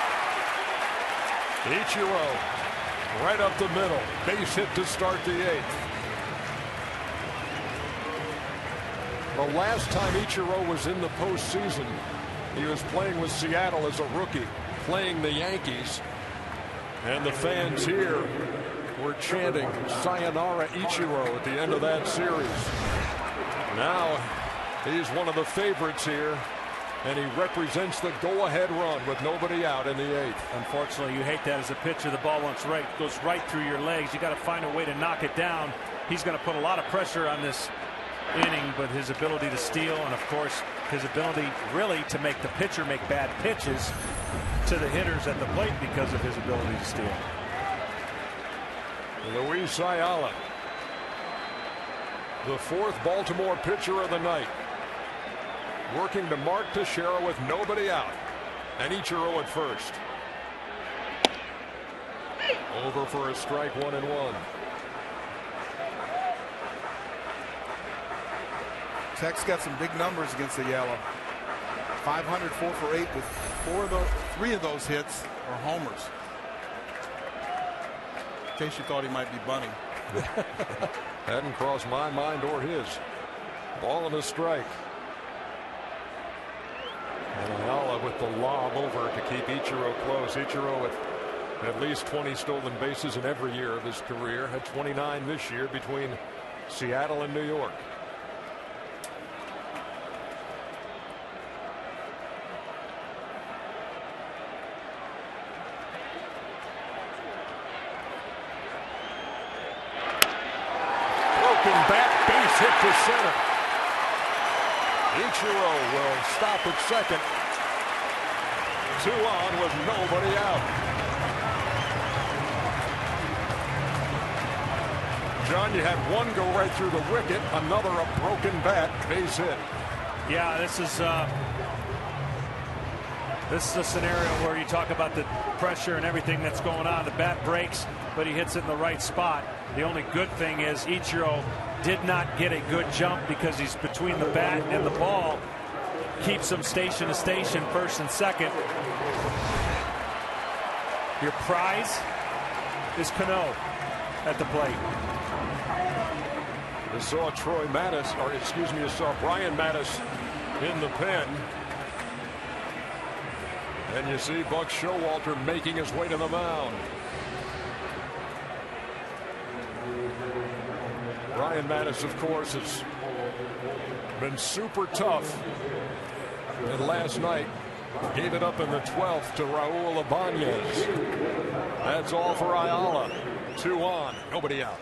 Ichiro, right up the middle, base hit to start the 8th. The last time Ichiro was in the postseason, he was playing with Seattle as a rookie, playing the Yankees. And the fans here were chanting Sayonara Ichiro at the end of that series. Now he's one of the favorites here, and he represents the go-ahead run with nobody out in the 8th. Unfortunately, you hate that as a pitcher. The ball goes right through your legs. You got to find a way to knock it down. He's going to put a lot of pressure on this inning, but his ability to steal, and of course his ability really to make the pitcher make bad pitches to the hitters at the plate because of his ability to steal. Luis Ayala, the 4th Baltimore pitcher of the night, working to Mark Teixeira with nobody out, and Ichiro at first. Over for a strike, 1-1. Tech's got some big numbers against Ayala. 500, 4 for 8, with 3 of those hits are homers. In case you thought he might be bunting. Hadn't crossed my mind or his. Ball and a strike. And Ayala with the lob over to keep Ichiro close. Ichiro with at least 20 stolen bases in every year of his career. Had 29 this year between Seattle and New York. Back, base hit to center. Ichiro will stop at second. 2 on with nobody out. John, you had one go right through the wicket, another a broken bat, base hit. Yeah, this is a scenario where you talk about the pressure and everything that's going on. The bat breaks, but he hits it in the right spot. The only good thing is Ichiro did not get a good jump because he's between the bat and the ball. Keeps him station to station, first and second. Your prize is Cano at the plate. You saw you saw Brian Mattis in the pen. And you see Buck Showalter making his way to the mound. Brian Mattis, of course, has been super tough. And last night, gave it up in the 12th to Raul Ibanez. That's all for Ayala. 2 on, nobody out.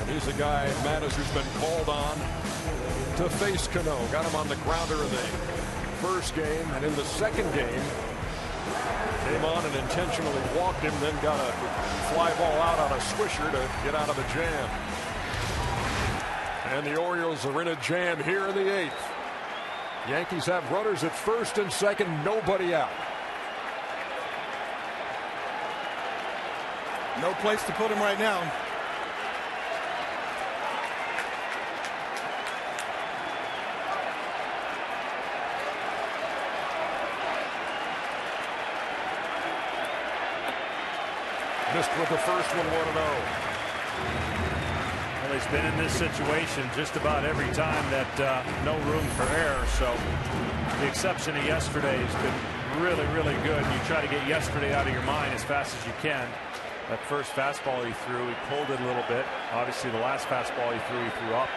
He's a guy, Mattis, who's been called on to face Cano. Got him on the grounder in the first game, and in the second game, came on and intentionally walked him, then got a fly ball out on a swisher to get out of a jam. And the Orioles are in a jam here in the 8th. Yankees have runners at first and second, nobody out. No place to put him right now. Missed with the first one, 1-0. Well, he's been in this situation just about every time that no room for error. So the exception of yesterday has been really, really good. You try to get yesterday out of your mind as fast as you can. That first fastball he threw, he pulled it a little bit. Obviously, the last fastball he threw up.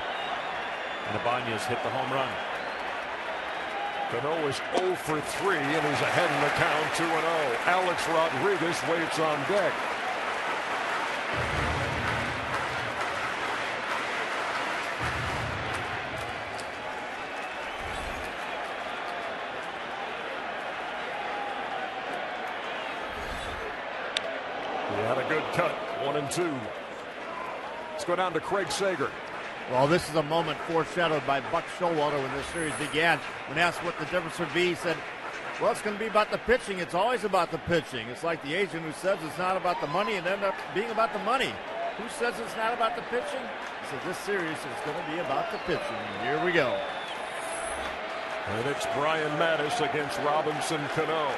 And Ibanez hit the home run. Cano is 0 for 3, and he's ahead in the count, 2-0. Alex Rodriguez waits on deck. He had a good cut, 1-2. Let's go down to Craig Sager. Well, this is a moment foreshadowed by Buck Showalter when this series began. When asked what the difference would be, he said, well, it's going to be about the pitching. It's always about the pitching. It's like the agent who says it's not about the money and ended up being about the money. Who says it's not about the pitching? He said this series is going to be about the pitching. And here we go. And it's Brian Mattis against Robinson Cano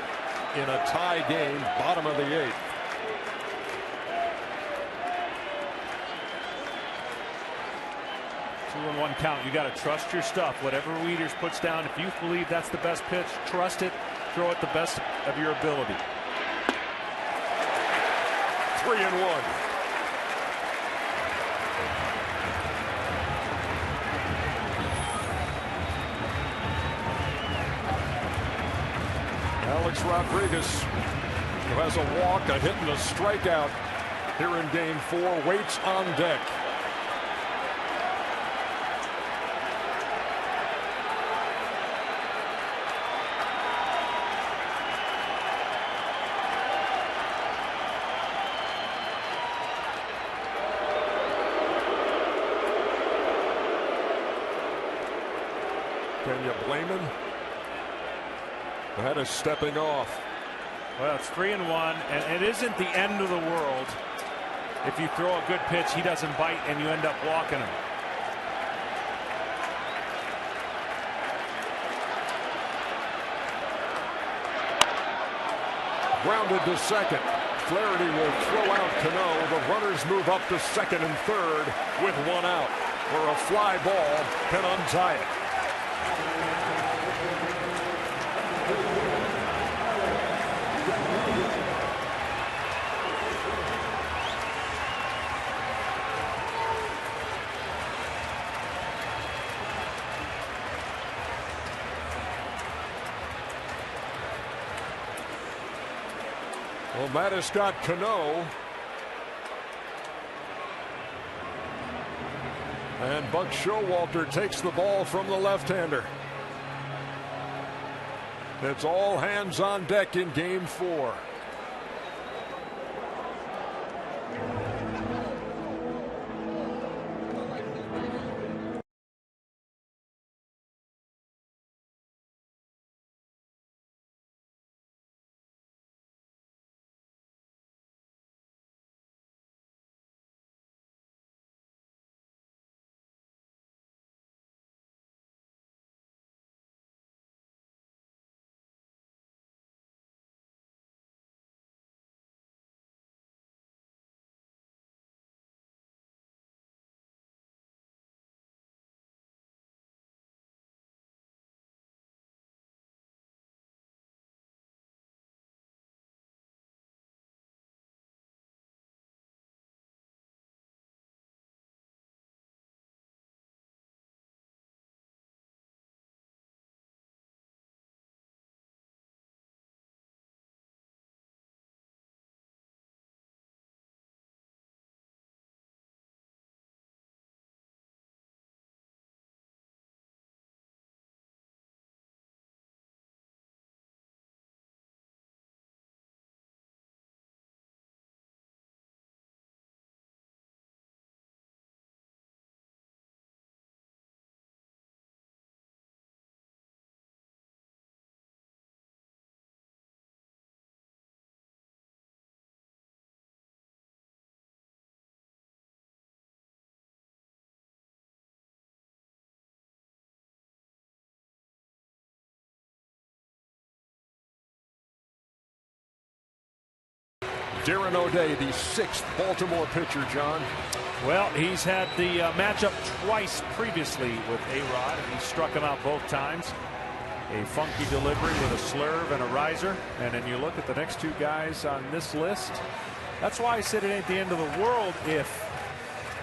in a tie game, bottom of the 8th. 2-1 count. You got to trust your stuff. Whatever Wieters puts down, if you believe that's the best pitch, trust it. Throw it the best of your ability. 3-1. Alex Rodriguez, who has a walk, a hit, and a strikeout here in Game 4, waits on deck. Can you blame him? That is stepping off. Well, it's 3-1, and it isn't the end of the world. If you throw a good pitch, he doesn't bite, and you end up walking him. Grounded to second. Flaherty will throw out Cano. The runners move up to second and third with one out, where a fly ball can untie it. Well, Mattis got Cano. And Buck Showalter takes the ball from the left-hander. It's all hands on deck in Game 4. Darren O'Day, the 6th Baltimore pitcher, John. Well, he's had the matchup twice previously with A-Rod, and he struck him out both times. A funky delivery with a slurve and a riser. And then you look at the next two guys on this list. That's why I said it ain't the end of the world if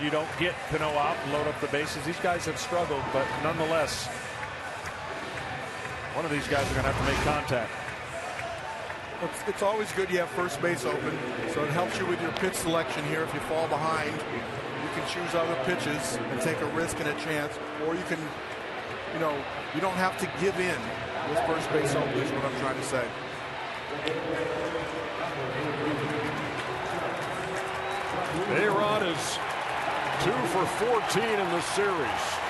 you don't get Cano out and load up the bases. These guys have struggled, but nonetheless, one of these guys are going to have to make contact. It's always good you have first base open, so it helps you with your pitch selection here. If you fall behind, you can choose other pitches and take a risk and a chance, or you can, you don't have to give in with first base open is what I'm trying to say. A-Rod is 2 for 14 in the series.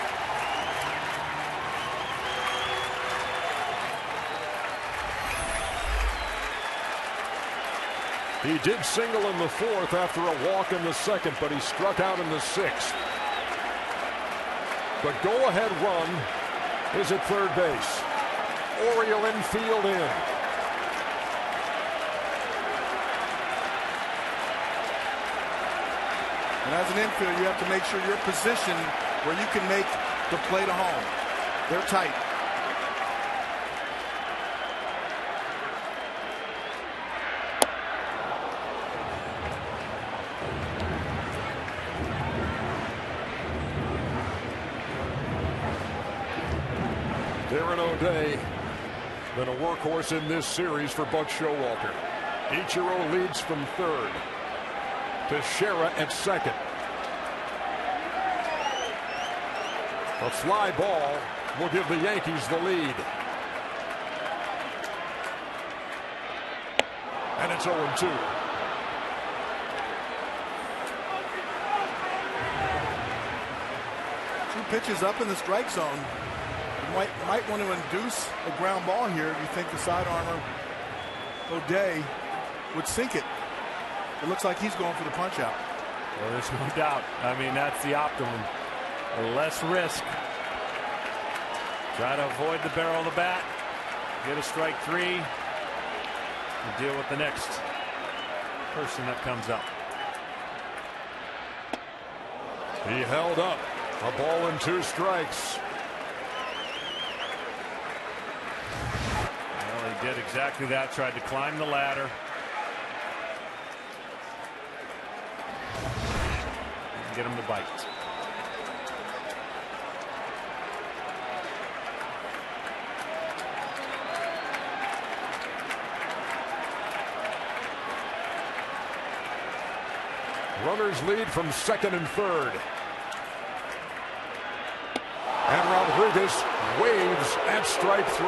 He did single in the 4th after a walk in the 2nd, but he struck out in the 6th. The go-ahead run is at third base. Oriole infield in. And as an infielder, you have to make sure you're positioned where you can make the play to home. They're tight. Darren O'Day been a workhorse in this series for Buck Showalter. Ichiro leads from third. Teixeira at second. A fly ball will give the Yankees the lead. And it's 0-2. Two pitches up in the strike zone. You might want to induce a ground ball here. You think the sidearmer O'Day would sink it. It looks like he's going for the punch out. Well, there's no doubt. I mean, that's the optimum. Less risk. Try to avoid the barrel of the bat. Get a strike 3. And deal with the next person that comes up. He held up. A ball and 2 strikes. Well, he did exactly that. Tried to climb the ladder. And get him to bite. Runners lead from second and third. And Rodriguez waves at strike 3.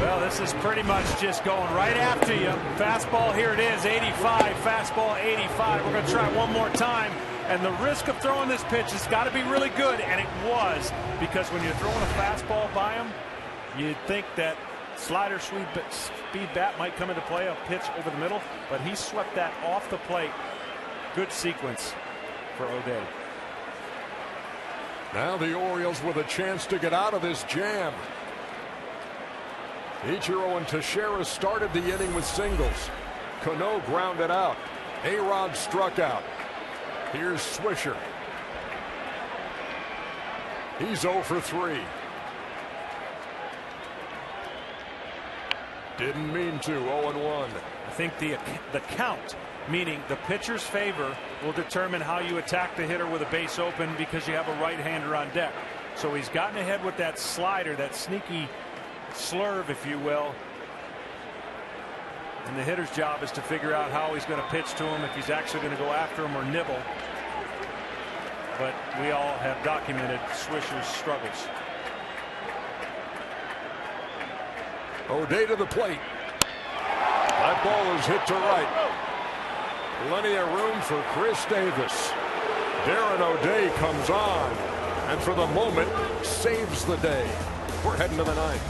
Well, this is pretty much just going right after you. Fastball, here it is, 85. Fastball, 85. We're going to try one more time. And the risk of throwing this pitch has got to be really good, and it was. Because when you're throwing a fastball by him, you'd think that slider speed bat might come into play, a pitch over the middle, but he swept that off the plate. Good sequence for O'Day. Now the Orioles with a chance to get out of this jam. Ichiro and Teixeira started the inning with singles. Cano grounded out. A-Rod struck out. Here's Swisher. He's 0 for 3. Didn't mean to. 0-1. I think the count, meaning the pitcher's favor, will determine how you attack the hitter with a base open because you have a right-hander on deck. So he's gotten ahead with that slider, that sneaky slurve, if you will. And the hitter's job is to figure out how he's going to pitch to him, if he's actually going to go after him or nibble. But we all have documented Swisher's struggles. O'Day to the plate. That ball is hit to right. Plenty of room for Chris Davis. Darren O'Day comes on, and for the moment saves the day. We're heading to the ninth.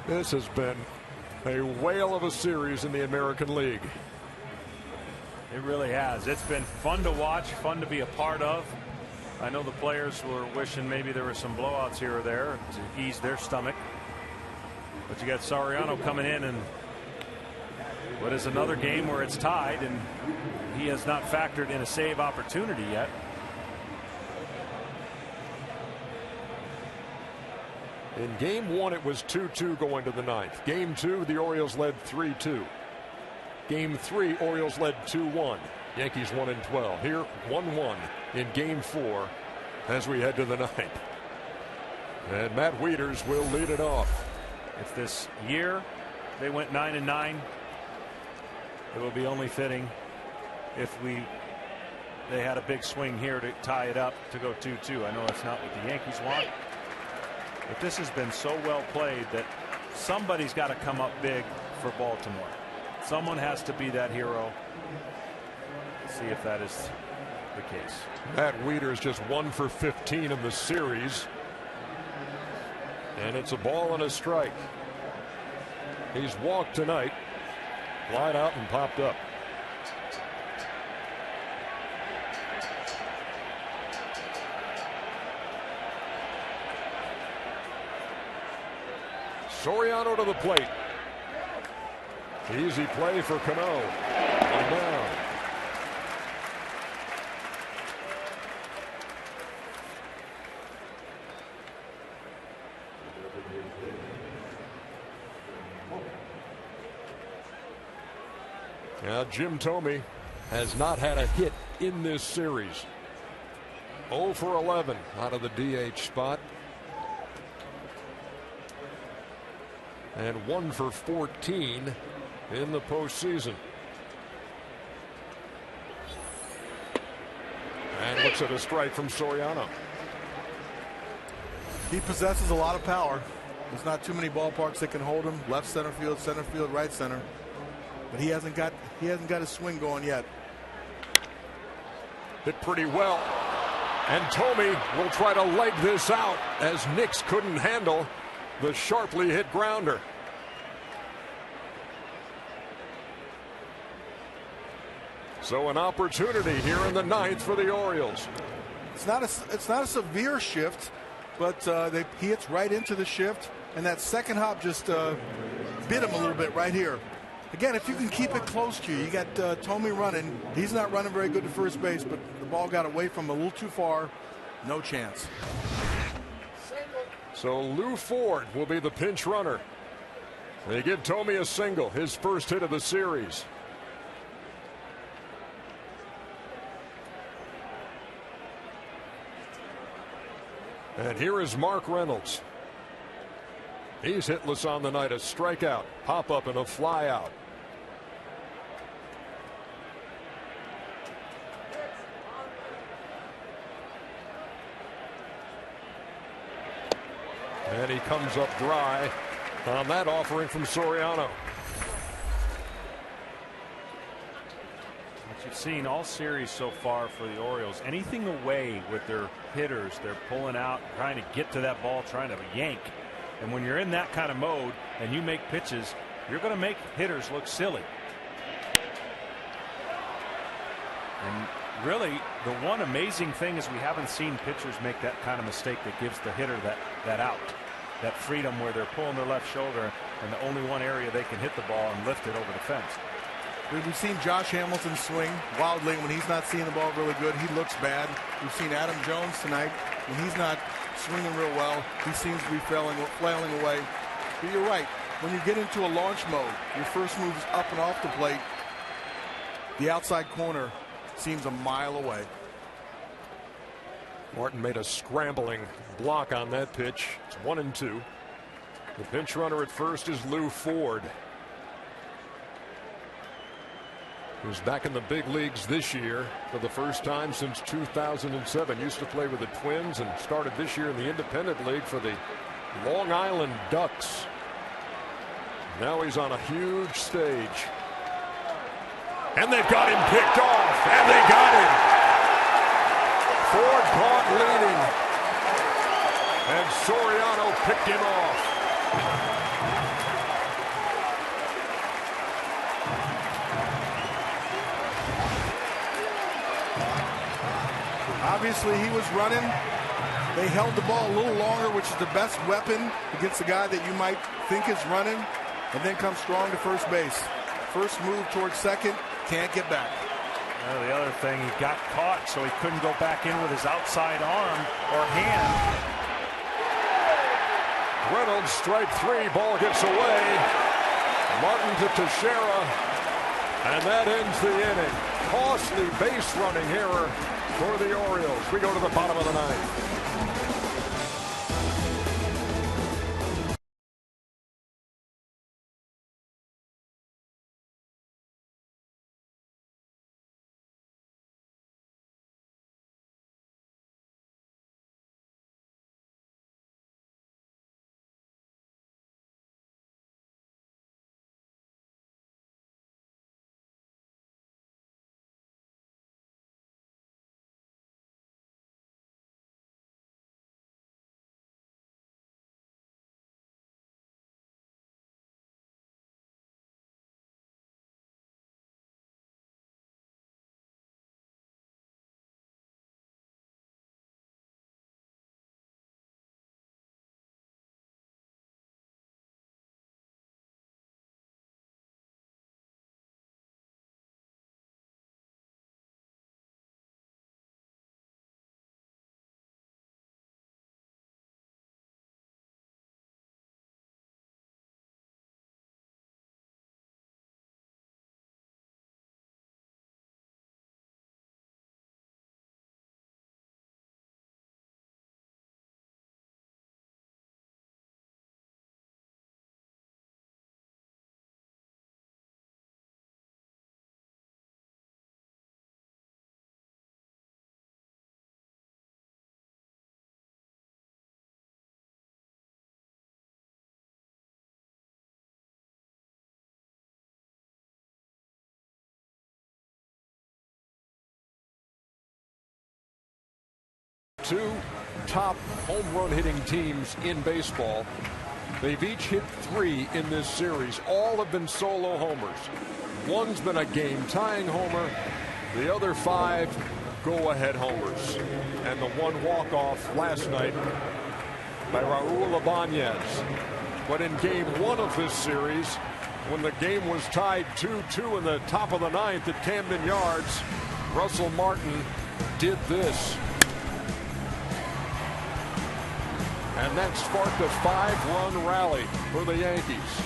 This has been a whale of a series in the American League. It really has. It's been fun to watch, fun to be a part of. I know the players were wishing maybe there were some blowouts here or there to ease their stomach. But you got Soriano coming in, and what is another game where it's tied, and he has not factored in a save opportunity yet. In game one, it was 2-2 going to the ninth. Game two, the Orioles led 3-2. Game three, Orioles led 2-1. Yankees won in 12. Here, 1-1 in game four as we head to the ninth. And Matt Wieters will lead it off. If this year they went 9-9, it will be only fitting if they had a big swing here to tie it up to go 2-2. I know that's not what the Yankees want, but this has been so well played that somebody's got to come up big for Baltimore. Someone has to be that hero. See if that is the case. Matt Wieters just 1 for 15 in the series. And it's a ball and a strike. He's walked tonight. Flied out and popped up. Soriano to the plate. Easy play for Cano. One down. Now Jim Thome has not had a hit in this series. 0 for 11 out of the DH spot. And 1 for 14 in the postseason. And looks at a strike from Soriano. He possesses a lot of power. There's not too many ballparks that can hold him. Left center field, right center. But he hasn't got a swing going yet. Hit pretty well. And Thome will try to leg this out as Nix couldn't handle the sharply hit grounder. So an opportunity here in the ninth for the Orioles. It's not a severe shift, but he hits right into the shift, and that second hop just bit him a little bit right here. Again, if you can keep it close to you, you got Thome running. He's not running very good to first base, but the ball got away from him a little too far. No chance. So Lou Ford will be the pinch runner. They give Thome a single, his first hit of the series. And here is Mark Reynolds. He's hitless on the night. A strikeout, pop up, and a fly out. And he comes up dry on that offering from Soriano. What you've seen all series so far for the Orioles, anything away with their hitters, they're pulling out, trying to get to that ball, trying to yank. And when you're in that kind of mode and you make pitches, you're going to make hitters look silly. And really, the one amazing thing is we haven't seen pitchers make that kind of mistake that gives the hitter that out, that freedom where they're pulling their left shoulder and the only one area they can hit the ball and lift it over the fence. We've seen Josh Hamilton swing wildly when he's not seeing the ball really good. He looks bad. We've seen Adam Jones tonight when he's not swinging real well. He seems to be flailing away. But you're right. When you get into a launch mode, your first move is up and off the plate. The outside corner seems a mile away. Martin made a scrambling block on that pitch. It's 1-2. The pinch runner at first is Lou Ford, who's back in the big leagues this year for the first time since 2007. Used to play with the Twins and started this year in the Independent League for the Long Island Ducks. Now he's on a huge stage. And they've got him picked off, and they got him. Ford caught leading, and Soriano picked him off. Obviously, he was running. They held the ball a little longer, which is the best weapon against a guy that you might think is running, and then come strong to first base. First move towards second, can't get back. Well, the other thing, he got caught, so he couldn't go back in with his outside arm or hand. Reynolds, strike three, ball gets away. Martin to Teixeira, and that ends the inning. Costly base running error for the Orioles. We go to the bottom of the ninth. Two top home run hitting teams in baseball. They've each hit 3 in this series. All have been solo homers. One's been a game tying homer. The other 5 go ahead homers. And the one walk off last night by Raul Ibanez. But in game 1 of this series, when the game was tied 2-2 in the top of the ninth at Camden Yards, Russell Martin did this. And that sparked a 5-run rally for the Yankees,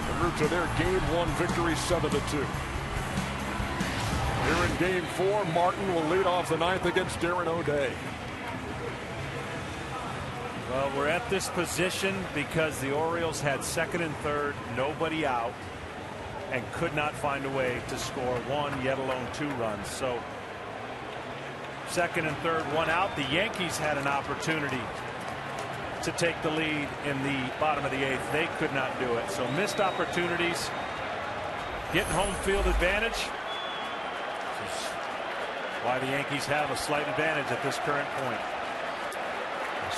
en route to their Game 1 victory, 7-2. Here in Game 4, Martin will lead off the ninth against Darren O'Day. Well, we're at this position because the Orioles had second and third, nobody out, and could not find a way to score 1, yet alone 2 runs. So second and third, 1 out. The Yankees had an opportunity to take the lead in the bottom of the 8th. They could not do it. So missed opportunities. Getting home field advantage. This is why the Yankees have a slight advantage at this current point.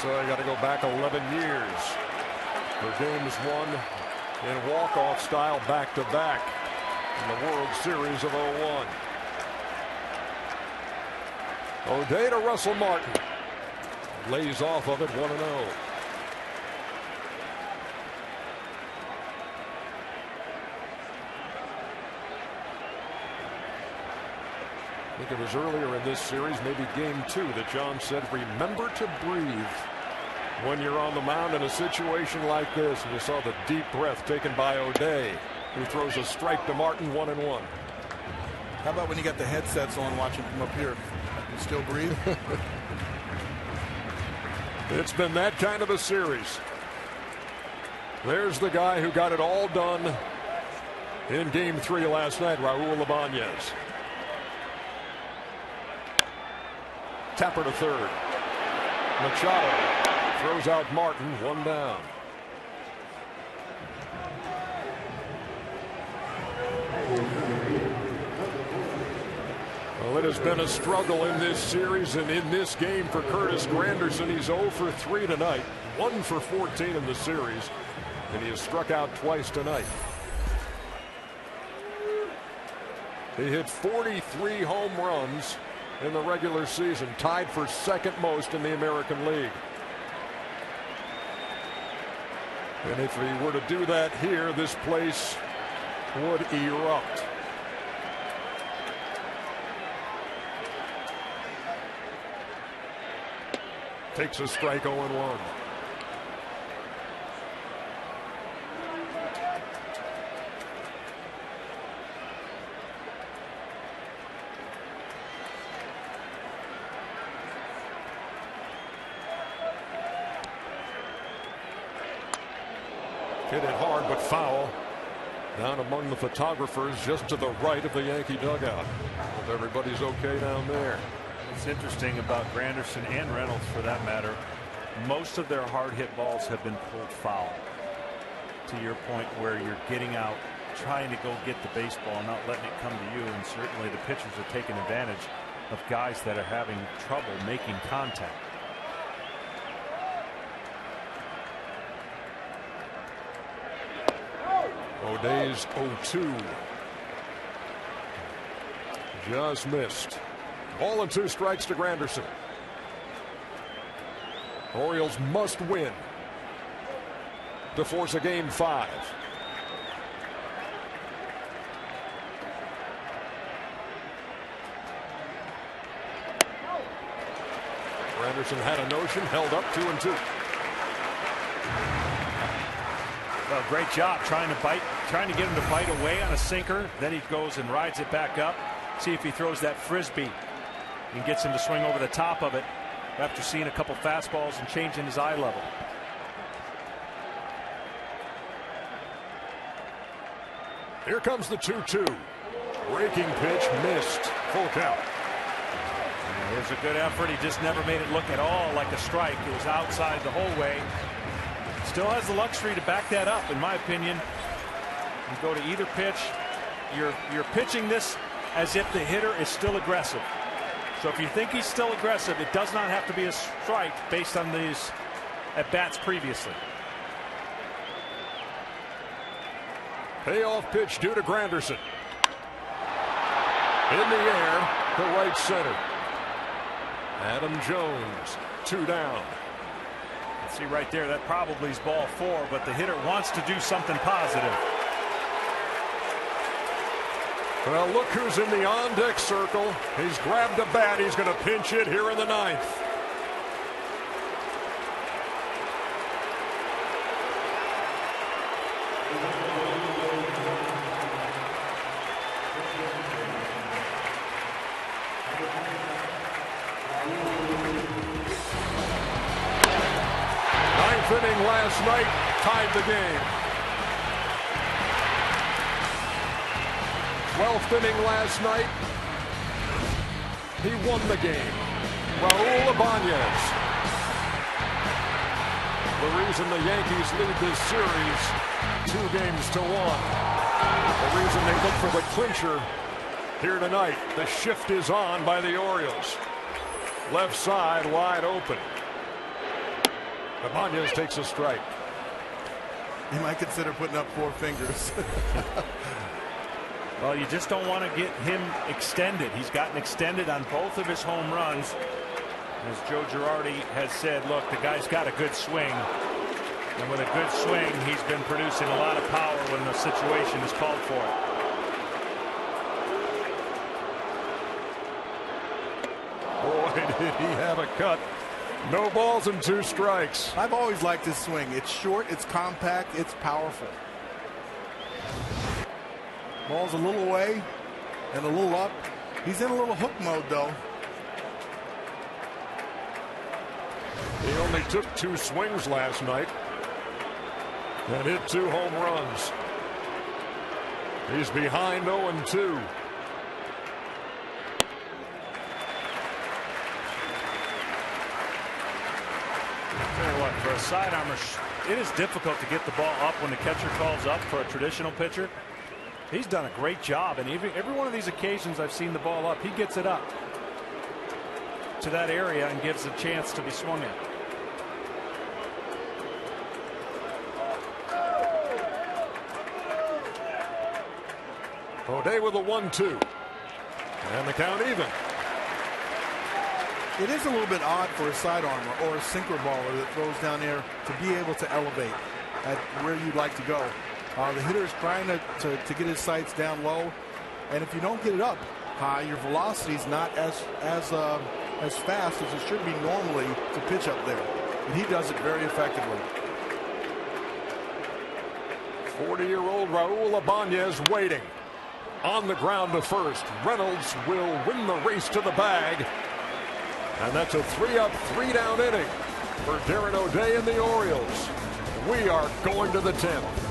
So I got to go back 11 years for games won in walk-off style back-to-back in the World Series of 01. O'Day to Russell Martin. Lays off of it, 1-0. I think it was earlier in this series, maybe game 2, that John said, remember to breathe when you're on the mound in a situation like this. And you saw the deep breath taken by O'Day, who throws a strike to Martin, 1-1. How about when you got the headsets on watching from up here? You still breathe? It's been that kind of a series. There's the guy who got it all done in game 3 last night, Raul Ibanez. Tapper to third. Machado throws out Martin, 1 down. Well, it has been a struggle in this series and in this game for Curtis Granderson. He's 0 for 3 tonight, 1 for 14 in the series, and he has struck out twice tonight. He hit 43 home runs in the regular season, tied for second most in the American League. And if he were to do that here, this place would erupt. Takes a strike, 0-1. Hit it hard, but foul. Down among the photographers just to the right of the Yankee dugout. Hope everybody's okay down there. What's interesting about Granderson and Reynolds, for that matter, most of their hard hit balls have been pulled foul. To your point, where you're getting out, trying to go get the baseball, not letting it come to you, and certainly the pitchers are taking advantage of guys that are having trouble making contact. O'Day's 0-2. Just missed. Ball and 2 strikes to Granderson. Orioles must win to force a game 5. Granderson had a notion, held up 2-2. Well, great job trying to get him to bite away on a sinker. Then he goes and rides it back up. See if he throws that frisbee and gets him to swing over the top of it after seeing a couple fastballs and changing his eye level. Here comes the 2-2. Breaking pitch missed. Full count. Here's a good effort. He just never made it look at all like a strike. It was outside the whole way. Still has the luxury to back that up, in my opinion. You go to either pitch. You're pitching this as if the hitter is still aggressive. So if you think he's still aggressive, it does not have to be a strike based on these at-bats previously. Payoff pitch due to Granderson. In the air to right center. Adam Jones, 2 down. See right there, that probably is ball 4, but the hitter wants to do something positive. Well, look who's in the on-deck circle. He's grabbed a bat. He's going to pinch it here in the 9th. Inning last night tied the game. 12th inning last night. He won the game. Raul Ibanez. The reason the Yankees lead this series 2-1. The reason they look for the clincher here tonight. The shift is on by the Orioles. Left side wide open. Ibanez takes a strike. You might consider putting up 4 fingers. Well, you just don't want to get him extended. He's gotten extended on both of his home runs. As Joe Girardi has said, look, the guy's got a good swing. And with a good swing, he's been producing a lot of power when the situation is called for it. Boy, did he have a cut. No balls and 2 strikes. I've always liked his swing. It's short, it's compact, it's powerful. Ball's a little away and a little up. He's in a little hook mode, though. He only took 2 swings last night and hit 2 home runs. He's behind 0-2. Tell you what, for a sidearmer, it is difficult to get the ball up when the catcher calls up for a traditional pitcher. He's done a great job, and every one of these occasions I've seen the ball up, he gets it up to that area and gives a chance to be swung at. O'Day with a 1-2. And the count even. It is a little bit odd for a sidearmer or a sinker baller that throws down there to be able to elevate at where you'd like to go. The hitter is trying to get his sights down low, and if you don't get it up high, your velocity is not as fast as it should be normally to pitch up there. And he does it very effectively. 40-year-old Raul Ibanez waiting. On the ground to first. Reynolds will win the race to the bag. And that's a 3-up, 3-down inning for Darren O'Day and the Orioles. We are going to the 10th.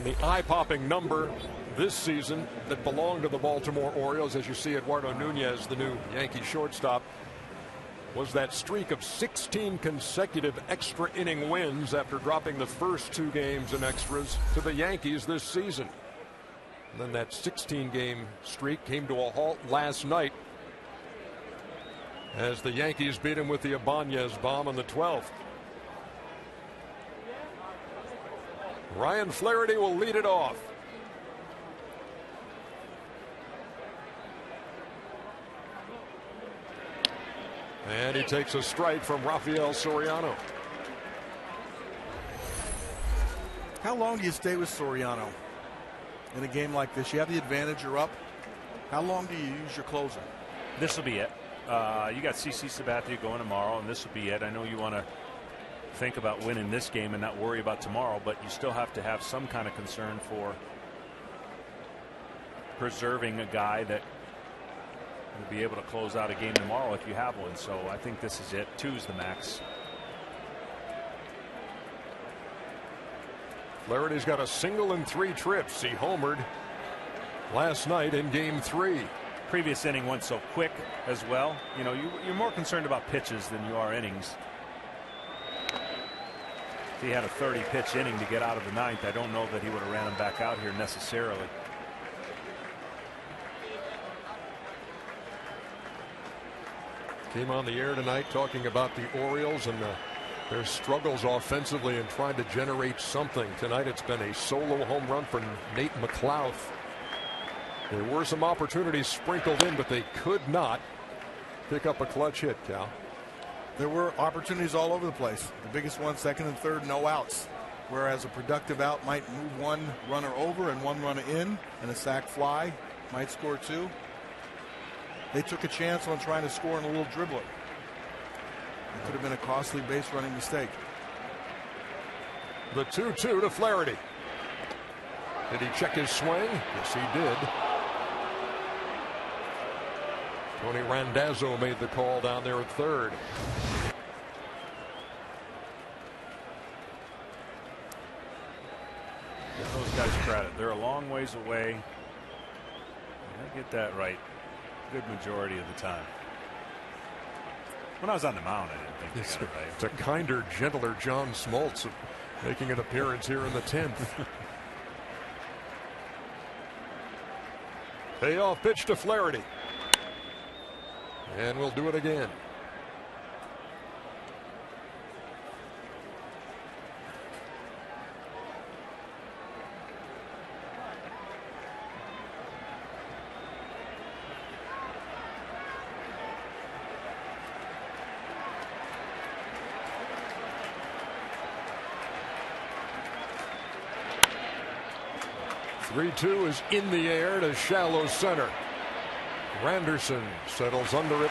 The eye-popping number this season that belonged to the Baltimore Orioles, as you see Eduardo Nunez, the new Yankee shortstop, was that streak of 16 consecutive extra inning wins after dropping the first 2 games in extras to the Yankees this season. And then that 16-game streak came to a halt last night as the Yankees beat him with the Ibanez bomb on the 12th. Ryan Flaherty will lead it off. And he takes a strike from Rafael Soriano. How long do you stay with Soriano in a game like this? You have the advantage, you're up. How long do you use your closer? This will be it. You got CC Sabathia going tomorrow, and this will be it. I know you want to think about winning this game and not worry about tomorrow, but you still have to have some kind of concern for preserving a guy that will be able to close out a game tomorrow if you have one. So I think this is it. 2 is the max. Flaherty's got a single in 3 trips. He homered last night in game 3. Previous inning went so quick as well. You know, you're more concerned about pitches than you are innings. If he had a 30-pitch inning to get out of the 9th, I don't know that he would have ran him back out here necessarily. Came on the air tonight talking about the Orioles and their struggles offensively and trying to generate something. Tonight it's been a solo home run for Nate McLouth. There were some opportunities sprinkled in, but they could not pick up a clutch hit, Cal. There were opportunities all over the place. The biggest one, second and third, no outs. Whereas a productive out might move one runner over and one runner in, and a sac fly might score 2. They took a chance on trying to score in a little dribbler. It could have been a costly base running mistake. The 2-2 to Flaherty. Did he check his swing? Yes, he did. Tony Randazzo made the call down there at third. Give those guys credit. They're a long ways away. I get that right good majority of the time. When I was on the mound, I didn't think they got it right. It's a kinder, gentler John Smoltz making an appearance here in the 10th. Payoff pitch to Flaherty. And we'll do it again. Three-two is in the air to shallow center. Randerson settles under it,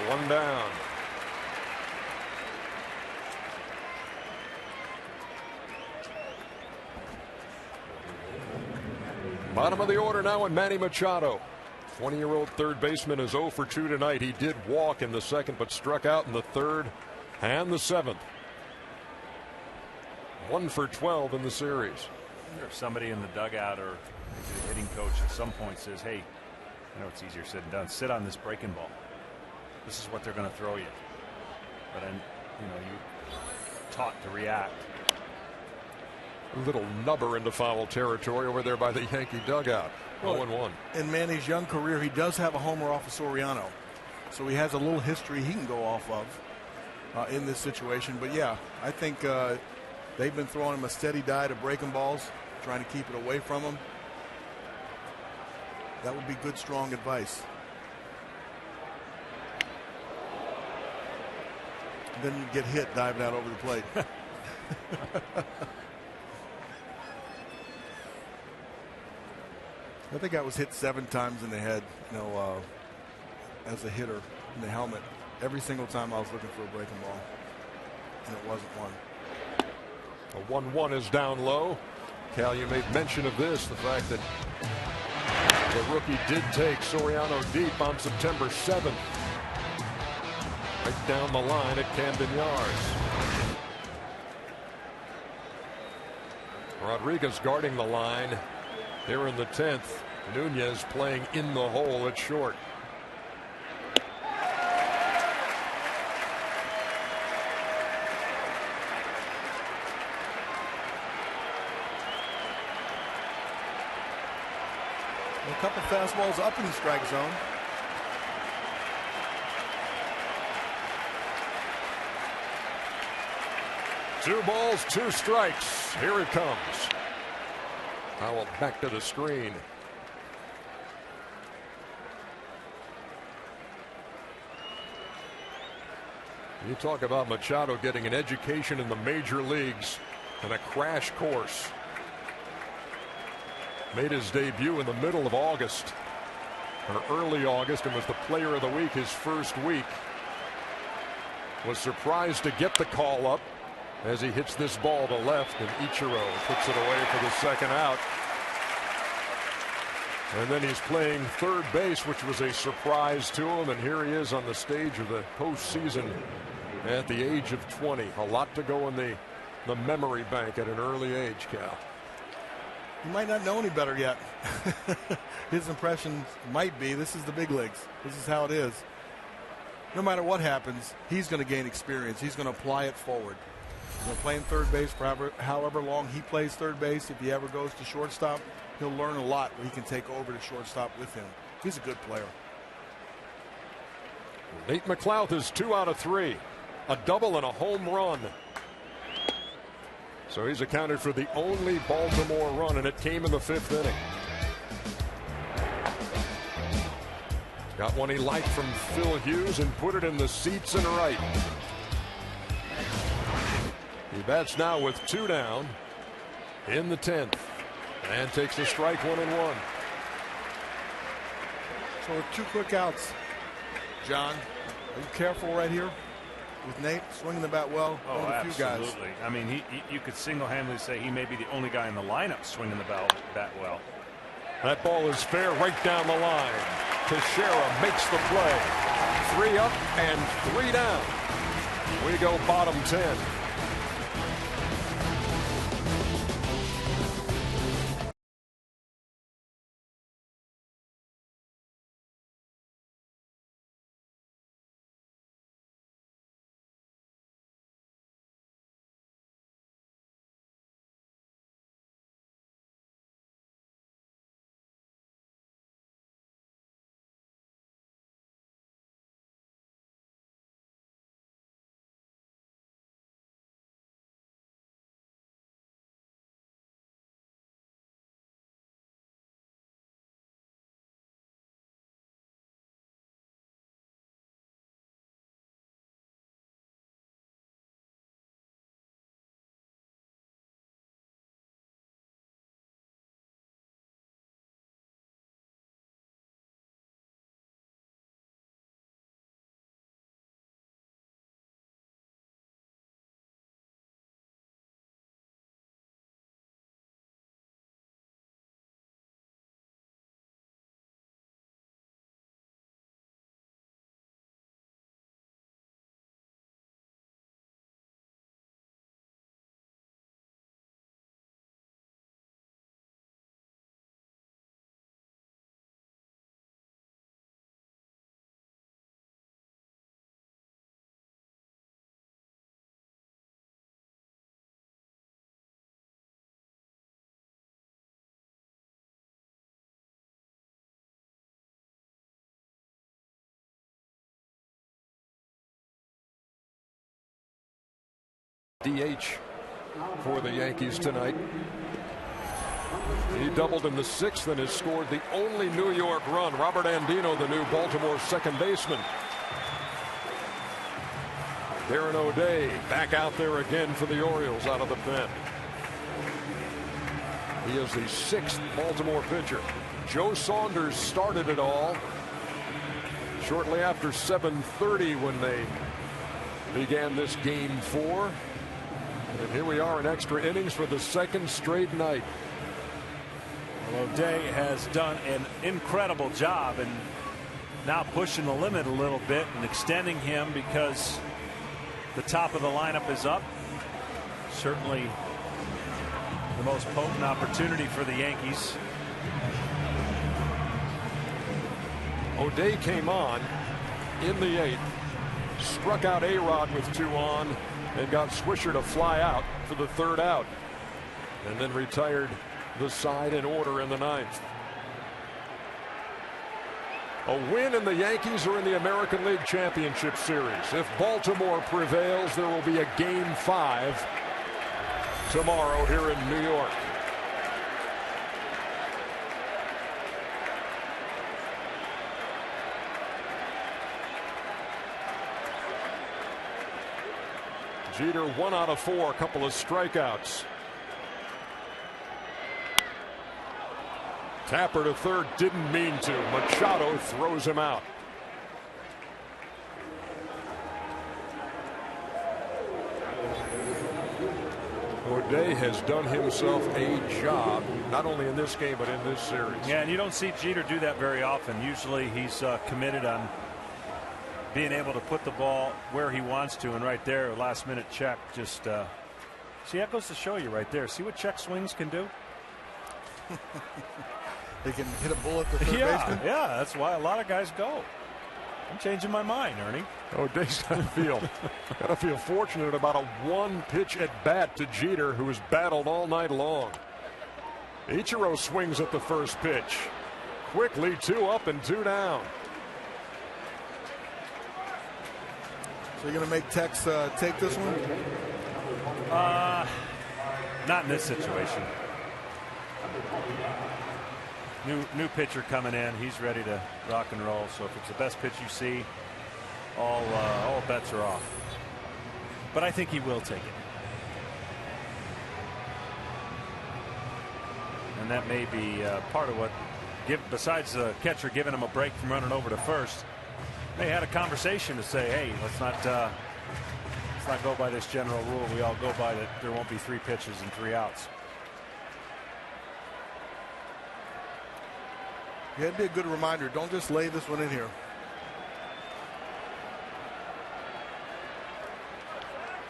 one down. Bottom of the order now, and Manny Machado. 20-year-old third baseman is 0 for 2 tonight. He did walk in the second, but struck out in the third and the seventh. 1 for 12 in the series. If somebody in the dugout or the hitting coach at some point says, hey, I know it's easier said than done, sit on this breaking ball. This is what they're going to throw you. But then, you're taught to react. A little nubber into foul territory over there by the Yankee dugout. 0-1. In Manny's young career, he does have a homer off of Soriano. So he has a little history he can go off of in this situation. But yeah, I think they've been throwing him a steady diet of breaking balls, trying to keep it away from him. That would be good, strong advice. Then you get hit diving out over the plate. I think I was hit 7 times in the head, as a hitter in the helmet. Every single time I was looking for a breaking ball, and it wasn't one. A 1-1 is down low. Cal, you made mention of this, the fact that the rookie did take Soriano deep on September 7th. Right down the line at Camden Yards. Rodriguez guarding the line here in the 10th. Nunez playing in the hole at short. A couple fastballs up in the strike zone. Two balls, 2 strikes. Here it comes. Powell back to the screen. You talk about Machado getting an education in the major leagues and a crash course. Made his debut in the middle of August, or early August, and was the player of the week his first week. Was surprised to get the call up as he hits this ball to left, and Ichiro puts it away for the second out. And then he's playing third base, which was a surprise to him, and here he is on the stage of the postseason at the age of 20. A lot to go in the memory bank at an early age, Cal. He might not know any better yet. His impression might be, this is the big leagues. This is how it is. No matter what happens, he's going to gain experience. He's going to apply it forward. He's going to play in third base for however long he plays third base. If he ever goes to shortstop, he'll learn a lot where he can take over to shortstop with him. He's a good player. Nate McLouth is 2 out of 3. A double and a home run. So he's accounted for the only Baltimore run, and it came in the 5th inning. Got one he liked from Phil Hughes and put it in the seats and right. He bats now with 2 down in the 10th and takes a strike 1-1. So with 2 quick outs, John, are you careful right here? with Nate swinging the bat well. Oh, one of the few guys. absolutely. I mean, you could single-handedly say he may be the only guy in the lineup swinging the bat well. That ball is fair right down the line. Teixeira makes the play. 3 up and 3 down. We go bottom 10. DH for the Yankees tonight. He doubled in the 6th and has scored the only New York run. Robert Andino, the new Baltimore second baseman. Darren O'Day back out there again for the Orioles out of the pen. He is the 6th Baltimore pitcher. Joe Saunders started it all shortly after 7:30 when they began this game 4. And here we are in extra innings for the 2nd straight night. Well, O'Day has done an incredible job and now pushing the limit a little bit and extending him because the top of the lineup is up. Certainly the most potent opportunity for the Yankees. O'Day came on in the 8th, struck out A-Rod with 2 on, and got Swisher to fly out for the 3rd out, and then retired the side in order in the 9th. A win and the Yankees are in the American League Championship Series. If Baltimore prevails, there will be a Game 5 tomorrow here in New York. Jeter 1 out of 4, a couple of strikeouts. Tapper to third, didn't mean to. Machado throws him out. O'Day has done himself a job, not only in this game, but in this series. Yeah, and you don't see Jeter do that very often. Usually he's committed on being able to put the ball where he wants to, and right there, last minute check just see, that goes to show you right there. See what check swings can do. They can hit a bullet at the third baseman. Yeah, that's why a lot of guys go. I'm changing my mind, Ernie. O'Day's gotta feel fortunate about a 1-pitch at bat to Jeter, who has battled all night long. Ichiro swings at the first pitch. Quickly 2 up and 2 down. So you're going to make Tex take this one? Not in this situation. New pitcher coming in. He's ready to rock and roll. So if it's the best pitch you see, all bets are off. But I think he will take it. And that may be part of what, besides the catcher giving him a break from running over to first, they had a conversation to say, hey, let's not let's not go by this general rule. We all go by that there won't be 3 pitches and 3 outs. Yeah, it'd be a good reminder. Don't just lay this one in here.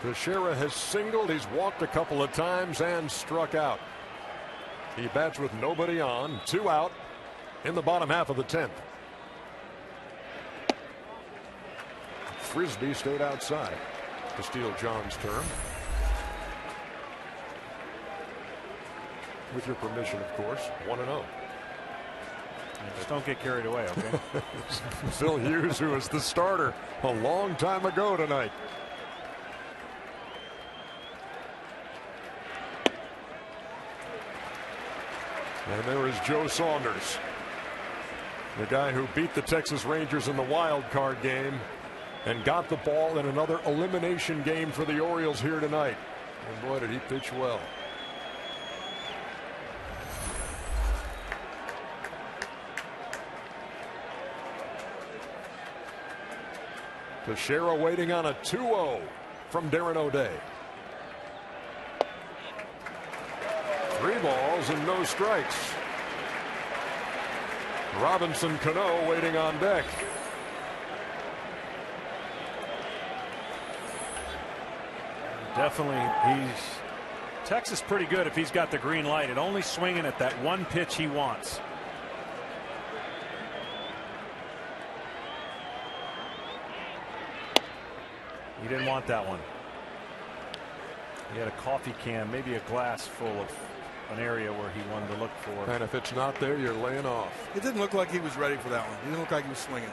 Teixeira has singled. He's walked a couple of times and struck out. He bats with nobody on. 2 out in the bottom half of the 10th. Frisbee stayed outside to steal John's term. With your permission, of course. 1-0. Just don't get carried away, okay? Phil Hughes, who was the starter a long time ago tonight. And there is Joe Saunders, the guy who beat the Texas Rangers in the wild card game and got the ball in another elimination game for the Orioles here tonight. And boy, did he pitch well. Teixeira waiting on a 2-0 from Darren O'Day. 3 balls and no strikes. Robinson Cano waiting on deck. Definitely, Texas pretty good if he's got the green light and only swinging at that one pitch he wants. He didn't want that one. He had a coffee can, maybe a glass full of an area where he wanted to look for. And if it's not there, you're laying off. It didn't look like he was ready for that one. He didn't look like he was swinging.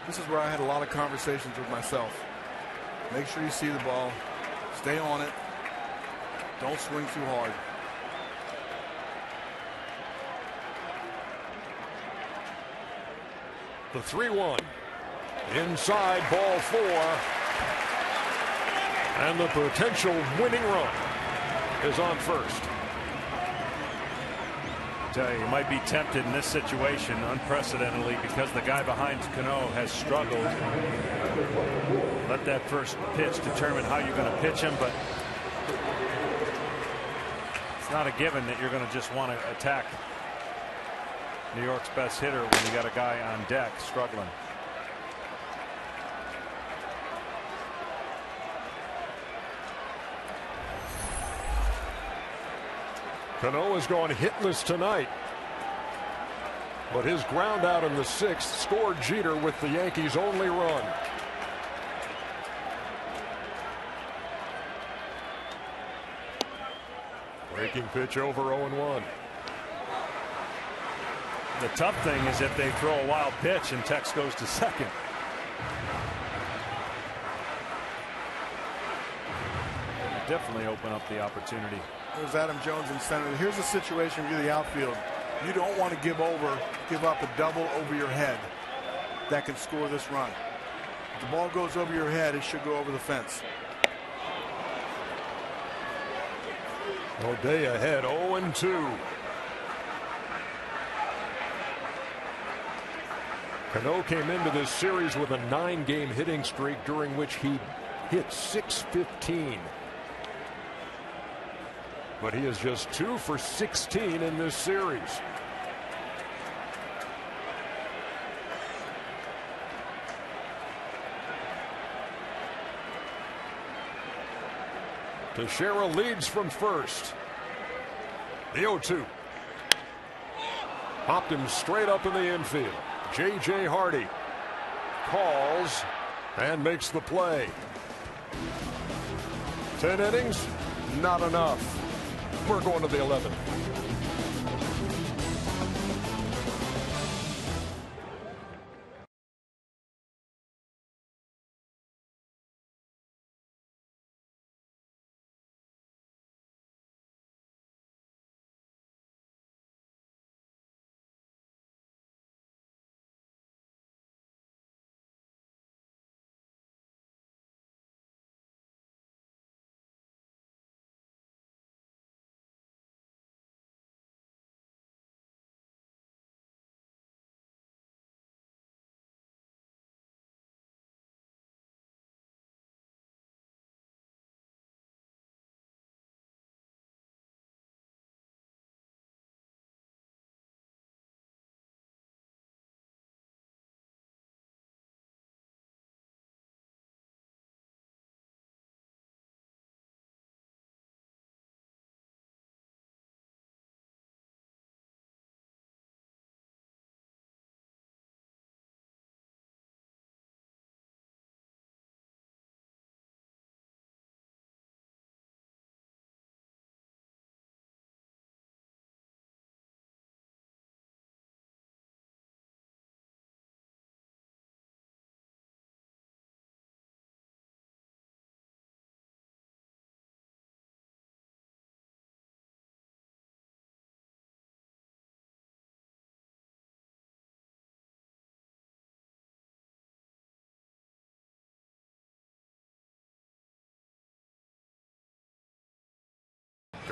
This is where I had a lot of conversations with myself. Make sure you see the ball. Stay on it. Don't swing too hard. The 3-1. Inside, ball 4. And the potential winning run is on first. I tell you might be tempted in this situation unprecedentedly because the guy behind Cano has struggled. Let that first pitch determine how you're going to pitch him, but it's not a given that you're going to just want to attack New York's best hitter when you got a guy on deck struggling. Cano is going hitless tonight, but his ground out in the 6th scored Jeter with the Yankees' only run. Breaking pitch over 0-1. The tough thing is if they throw a wild pitch and Tex goes to second. Definitely open up the opportunity. There's Adam Jones in center. Here's a situation for the outfield. You don't want to give up a double over your head that can score this run. If the ball goes over your head, it should go over the fence. O'Day ahead, 0-2. Cano came into this series with a 9-game hitting streak during which he hit .615. But he is just 2 for 16 in this series. Teixeira leads from first. The 0-2. Popped him straight up in the infield. J.J. Hardy calls and makes the play. 10 innings, not enough. We're going to the 11th.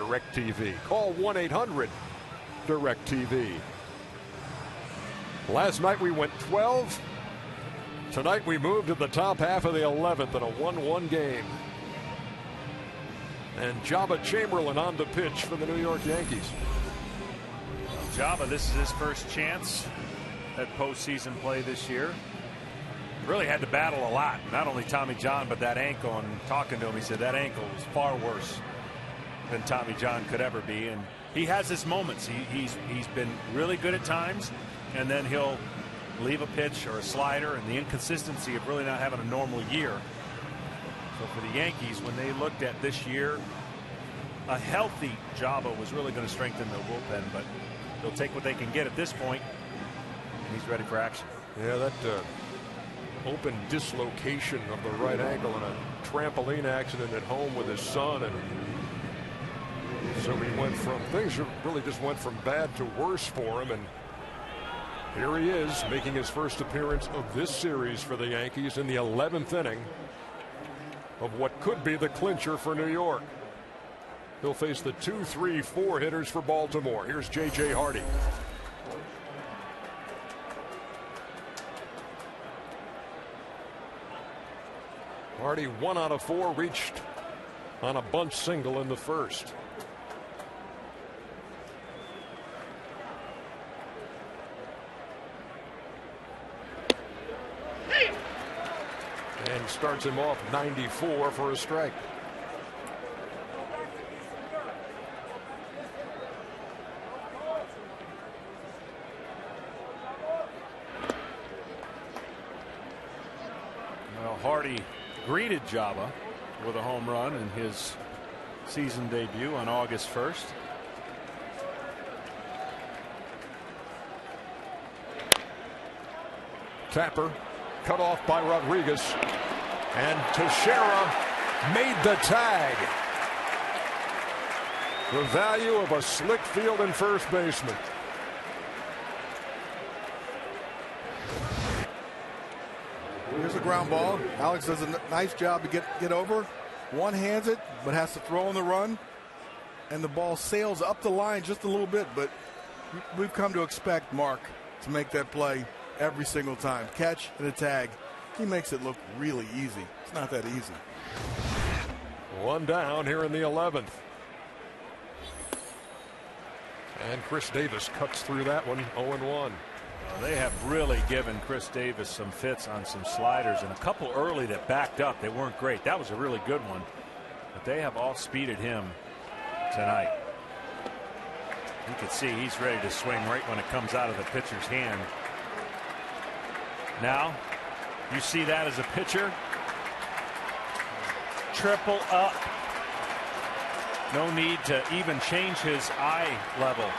DirecTV. Call 1-800-DirecTV. Last night we went 12. Tonight we moved to the top half of the 11th in a 1-1 game. And Jabba Chamberlain on the pitch for the New York Yankees. Jabba, this is his first chance at postseason play this year. Really had to battle a lot. Not only Tommy John, but that ankle. And talking to him, he said that ankle was far worse than Tommy John could ever be. And he has his moments. He's been really good at times, and then he'll leave a pitch or a slider, and the inconsistency of really not having a normal year. So for the Yankees, when they looked at this year, a healthy Jabba was really going to strengthen the bullpen, but they'll take what they can get at this point, and he's ready for action. Yeah, that open dislocation of the right ankle in a trampoline accident at home with his son, and so he went from things really just went from bad to worse for him, and here he is making his first appearance of this series for the Yankees in the 11th inning of what could be the clincher for New York. He'll face the 2, 3, 4 hitters for Baltimore. Here's J.J. Hardy. Hardy 1 out of 4, reached on a bunch single in the first. And starts him off 94 for a strike. Well, Hardy greeted Jabba with a home run in his season debut on August 1st. Tapper cut off by Rodriguez, and Teixeira made the tag. The value of a slick field and first baseman. Here's a ground ball. Alex does a nice job to get over. One hands it, but has to throw on the run. And the ball sails up the line just a little bit, but we've come to expect Mark to make that play every single time. Catch and a tag. He makes it look really easy. It's not that easy. One down here in the 11th. And Chris Davis cuts through that one, 0-1. They have really given Chris Davis some fits on some sliders, and a couple early that backed up. They weren't great. That was a really good one, but they have all speeded him tonight. You can see he's ready to swing right when it comes out of the pitcher's hand. Now you see that as a pitcher. Triple up. No need to even change his eye level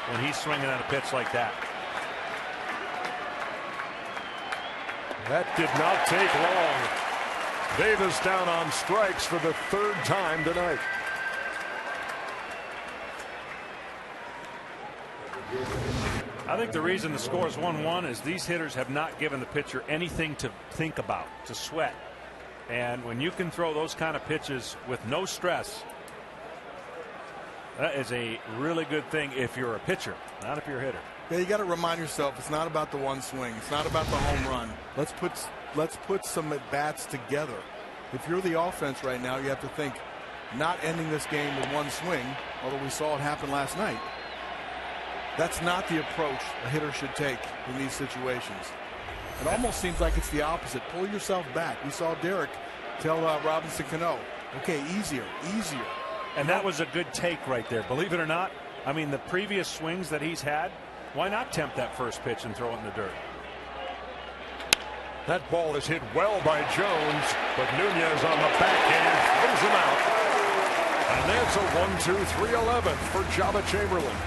when he's swinging at a pitch like that. That did not take long. Davis down on strikes for the 3rd time tonight. I think the reason the score is 1-1 is these hitters have not given the pitcher anything to think about, to sweat. And when you can throw those kind of pitches with no stress, that is a really good thing if you're a pitcher, not if you're a hitter. Yeah, you got to remind yourself it's not about the one swing. It's not about the home run. Let's put some at bats together. If you're the offense right now, you have to think not ending this game with one swing, although we saw it happen last night. That's not the approach a hitter should take in these situations. It almost seems like it's the opposite. Pull yourself back. We saw Derek tell Robinson Cano, okay, easier. And that was a good take right there. Believe it or not, I mean, the previous swings that he's had, why not tempt that first pitch and throw it in the dirt? That ball is hit well by Jones, but Nunez on the backhand throws him out. And that's a 1-2-3 11th for Jabba Chamberlain.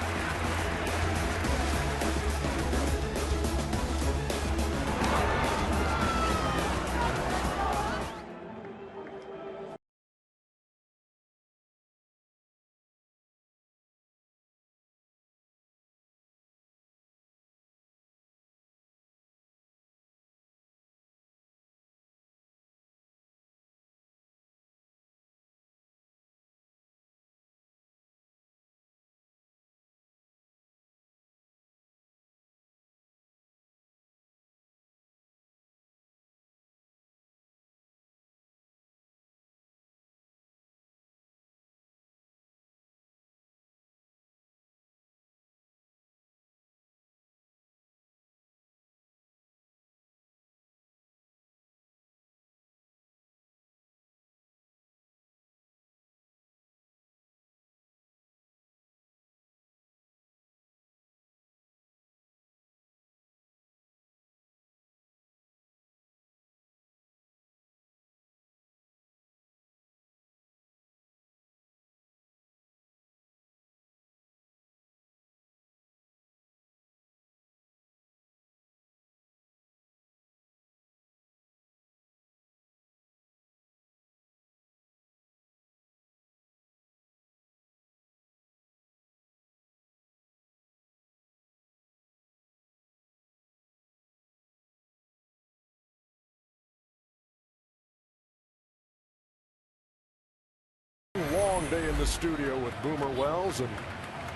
long day in the studio with Boomer Wells and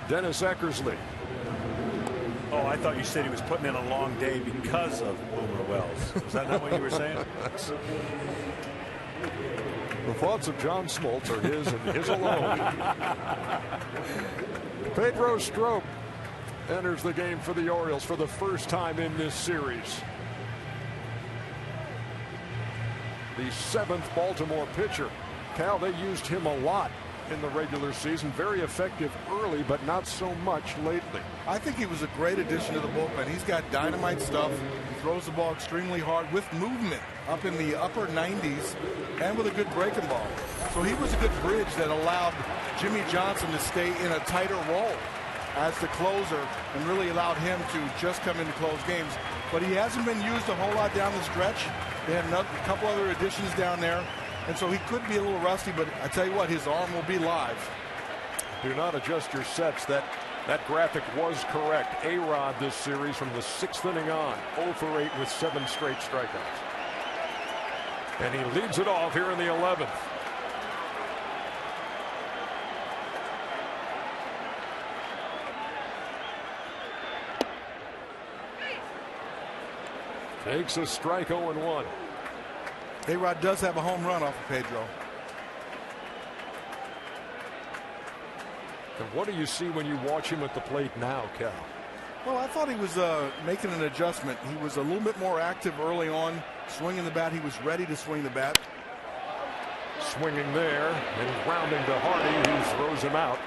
Dennis Eckersley. Oh, I thought you said he was putting in a long day because of Boomer Wells. Is that not what you were saying? The thoughts of John Smoltz are his and his alone. Pedro Strop enters the game for the Orioles for the first time in this series. The 7th Baltimore pitcher. Cal, they used him a lot in the regular season. Very effective early, but not so much lately. I think he was a great addition to the bullpen. He's got dynamite stuff. He throws the ball extremely hard with movement up in the upper 90s and with a good breaking ball. So he was a good bridge that allowed Jimmy Johnson to stay in a tighter role as the closer and really allowed him to just come in to close games. But he hasn't been used a whole lot down the stretch. They had a couple other additions down there. And so he could be a little rusty, but I tell you what, his arm will be live. Do not adjust your sets. That graphic was correct. A-Rod this series from the 6th inning on. 0 for 8 with 7 straight strikeouts. And he leads it off here in the 11th. Takes a strike 0-1. A-Rod does have a home run off of Pedro. And what do you see when you watch him at the plate now, Cal? Well, I thought he was making an adjustment. He was a little bit more active early on, swinging the bat. He was ready to swing the bat. Swinging there and grounding to Hardy, who throws him out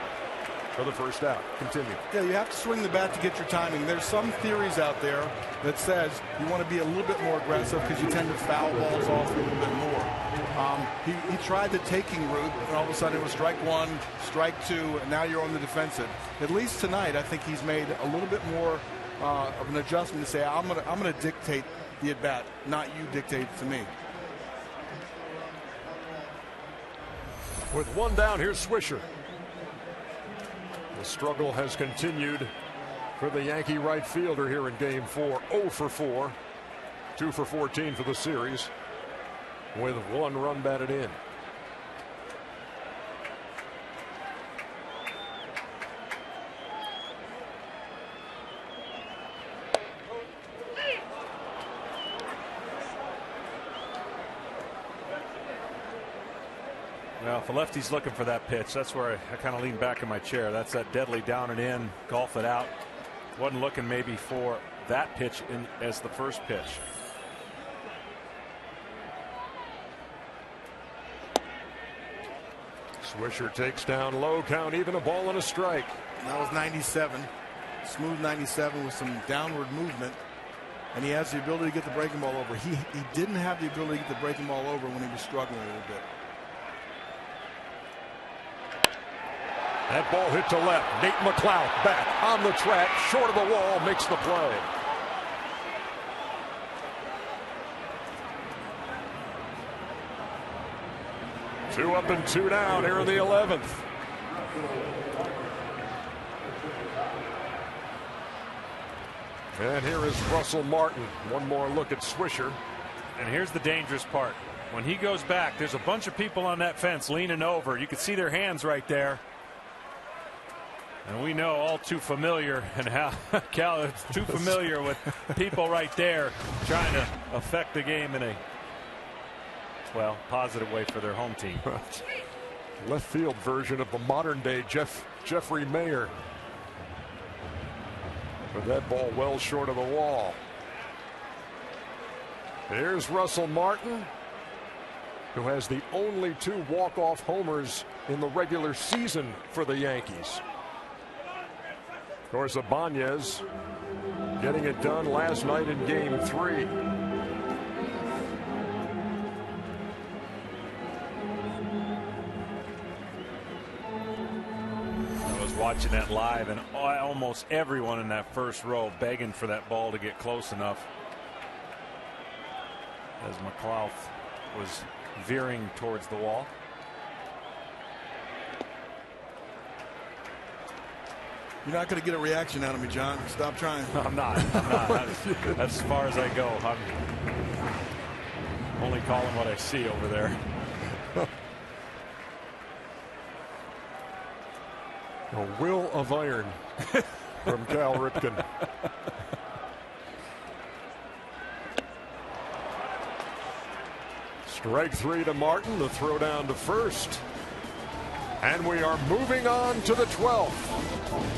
for the first out. Continue. Yeah, you have to swing the bat to get your timing. There's some theories out there that says you want to be a little bit more aggressive because you tend to foul balls off a little bit more. He tried the taking route, and all of a sudden it was strike 1, strike 2, and now you're on the defensive. At least tonight, I think he's made a little bit more of an adjustment to say, I'm gonna dictate the at bat, not you dictate it to me. With one down, here's Swisher. The struggle has continued for the Yankee right fielder here in Game 4. 0 for 4, 2 for 14 for the series, with 1 run batted in. Well, if a lefty's looking for that pitch, that's where I kind of lean back in my chair. That's that deadly down and in, golf it out. Wasn't looking maybe for that pitch as the first pitch. Swisher takes down low, count even, a ball and a strike. That was 97. Smooth 97 with some downward movement. And he has the ability to get the breaking ball over. He didn't have the ability to get the breaking ball over when he was struggling a little bit. That ball hit to left. Nate McLeod back on the track, short of the wall, makes the play. Two up and 2 down here in the 11th. And here is Russell Martin. One more look at Swisher. And here's the dangerous part. When he goes back, there's a bunch of people on that fence leaning over. You can see their hands right there. And we know all too familiar, and how Cal is too familiar with people right there trying to affect the game in a, well, positive way for their home team. Left field version of the modern day Jeffrey Mayer. With that ball well short of the wall. Here's Russell Martin, who has the only 2 walk-off homers in the regular season for the Yankees. Of course, Ibanez getting it done last night in Game 3. I was watching that live, and almost everyone in that first row begging for that ball to get close enough, as McLeod was veering towards the wall. You're not going to get a reaction out of me, John. Stop trying. I'm not. That's as far as I go. I'm only calling what I see over there. A will of iron from Cal Ripken. Strike 3 to Martin, the throw down to first. And we are moving on to the 12th.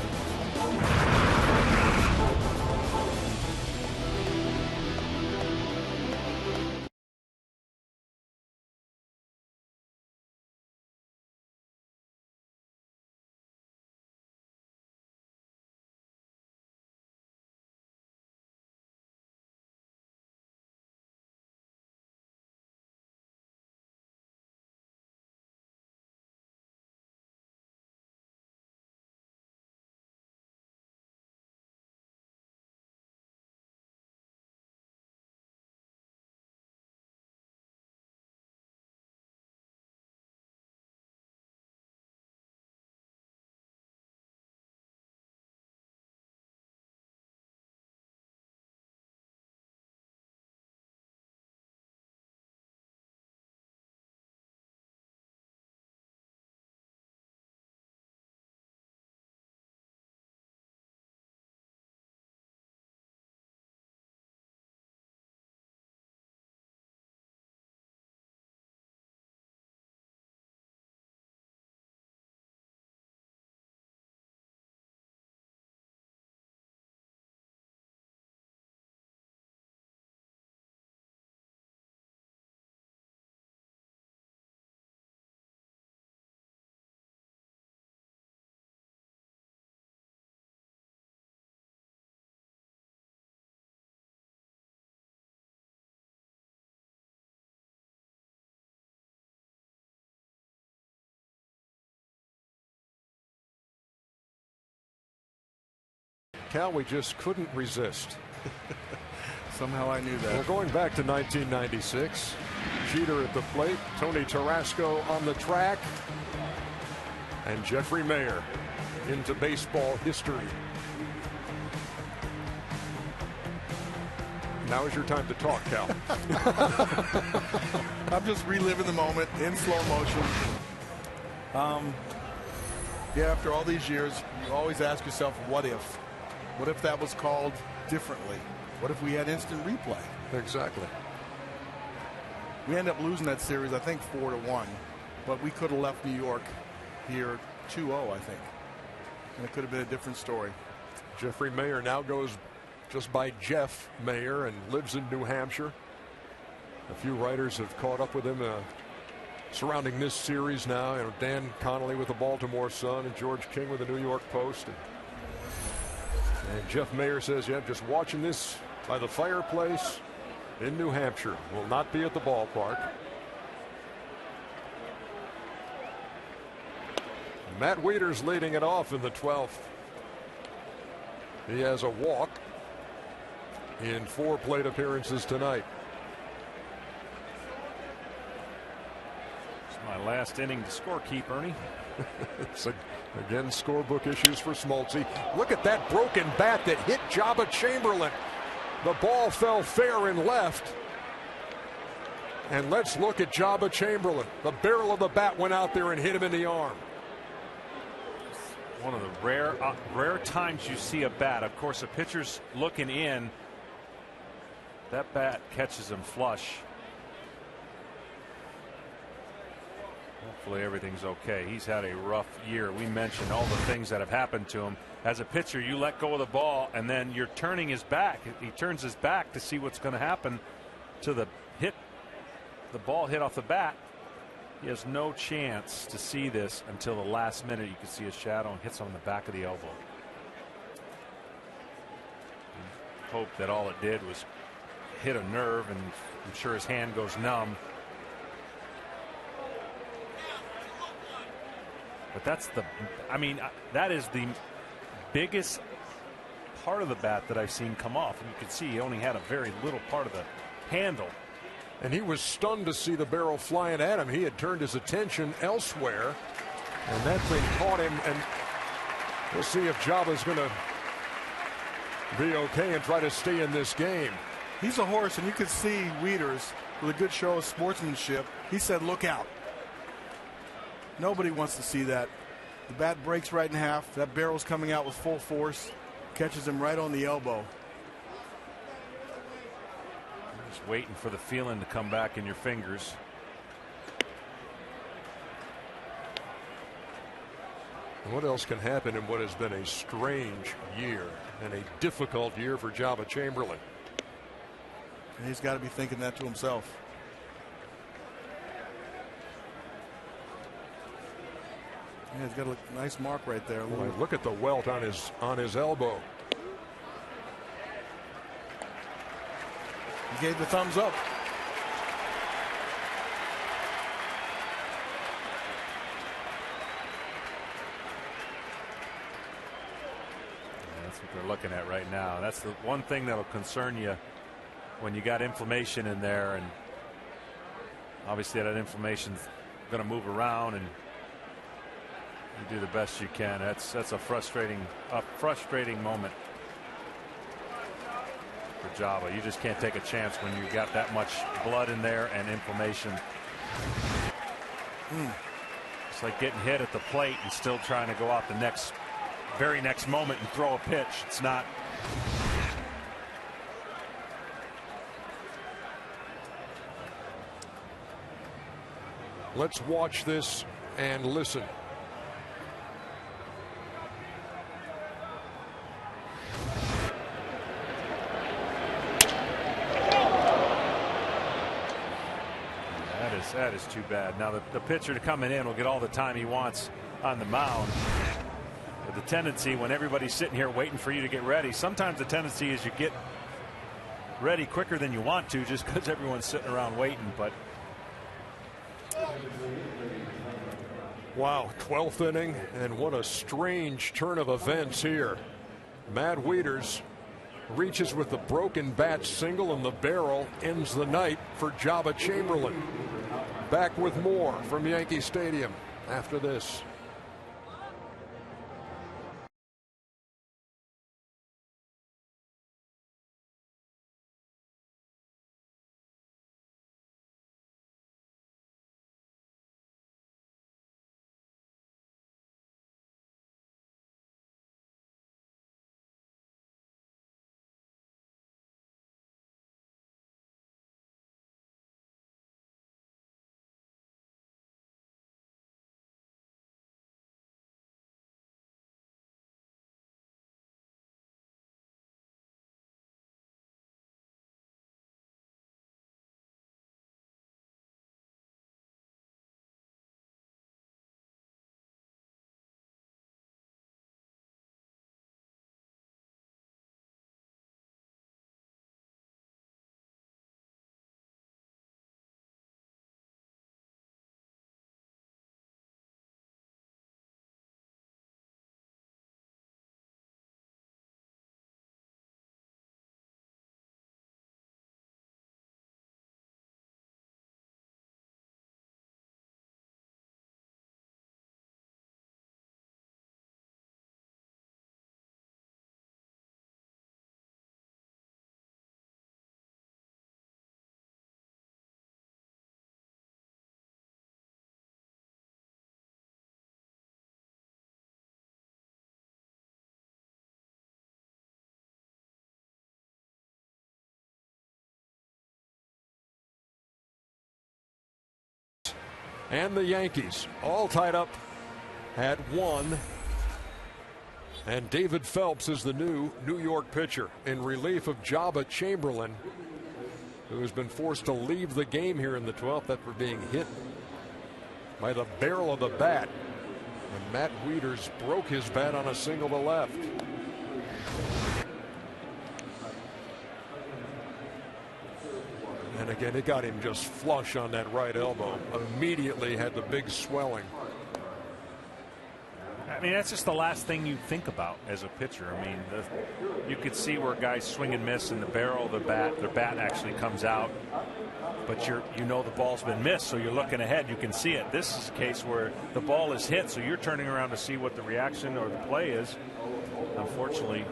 Cal, we just couldn't resist. Somehow I knew that. Well, going back to 1996, Jeter at the plate, Tony Tarasco on the track, and Jeffrey Mayer into baseball history. Now is your time to talk, Cal. I'm just reliving the moment in slow motion. Yeah, after all these years, you always ask yourself, what if? What if that was called differently? What if we had instant replay? Exactly. We end up losing that series, I think 4-1, but we could have left New York here 2-0, I think. And it could have been a different story. Jeffrey Mayer now goes just by Jeff Mayer and lives in New Hampshire. A few writers have caught up with him surrounding this series now. You know, Dan Connolly with the Baltimore Sun and George King with the New York Post. And Jeff Mayer says, yeah, just watching this by the fireplace in New Hampshire. Will not be at the ballpark. Matt Wieters leading it off in the 12th. He has a walk in 4 plate appearances tonight. It's my last inning to scorekeep, Ernie. It's again scorebook issues for Smoltz. Look at that broken bat that hit Jabba Chamberlain. The ball fell fair and left. And let's look at Jabba Chamberlain. The barrel of the bat went out there and hit him in the arm. One of the rare times you see a bat. Of course, a pitcher's looking in. That bat catches him flush. Hopefully everything's okay. He's had a rough year. We mentioned all the things that have happened to him. As a pitcher, you let go of the ball, and then you're turning his back. He turns his back to see what's going to happen to the hit. The ball hit off the bat. He has no chance to see this until the last minute. You can see his shadow and hits on the back of the elbow. Hope that all it did was hit a nerve, and I'm sure his hand goes numb. But that's that is the biggest part of the bat that I've seen come off. And you can see he only had a very little part of the handle. And he was stunned to see the barrel flying at him. He had turned his attention elsewhere. And that thing caught him. And we'll see if Jabba's going to be okay and try to stay in this game. He's a horse, and you could see Wieters with a good show of sportsmanship. He said, look out. Nobody wants to see that. The bat breaks right in half. That barrel's coming out with full force. Catches him right on the elbow. Just waiting for the feeling to come back in your fingers. What else can happen in what has been a strange year and a difficult year for Jabba Chamberlain? And he's got to be thinking that to himself. Yeah, he's got a nice mark right there. Boy, look at the welt on his elbow. He gave the thumbs up. That's what they're looking at right now. That's the one thing that'll concern you when you got inflammation in there, and obviously that inflammation's going to move around, and you do the best you can. That's a frustrating moment for Jabba. You just can't take a chance when you got that much blood in there and inflammation. It's like getting hit at the plate and still trying to go out the very next moment and throw a pitch. It's not. Let's watch this and listen. That is too bad. Now the pitcher coming in will get all the time he wants on the mound. But the tendency when everybody's sitting here waiting for you to get ready, sometimes the tendency is you get ready quicker than you want to just because everyone's sitting around waiting. But wow, 12th inning, and what a strange turn of events here. Matt Wieters reaches with the broken bat single, and the barrel ends the night for Jabba Chamberlain. Back with more from Yankee Stadium after this. And the Yankees all tied up at 1. And David Phelps is the new New York pitcher in relief of Jabba Chamberlain, who has been forced to leave the game here in the 12th after being hit by the barrel of the bat. And Matt Wieters broke his bat on a single to left. And again, it got him just flush on that right elbow. Immediately had the big swelling. I mean, that's just the last thing you think about as a pitcher. I mean, you could see where guys swing and miss, and the barrel of their bat actually comes out. But you know the ball's been missed, so you're looking ahead. You can see it. This is a case where the ball is hit, so you're turning around to see what the reaction or the play is. Unfortunately,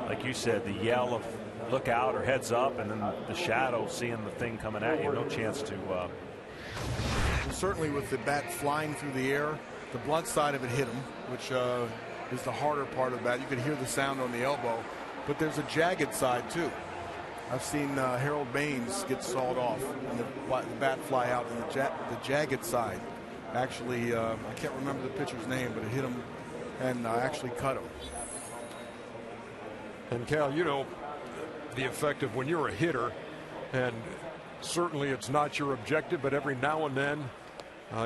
like you said, the yell of look out or heads up, and then the shadow seeing the thing coming at you. No chance to. certainly with the bat flying through the air, the blunt side of it hit him, which is the harder part of the bat. You could hear the sound on the elbow, but there's a jagged side too. I've seen Harold Baines get sawed off and the bat fly out, and the jagged side actually, I can't remember the pitcher's name, but it hit him and actually cut him. And Cal, you know the effect of when you're a hitter, and certainly it's not your objective, but every now and then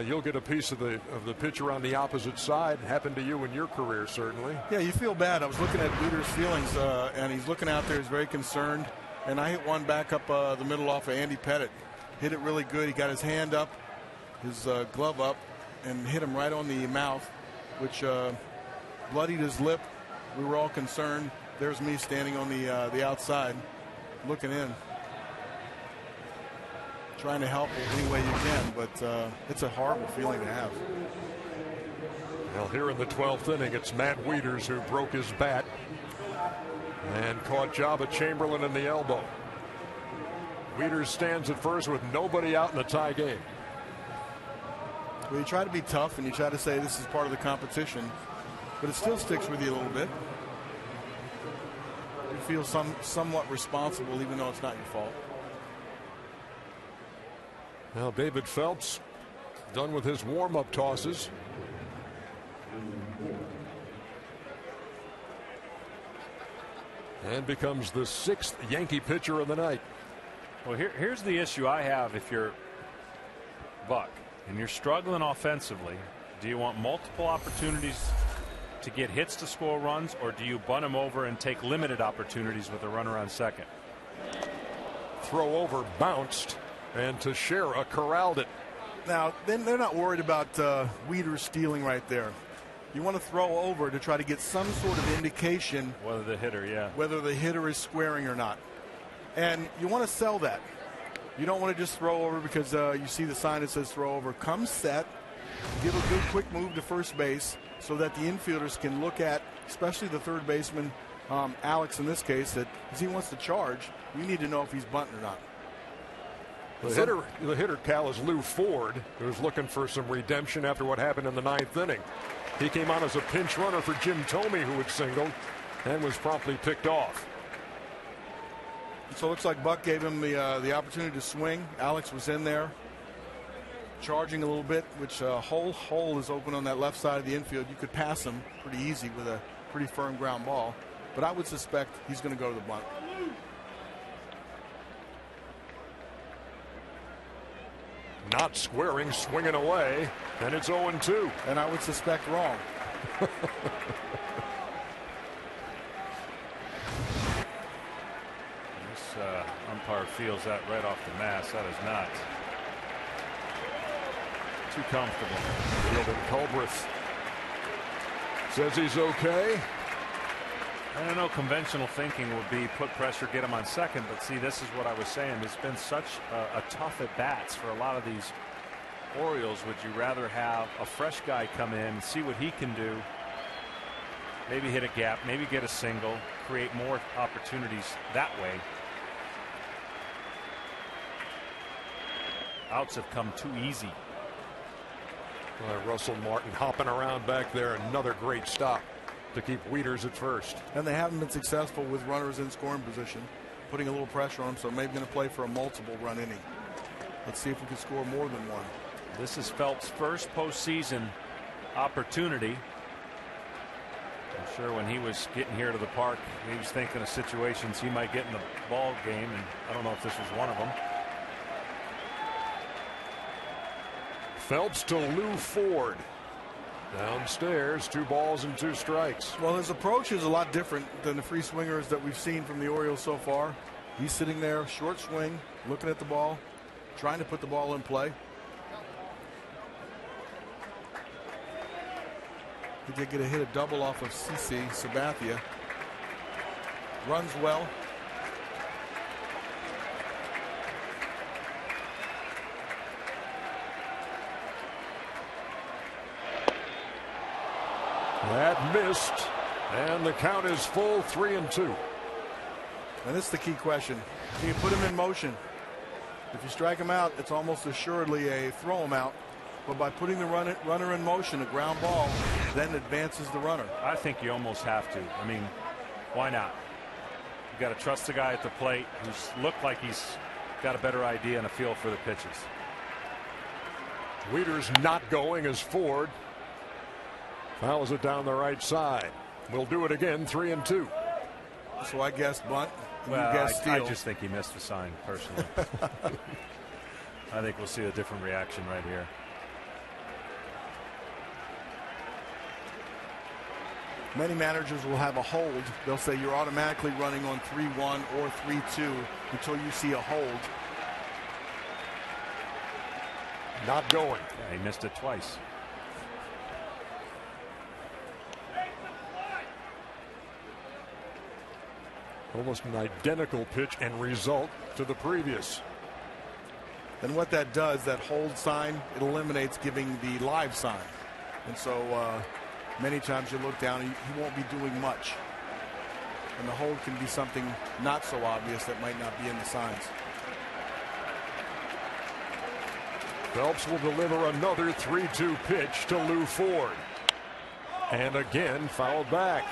you'll get a piece of the pitcher on the opposite side. Happened to you in your career, certainly. Yeah, you feel bad. I was looking at Weeder's feelings, and he's looking out there. He's very concerned. And I hit one back up the middle off of Andy Pettit. Hit it really good. He got his hand up, his glove up, and hit him right on the mouth, which bloodied his lip. We were all concerned. There's me standing on the outside, looking in, trying to help any way you can, but it's a horrible feeling to have. Well, here in the 12th inning, it's Matt Wieters who broke his bat and caught Jabba Chamberlain in the elbow. Wieters stands at first with nobody out in the tie game. Well, you try to be tough and you try to say this is part of the competition, but it still sticks with you a little bit. You feel somewhat responsible even though it's not your fault. Now David Phelps done with his warm-up tosses. And becomes the 6th Yankee pitcher of the night. Well, here's the issue I have if you're Buck and you're struggling offensively. Do you want multiple opportunities to get hits to score runs, or do you bunt him over and take limited opportunities with a runner on second? Throw over bounced, and Teixeira corralled it. Now, then they're not worried about Wieters stealing right there. You want to throw over to try to get some sort of indication whether the hitter is squaring or not. And you want to sell that. You don't want to just throw over because you see the sign that says throw over. Come set, give a good quick move to first base so that the infielders can look at, especially the third baseman, Alex in this case, that as he wants to charge, we need to know if he's bunting or not. The hitter, Cal, is Lou Ford, who's looking for some redemption after what happened in the 9th inning. He came on as a pinch runner for Jim Thome, who had singled and was promptly picked off. So it looks like Buck gave him the opportunity to swing. Alex was in there charging a little bit, which whole hole is open on that left side of the infield. You could pass him pretty easy with a pretty firm ground ball, but I would suspect he's going to go to the bunt. Not squaring, swinging away, and it's 0-2. And I would suspect wrong. This umpire feels that right off the mask. That is not too comfortable. Fielding Culbreth says he's okay. I don't know, conventional thinking would be put pressure, get him on second, but see, this is what I was saying. It's been such a tough at bats for a lot of these Orioles. Would you rather have a fresh guy come in and see what he can do, maybe hit a gap, maybe get a single, create more opportunities that way? Outs have come too easy. Russell Martin hopping around back there. Another great stop to keep Wieters at first. And they haven't been successful with runners in scoring position, putting a little pressure on them, so maybe going to play for a multiple run inning. Let's see if we can score more than one. This is Phelps' first postseason opportunity. I'm sure when he was getting here to the park, he was thinking of situations he might get in the ball game, and I don't know if this was one of them. Phelps to Lou Ford. Downstairs, 2 balls and 2 strikes. Well, his approach is a lot different than the free swingers that we've seen from the Orioles so far. He's sitting there, short swing, looking at the ball, trying to put the ball in play. He did get a hit, a double off of CC Sabathia. Runs well. That missed, and the count is full, 3-2. And this is the key question. Can you put him in motion? If you strike him out, it's almost assuredly a throw him out. but by putting the runner in motion, a ground ball then advances the runner. I think you almost have to. I mean, why not? You got to trust the guy at the plate who's looked like he's got a better idea and a feel for the pitches. Wieters not going as Ford fouls it down the right side. We'll do it again, 3-2. So I guess bunt. Well, you guess steal. I just think he missed the sign, personally. I think we'll see a different reaction right here. Many managers will have a hold. They'll say you're automatically running on 3-1 or 3-2 until you see a hold. Not going. Yeah, he missed it twice. Almost an identical pitch and result to the previous. And what that does, that hold sign, it eliminates giving the live sign. And so many times you look down and he won't be doing much. And the hold can be something not so obvious that might not be in the signs. Phelps will deliver another 3-2 pitch to Lou Ford. And again fouled back.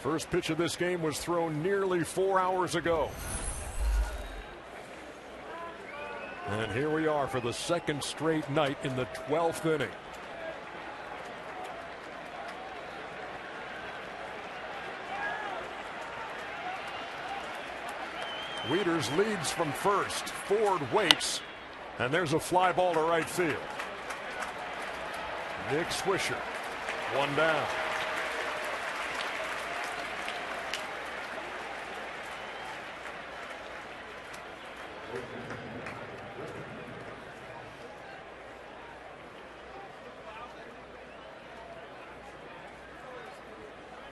First pitch of this game was thrown nearly 4 hours ago. And here we are for the second straight night in the 12th inning. Wieters leads from first. Ford waits, and there's a fly ball to right field. Nick Swisher, one down.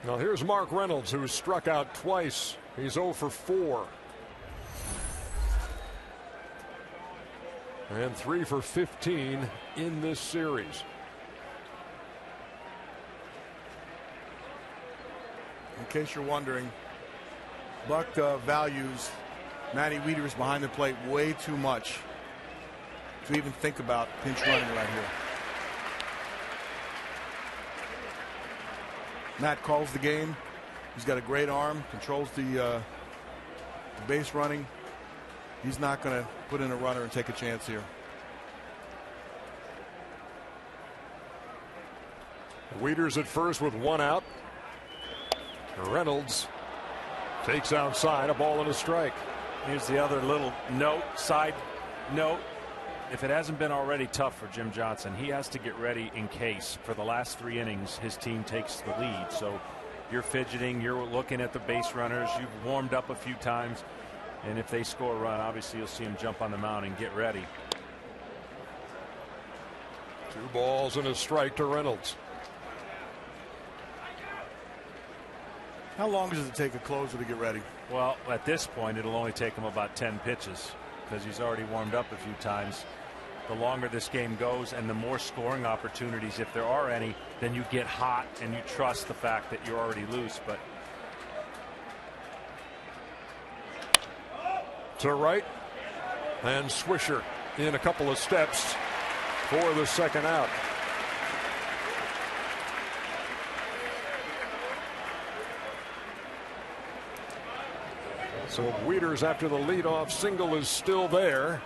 Now here's Mark Reynolds, who struck out twice. He's 0 for 4. And 3 for 15 in this series. In case you're wondering, Buck values Matty Wieters behind the plate way too much to even think about pinch running right here. Matt calls the game. He's got a great arm, controls the base running. He's not going to put in a runner and take a chance here. Wieters at first with one out. Reynolds takes outside, a ball and a strike. Here's the other little note, side note. If it hasn't been already tough for Jim Johnson, he has to get ready in case for the last 3 innings his team takes the lead. So you're fidgeting, you're looking at the base runners, you've warmed up a few times, and if they score a run, obviously you'll see him jump on the mound and get ready. 2 balls and a strike to Reynolds. How long does it take a closer to get ready? Well, at this point, it'll only take him about 10 pitches because he's already warmed up a few times. The longer this game goes and the more scoring opportunities, if there are any, then you get hot and you trust the fact that you're already loose. But to right, and Swisher in a couple of steps for the second out. So Wieters, after the leadoff single, is still there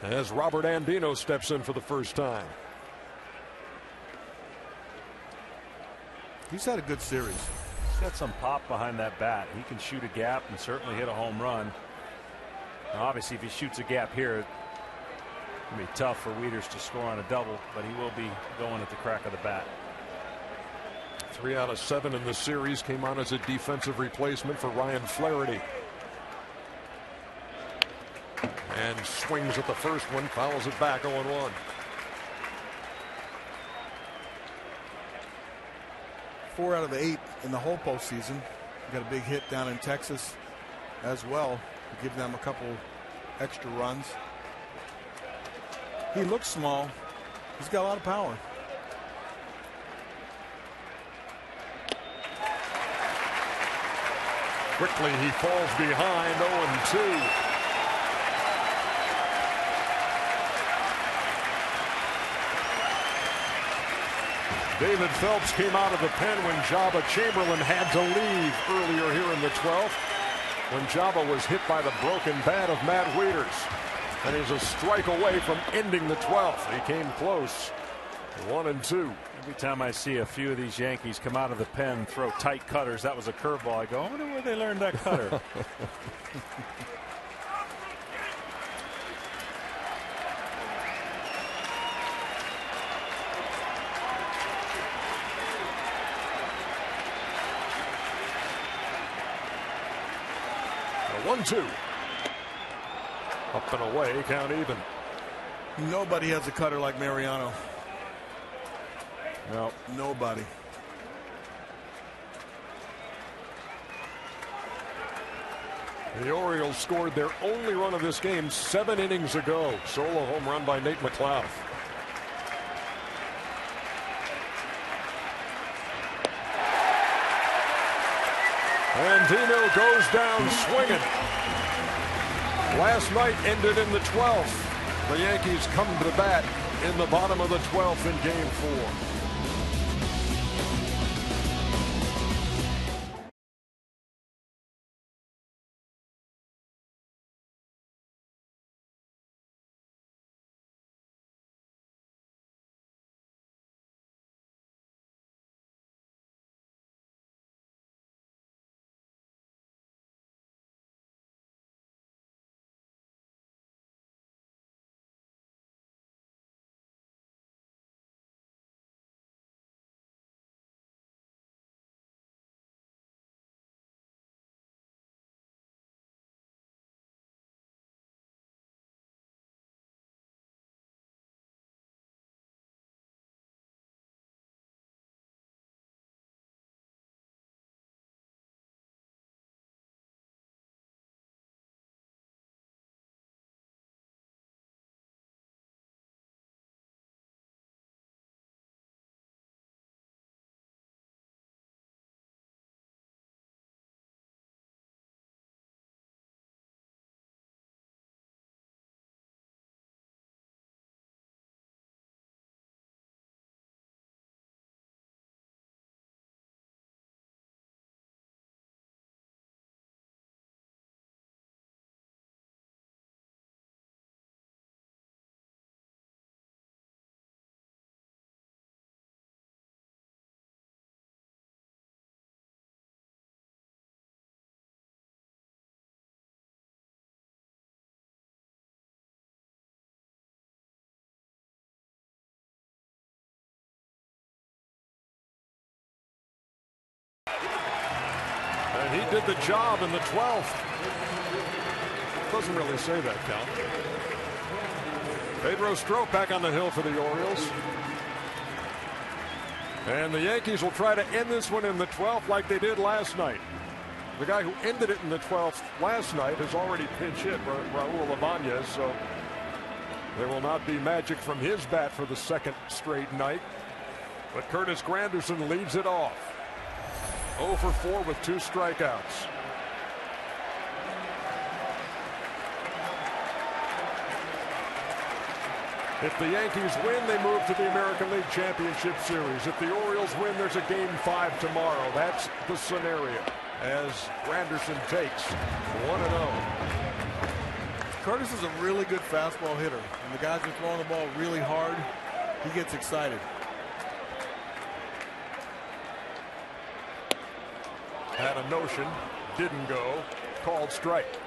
as Robert Andino steps in for the first time. He's had a good series. He's got some pop behind that bat. He can shoot a gap and certainly hit a home run. Now, obviously, if he shoots a gap here, it's going to be tough for Wieters to score on a double, but he will be going at the crack of the bat. 3 out of 7 in the series came on as a defensive replacement for Ryan Flaherty. And swings at the first one, fouls it back 0-1. Four out of 8 in the whole postseason. Got a big hit down in Texas as well to give them a couple extra runs. He looks small. He's got a lot of power. Quickly he falls behind, 0-2. David Phelps came out of the pen when Jabba Chamberlain had to leave earlier here in the 12th, when Jabba was hit by the broken bat of Matt Wieters. And he's a strike away from ending the 12th. He came close. 1-2. Every time I see a few of these Yankees come out of the pen, throw tight cutters, that was a curveball, I go, I wonder where they learned that cutter. A 1-2. Up and away, count even. Nobody has a cutter like Mariano. No. Nobody. The Orioles scored their only run of this game 7 innings ago. Solo home run by Nate McLeod. And Dino goes down swinging. Last night ended in the 12th. The Yankees come to the bat in the bottom of the 12th in Game 4. And he did the job in the 12th. Doesn't really say that, Cal. Pedro Strop back on the hill for the Orioles. And the Yankees will try to end this one in the 12th like they did last night. The guy who ended it in the 12th last night has already pinch hit Raul Ibanez, so there will not be magic from his bat for the second straight night. But Curtis Granderson leads it off. 0 for 4 with 2 strikeouts. If the Yankees win, they move to the American League Championship Series. If the Orioles win, there's a Game 5 tomorrow. That's the scenario as Granderson takes 1-0. Curtis is a really good fastball hitter. And the guys are throwing the ball really hard. He gets excited. Had a notion, didn't go, called strike.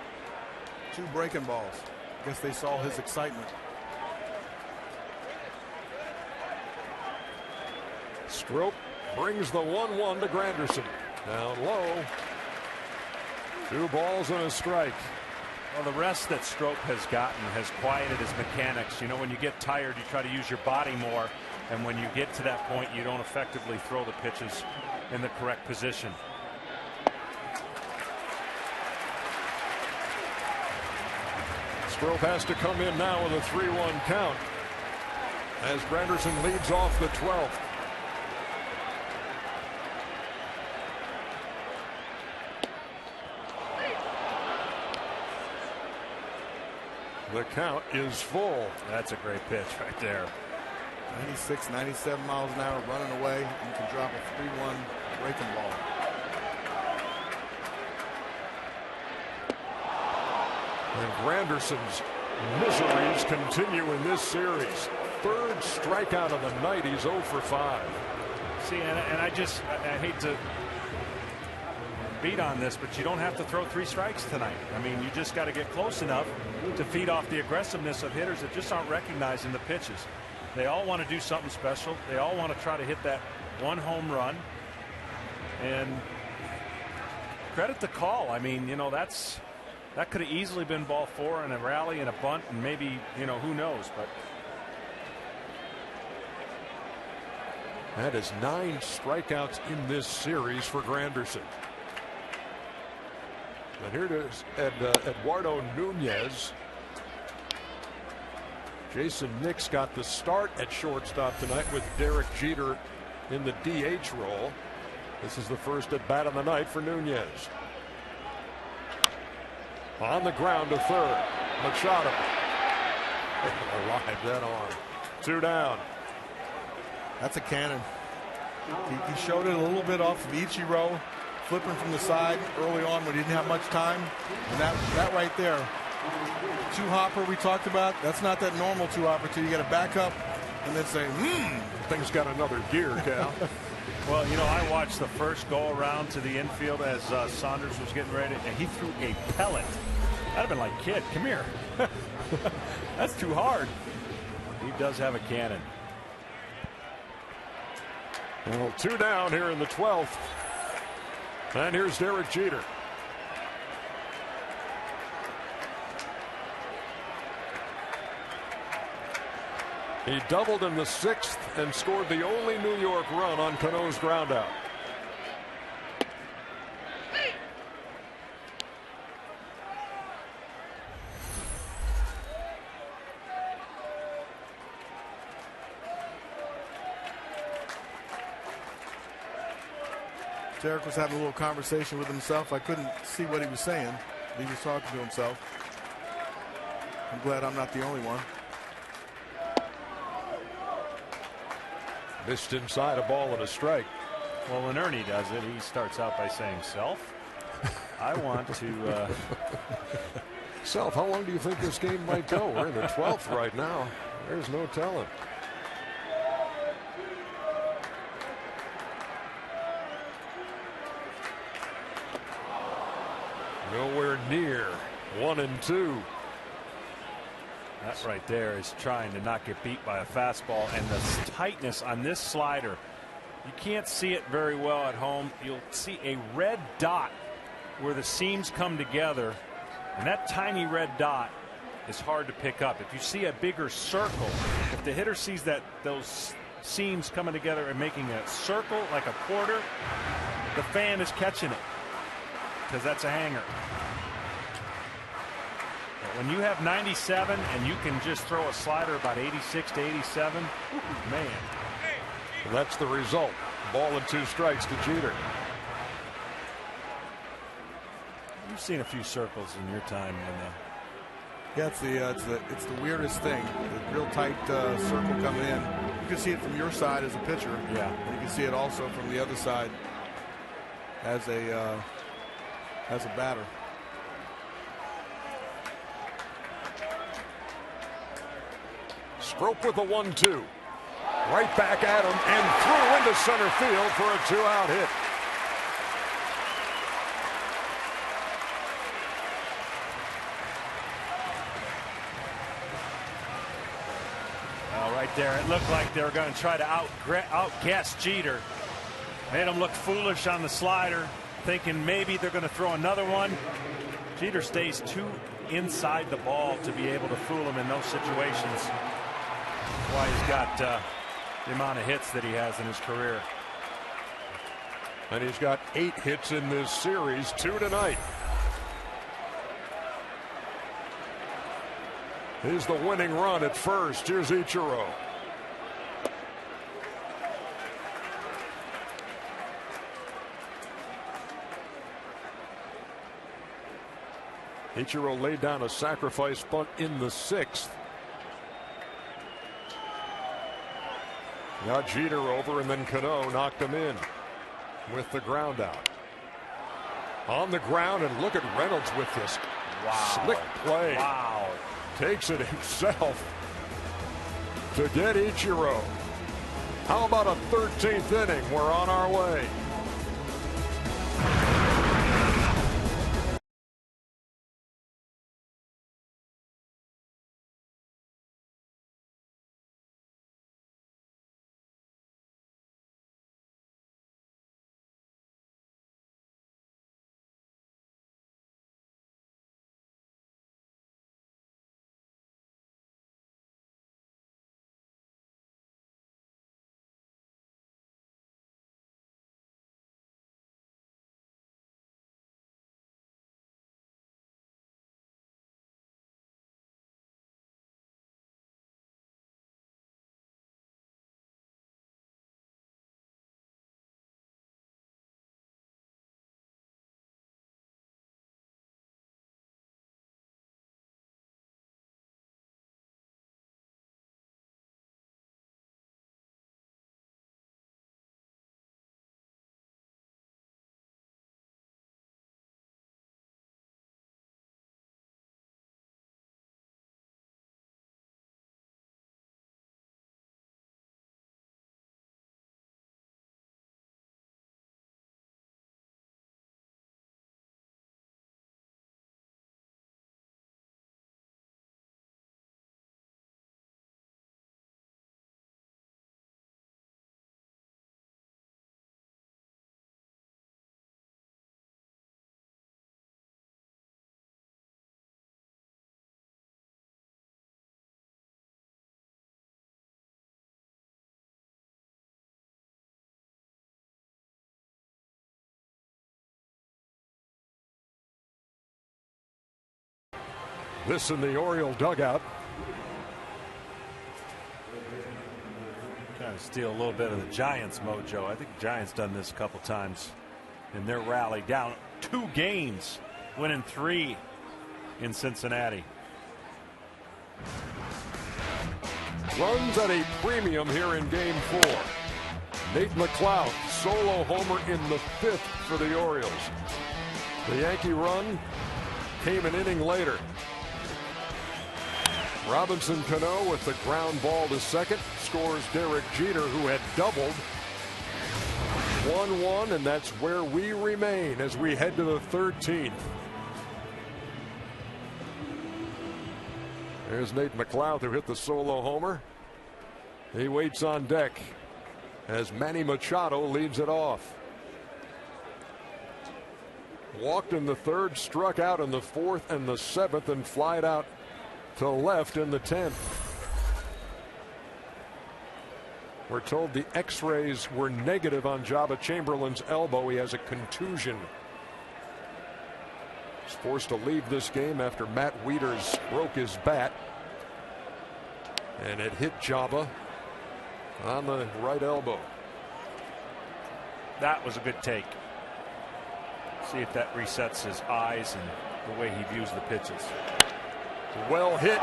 2 breaking balls. Guess they saw his excitement. Strop brings the 1-1 to Granderson. Down low. 2 balls and a strike. Well, the rest that Strop has gotten has quieted his mechanics. You know, when you get tired, you try to use your body more. And when you get to that point, you don't effectively throw the pitches in the correct position. Strop has to come in now with a 3-1 count as Granderson leads off the 12th. The count is full. That's a great pitch right there. 96, 97 miles an hour running away. You can drop a 3-1 breaking ball. And Granderson's miseries continue in this series. Third strikeout of the night. He's 0 for 5. See, and I hate to beat on this, but you don't have to throw 3 strikes tonight. I mean, you just got to get close enough to feed off the aggressiveness of hitters that just aren't recognizing the pitches. They all want to do something special. They all want to try to hit that one home run. And credit the call. I mean, you know, that could have easily been ball 4 and a rally and a bunt, and maybe, you know, who knows. But that is 9 strikeouts in this series for Granderson. And here it is, Eduardo Nunez. Jason Nix got the start at shortstop tonight with Derek Jeter in the DH role. This is the first at bat of the night for Nunez. On the ground to third. Machado. Alive that arm. 2 down. That's a cannon. He showed it a little bit off of Ichiro, flipping from the side early on when he didn't have much time. And that right there, 2-hopper we talked about, that's not that normal 2-hopper too. You got to back up and then say, Thing's got another gear, Cal. well, you know, I watched the first go around to the infield as Saunders was getting ready, and he threw a pellet. I'd have been like, kid, come here. That's too hard. He does have a cannon. Well, 2 down here in the 12th. And here's Derek Jeter. He doubled in the 6th and scored the only New York run on Cano's groundout. Derek was having a little conversation with himself. I couldn't see what he was saying. He was talking to himself. I'm glad I'm not the only one. Missed inside, a ball and a strike. Well, when Ernie does it, he starts out by saying, Self, I want to... Self, how long do you think this game might go? We're in the 12th right now. There's no telling. Nowhere near 1 and 2. That right there is trying to not get beat by a fastball, and the tightness on this slider, you can't see it very well at home. You'll see a red dot where the seams come together, and that tiny red dot is hard to pick up. If you see a bigger circle, if the hitter sees that those seams coming together and making a circle like a quarter, the fan is catching it because that's a hanger. When you have 97 and you can just throw a slider about 86 to 87, man. Well, that's the result. Ball and 2 strikes to Jeter. You've seen a few circles in your time. Yeah, it's the weirdest thing. The real tight circle coming in. You can see it from your side as a pitcher. Yeah. And you can see it also from the other side as a batter. Strope with a 1-2. Right back at him and threw into center field for a 2-out hit. Well, right there, it looked like they were going to try to outgas Jeter. Made him look foolish on the slider, thinking maybe they're going to throw another one. Jeter stays too inside the ball to be able to fool him in those situations. That's why he's got the amount of hits that he has in his career. And he's got 8 hits in this series, 2 tonight. Here's the winning run at first. Here's Ichiro. Ichiro laid down a sacrifice bunt in the 6th. Got Jeter over, and then Cano knocked him in with the ground out. On the ground, and look at Reynolds with this slick play. Wow. Takes it himself to get Ichiro. How about a 13th inning? We're on our way. This in the Oriole dugout. Trying to steal a little bit of the Giants mojo. I think the Giants done this a couple times in their rally. Down 2 games, winning 3 in Cincinnati. Runs at a premium here in Game 4. Nate McLeod, solo homer in the 5th for the Orioles. The Yankee run came an inning later. Robinson Cano with the ground ball to second scores Derek Jeter, who had doubled. 1-1, and that's where we remain as we head to the 13th. There's Nate McLeod, who hit the solo homer. He waits on deck as Manny Machado leads it off. Walked in the 3rd, struck out in the 4th and the 7th, and flied out to left in the 10th. We're told the x-rays were negative on Jabba Chamberlain's elbow. He has a contusion. He's forced to leave this game after Matt Wieters broke his bat. And it hit Jabba on the right elbow. That was a good take. See if that resets his eyes and the way he views the pitches. Well hit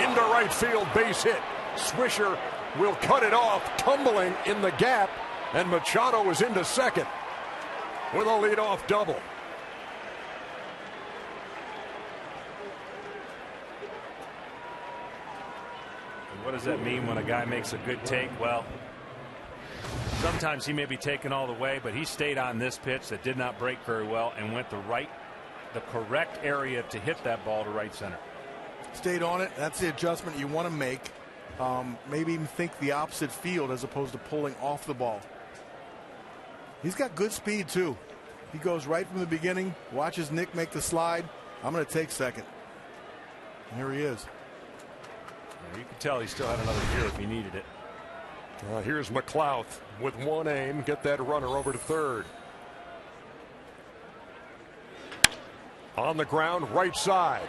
into right field, base hit. Swisher will cut it off, tumbling in the gap, and Machado is into second with a leadoff double. And what does that mean when a guy makes a good take? Well, sometimes he may be taken all the way, but he stayed on this pitch that did not break very well and went the correct area to hit that ball to right center. Stayed on it. That's the adjustment you want to make. Maybe even think the opposite field as opposed to pulling off the ball. He's got good speed too. He goes right from the beginning, watches Nick make the slide. I'm going to take second. And here he is. You can tell he still had another year if he needed it. Here's McLeod with one aim, get that runner over to 3rd. On the ground, right side.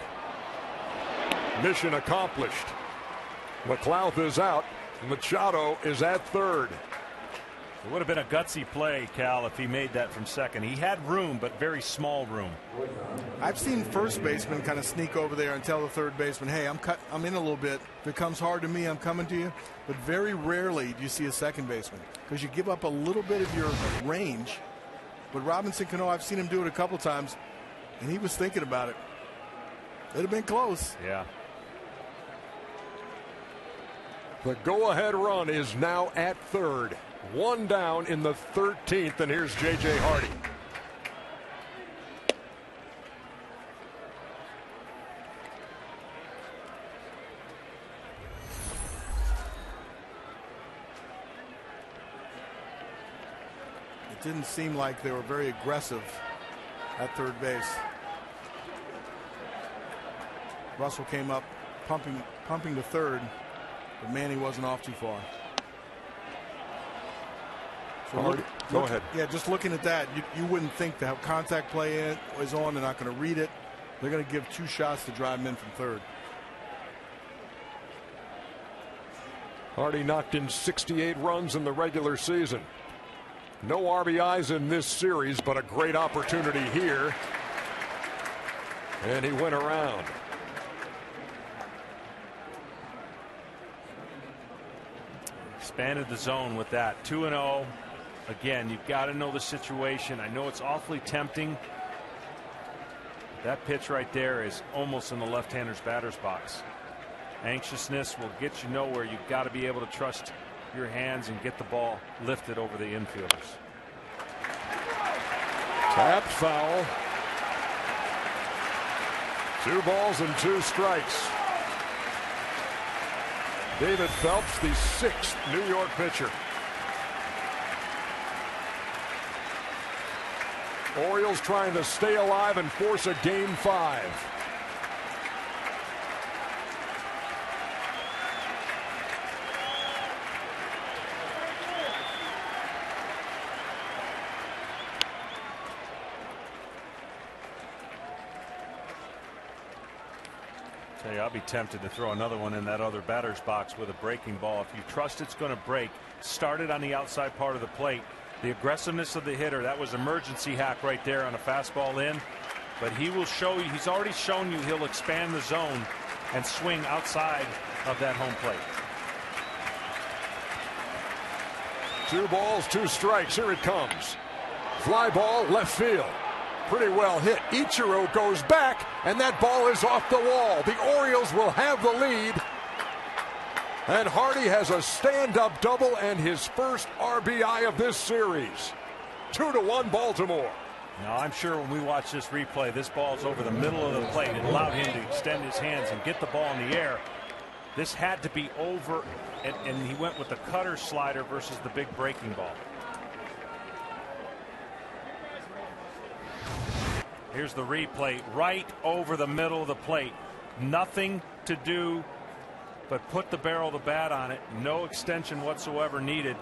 Mission accomplished. McLeod is out. Machado is at 3rd. It would have been a gutsy play, Cal, if he made that from second. He had room, but very small room. I've seen first baseman kind of sneak over there and tell the third baseman, hey, I'm in a little bit. If it comes hard to me, I'm coming to you. But very rarely do you see a second baseman because you give up a little bit of your range. But Robinson Cano, I've seen him do it a couple times, and he was thinking about it. It'd have been close. Yeah. The go-ahead run is now at third. One down in the 13th, and here's J.J. Hardy. It didn't seem like they were very aggressive at third base. Russell came up pumping to third, but Manny wasn't off too far. So go ahead. Yeah, just looking at that, you wouldn't think to have contact play is on. They're not going to read it. They're going to give 2 shots to drive him in from third. Hardy knocked in 68 runs in the regular season. No RBIs in this series, but a great opportunity here. And he went around. Expanded the zone with that. 2-0. Again, you've got to know the situation. I know it's awfully tempting. That pitch right there is almost in the left-hander's batter's box. Anxiousness will get you nowhere. You've got to be able to trust your hands and get the ball lifted over the infielders. Tapped foul. 2 balls and 2 strikes. David Phelps, the 6th New York pitcher. Orioles trying to stay alive and force a game 5. Tell you, I'll be tempted to throw another one in that other batter's box with a breaking ball. If you trust it's going to break, start it on the outside part of the plate. The aggressiveness of the hitter, that was emergency hack right there on a fastball in. But he will show you, he's already shown you he'll expand the zone and swing outside of that home plate. 2 balls, 2 strikes. Here it comes. Fly ball, left field. Pretty well hit. Ichiro goes back, and that ball is off the wall. The Orioles will have the lead. And Hardy has a stand-up double and his first RBI of this series. 2-1 Baltimore. Now, I'm sure when we watch this replay, this ball's over the middle of the plate. It allowed him to extend his hands and get the ball in the air. This had to be over, and he went with the cutter slider versus the big breaking ball. Here's the replay, right over the middle of the plate. Nothing to do but put the barrel of the bat on it. No extension whatsoever needed.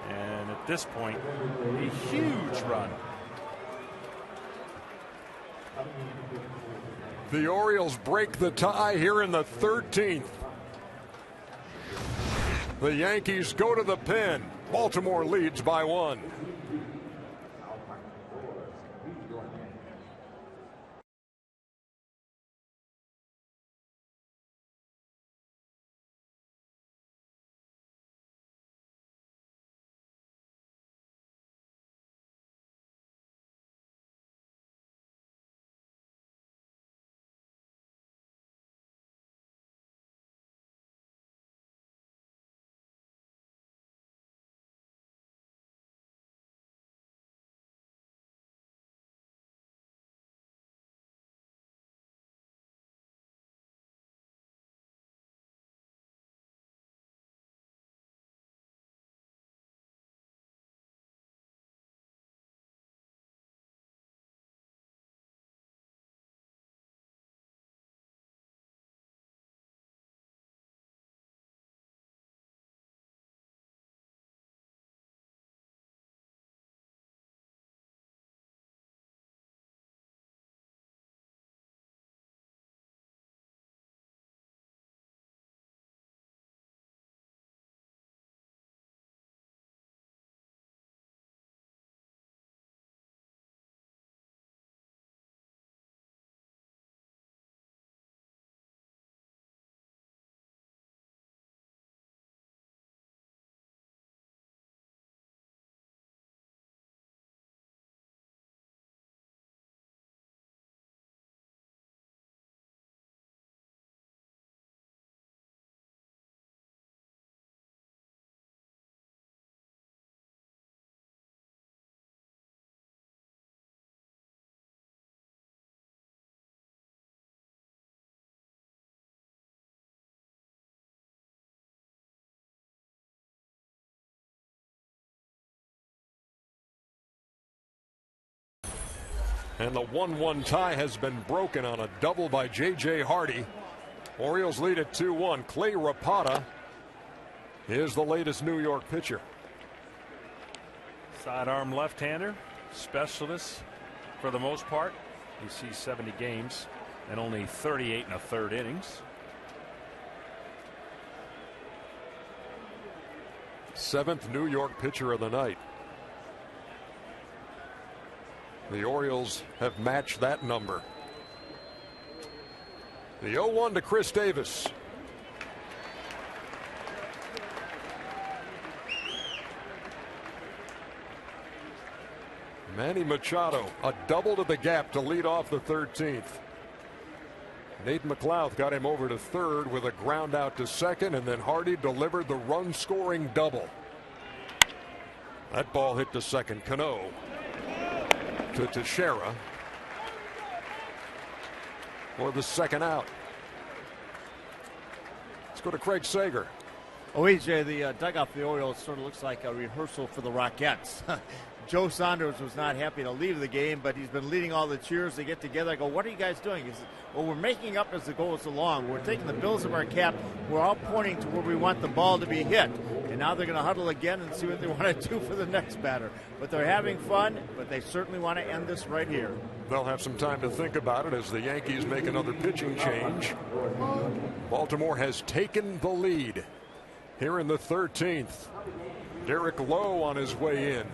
And at this point, a huge run. The Orioles break the tie here in the 13th. The Yankees go to the pen. Baltimore leads by 1. And the 1-1 tie has been broken on a double by J.J. Hardy. Orioles lead at 2-1. Clay Rapata is the latest New York pitcher. Sidearm left-hander, specialist for the most part. You see 70 games and only 38 1/3 innings. 7th New York pitcher of the night. The Orioles have matched that number. The 0-1 to Chris Davis. Manny Machado, a double to the gap to lead off the 13th. Nate McLouth got him over to third with a ground out to second, and then Hardy delivered the run-scoring double. That ball hit to second. Cano to Teixeira for the second out. Let's go to Craig Sager. Oh, EJ, the dugout for the Orioles sort of looks like a rehearsal for the Rockettes. Joe Saunders was not happy to leave the game, but he's been leading all the cheers. They get together. I go, what are you guys doing? He says, well, we're making up as it goes along. We're taking the bills of our cap. We're all pointing to where we want the ball to be hit. And now they're going to huddle again and see what they want to do for the next batter. But they're having fun, but they certainly want to end this right here. They'll have some time to think about it as the Yankees make another pitching change. Baltimore has taken the lead here in the 13th. Derek Lowe on his way in.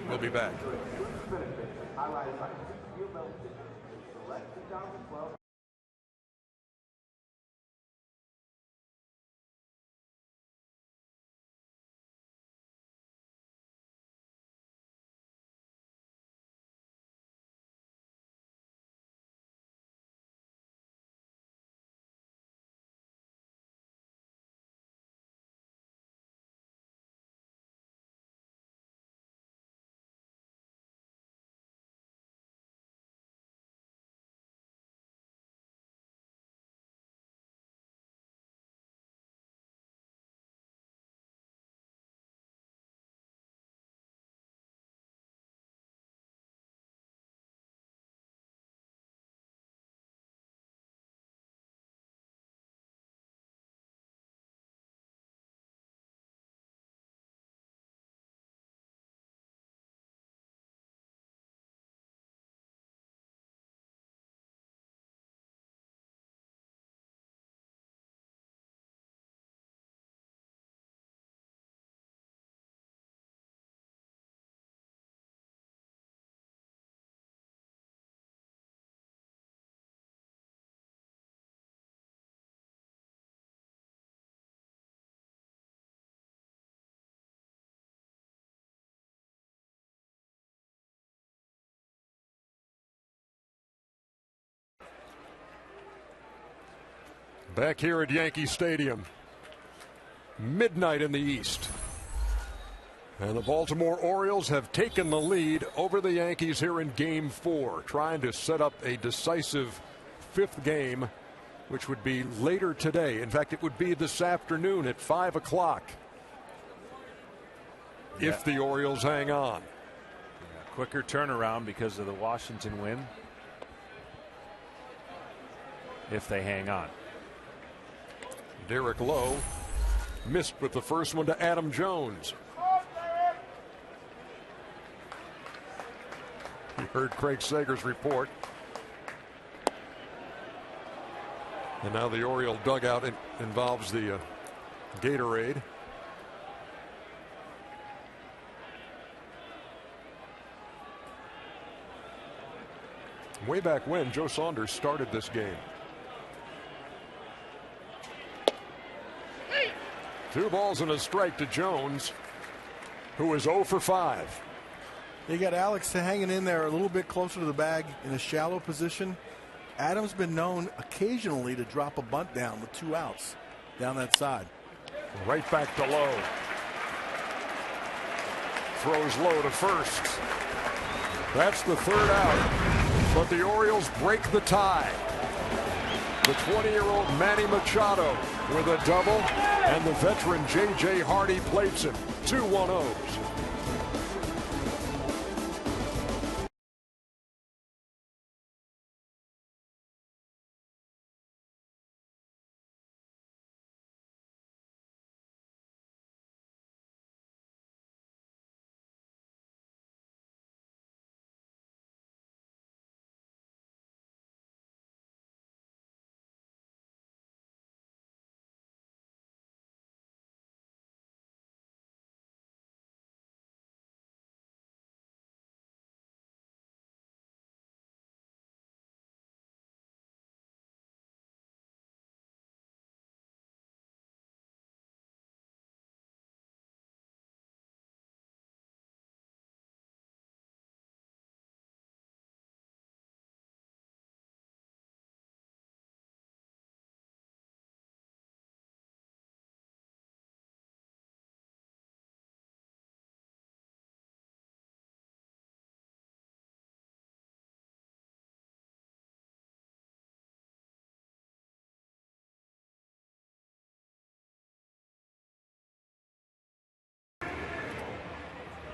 We'll be back. Back here at Yankee Stadium. Midnight in the East. And the Baltimore Orioles have taken the lead over the Yankees here in Game 4, trying to set up a decisive 5th game, which would be later today. In fact, it would be this afternoon at 5 o'clock if the Orioles hang on. Quicker turnaround because of the Washington win if they hang on. Derek Lowe missed with the first one to Adam Jones. You heard Craig Sager's report. And now the Oriole dugout involves the Gatorade. Way back when, Joe Saunders started this game. 2 balls and a strike to Jones, who is 0 for 5. You got Alex hanging in there a little bit closer to the bag in a shallow position. Adams been known occasionally to drop a bunt down with 2 outs down that side. Right back to Lowe. Throws low to first. That's the 3rd out. But the Orioles break the tie. The 20-year-old Manny Machado with a double, and the veteran J.J. Hardy plates him. 2 1-0s.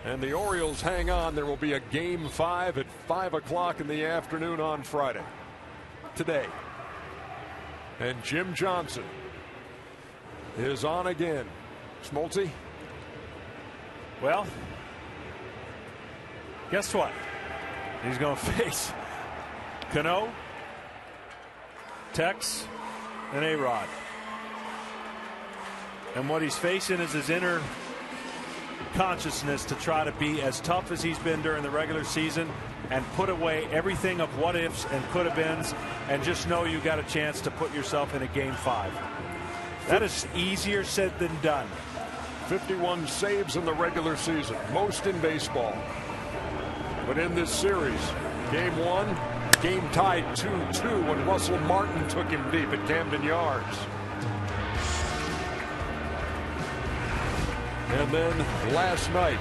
And the Orioles hang on. There will be a game 5 at 5 o'clock in the afternoon on Friday. Today. And Jim Johnson is on again. Smoltzy? Well, guess what? He's going to face Cano, Tex, and A-Rod. And what he's facing is his inner consciousness to try to be as tough as he's been during the regular season and put away everything of what ifs and could have beens and just know you got a chance to put yourself in a game 5. That is easier said than done. 51 saves in the regular season, most in baseball. But in this series, game 1, game tied 2-2 when Russell Martin took him deep at Camden Yards. And then last night,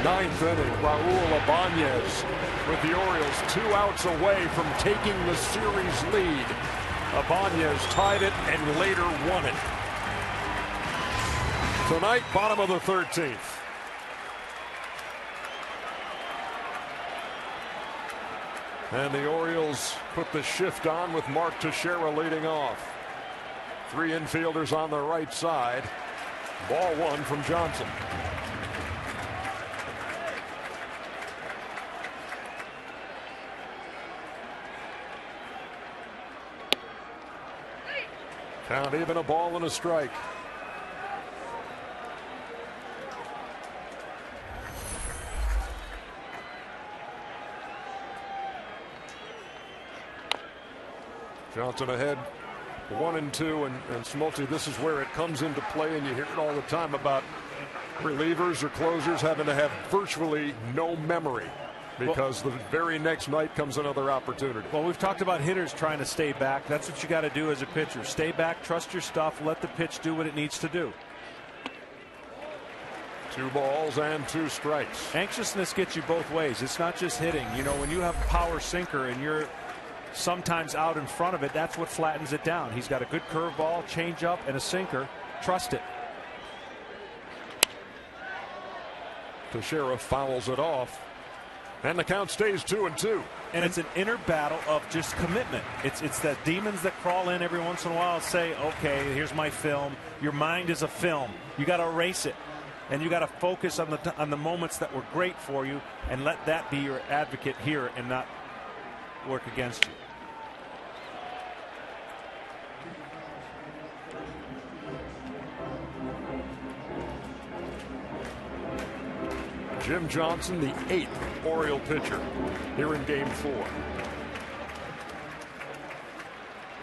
9th inning, Raul Ibanez with the Orioles 2 outs away from taking the series lead. Ibanez tied it and later won it. Tonight, bottom of the 13th. And the Orioles put the shift on with Mark Teixeira leading off. 3 infielders on the right side. Ball 1 from Johnson. Count even, a ball and a strike. Johnson ahead 1-2, and Smoltzy, this is where it comes into play, and you hear it all the time about relievers or closers having to have virtually no memory because the very next night comes another opportunity. Well, we've talked about hitters trying to stay back. That's what you got to do as a pitcher. Stay back, trust your stuff, let the pitch do what it needs to do. 2 balls and 2 strikes. Anxiousness gets you both ways. It's not just hitting. You know, when you have a power sinker and you're sometimes out in front of it, that's what flattens it down. He's got a good curveball, changeup, and a sinker. Trust it. Teixeira fouls it off, and the count stays 2-2. And it's an inner battle of just commitment. It's that demons that crawl in every once in a while say, okay, here's my film. Your mind is a film. You got to erase it, and you got to focus on the moments that were great for you, and let that be your advocate here and not work against you. Jim Johnson, the 8th Oriole pitcher here in game 4.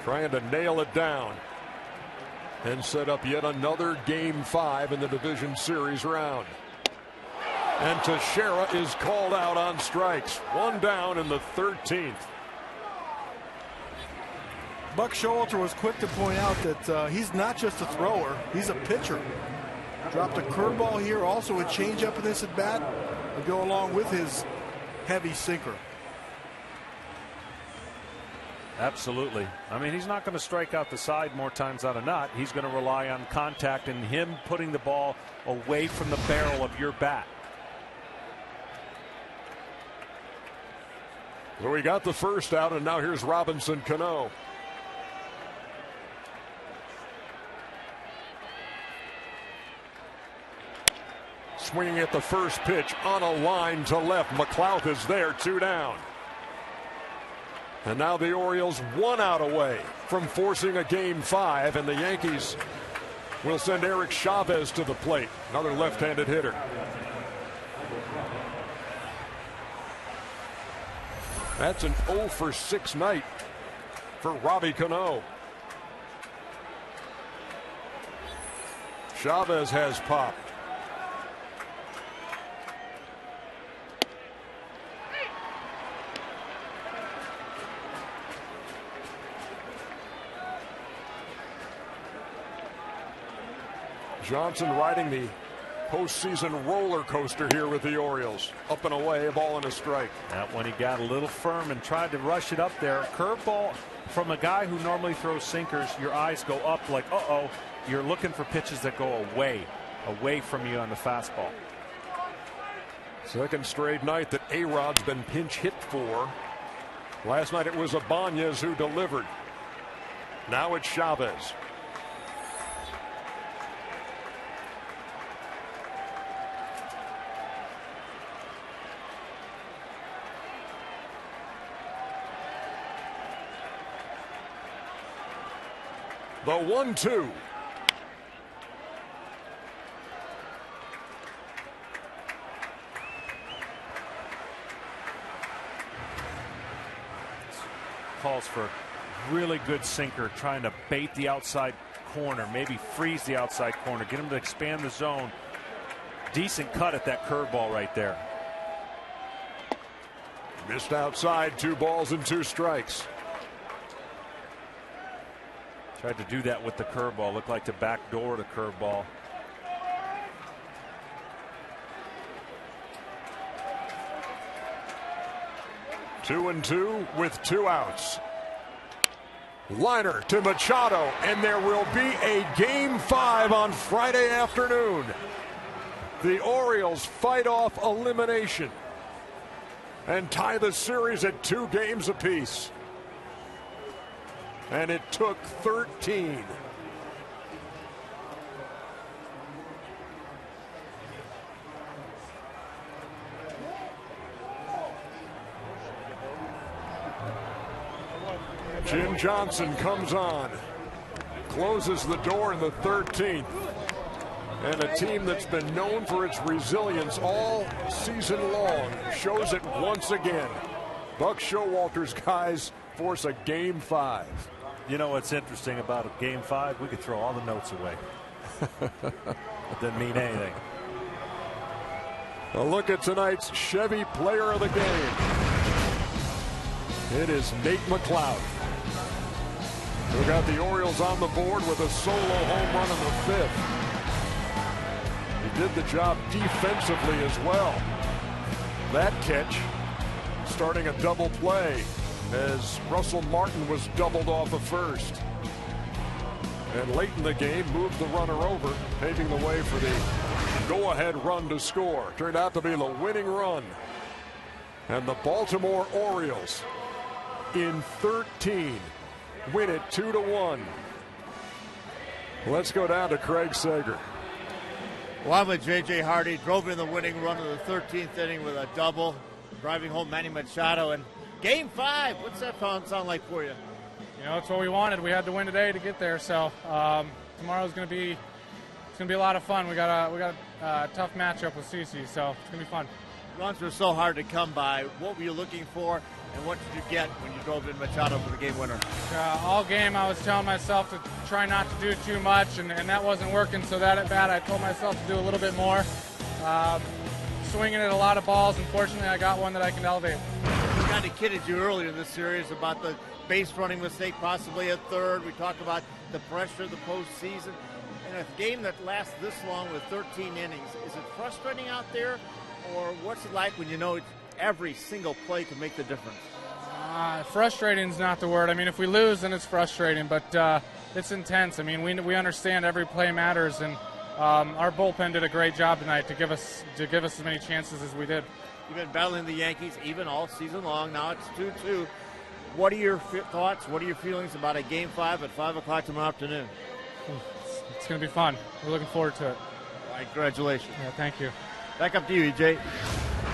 Trying to nail it down and set up yet another game 5 in the division series round. And Teixeira is called out on strikes. 1 down in the 13th. Buck Showalter was quick to point out that he's not just a thrower, he's a pitcher. Dropped a curveball here, also a changeup in this at bat to go along with his heavy sinker. Absolutely. I mean, he's not going to strike out the side more times out of not. He's going to rely on contact and him putting the ball away from the barrel of your bat. So we got the first out, and now here's Robinson Cano. Swinging at the first pitch on a line to left. McLeod is there, 2 down. And now the Orioles 1 out away from forcing a game 5, and the Yankees will send Eric Chavez to the plate, another left-handed hitter. That's an 0 for 6 night for Robbie Cano. Chavez has popped. Johnson riding the postseason roller coaster here with the Orioles. Up and away, a ball and a strike. That one he got a little firm and tried to rush it up there. Curveball from a guy who normally throws sinkers, your eyes go up like, uh-oh. You're looking for pitches that go away from you on the fastball. Second straight night that A-Rod's been pinch hit for. Last night it was Ibanez who delivered. Now it's Chavez. The 1-2. Calls for really good sinker, trying to bait the outside corner, maybe freeze the outside corner, get him to expand the zone. Decent cut at that curveball right there. Missed outside, 2 balls and 2 strikes. Tried to do that with the curveball. Looked like the back door to curveball. Two and 2 with 2 outs. Liner to Machado, and there will be a Game 5 on Friday afternoon. The Orioles fight off elimination and tie the series at 2 games apiece. And it took 13. Jim Johnson comes on, closes the door in the 13th. And a team that's been known for its resilience all season long shows it once again. Buck Showalter's guys force a Game 5. You know what's interesting about a Game 5? We could throw all the notes away. It doesn't mean anything. A look at tonight's Chevy Player of the Game. It is Nate McLeod, who got the Orioles on the board with a solo home run in the 5th. He did the job defensively as well. That catch starting a double play as Russell Martin was doubled off of first. And late in the game moved the runner over, paving the way for the go-ahead run to score. Turned out to be the winning run. And the Baltimore Orioles in 13 win it 2-1. Let's go down to Craig Sager. Well, I'm with J.J. Hardy. Drove in the winning run of the 13th inning with a double, driving home Manny Machado. And Game 5, what's that sound like for you? You know, it's what we wanted. We had to win today to get there. So tomorrow's going to be a lot of fun. We got a tough matchup with CC, so it's going to be fun. Runs were so hard to come by. What were you looking for, and what did you get when you drove in Machado for the game winner? All game I was telling myself to try not to do too much, and that wasn't working. So that at bat, I told myself to do a little bit more. Swinging at a lot of balls. Unfortunately, I got one that I can elevate. We kind of kidded you earlier in this series about the base running mistake, possibly at third. We talked about the pressure of the postseason. In a game that lasts this long with 13 innings, is it frustrating out there, or what's it like when you know every single play can make the difference? Frustrating is not the word. I mean, if we lose, then it's frustrating, but it's intense. I mean, we understand every play matters, and our bullpen did a great job tonight to give us as many chances as we did. You've been battling the Yankees even all season long. Now it's 2-2. What are your thoughts? What are your feelings about a Game 5 at 5 o'clock tomorrow afternoon? It's going to be fun. We're looking forward to it. All right, congratulations. Yeah, thank you. Back up to you, EJ.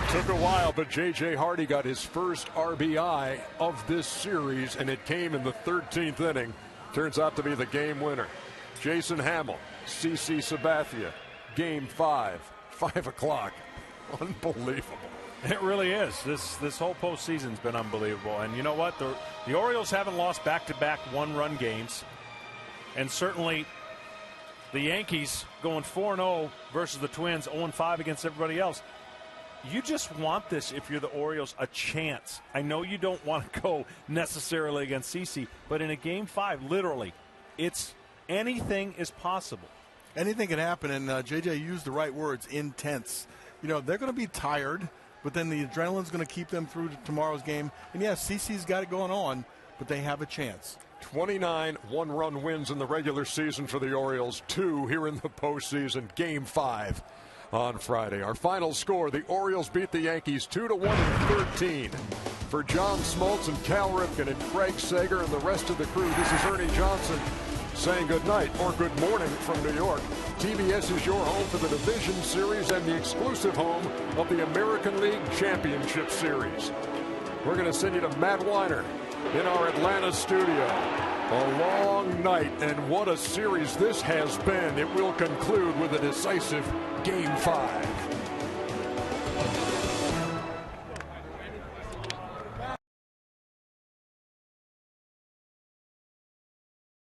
Took a while, but J.J. Hardy got his first RBI of this series, and it came in the 13th inning. Turns out to be the game winner. Jason Hamill, CC Sabathia, Game 5, 5 o'clock. Unbelievable. It really is. This whole postseason's been unbelievable. And you know what? The Orioles haven't lost back-to-back one-run games. And certainly the Yankees going 4-0 versus the Twins, 0-5 against everybody else. You just want this, if you're the Orioles, a chance. I know you don't want to go necessarily against CC, but in a Game 5, literally, it's anything is possible. Anything can happen, and JJ used the right words, intense. You know, they're going to be tired, but then the adrenaline's going to keep them through to tomorrow's game. And, yes, CC's got it going on, but they have a chance. 29 one-run wins in the regular season for the Orioles, 2 here in the postseason. Game 5 on Friday. Our final score, the Orioles beat the Yankees 2-1 in 13. For John Smoltz and Cal Ripken and Craig Sager and the rest of the crew, this is Ernie Johnson saying good night or good morning from New York. TBS is your home for the Division Series and the exclusive home of the American League Championship Series. We're going to send you to Matt Weiner in our Atlanta studio. A long night, and what a series this has been. It will conclude with a decisive Game 5.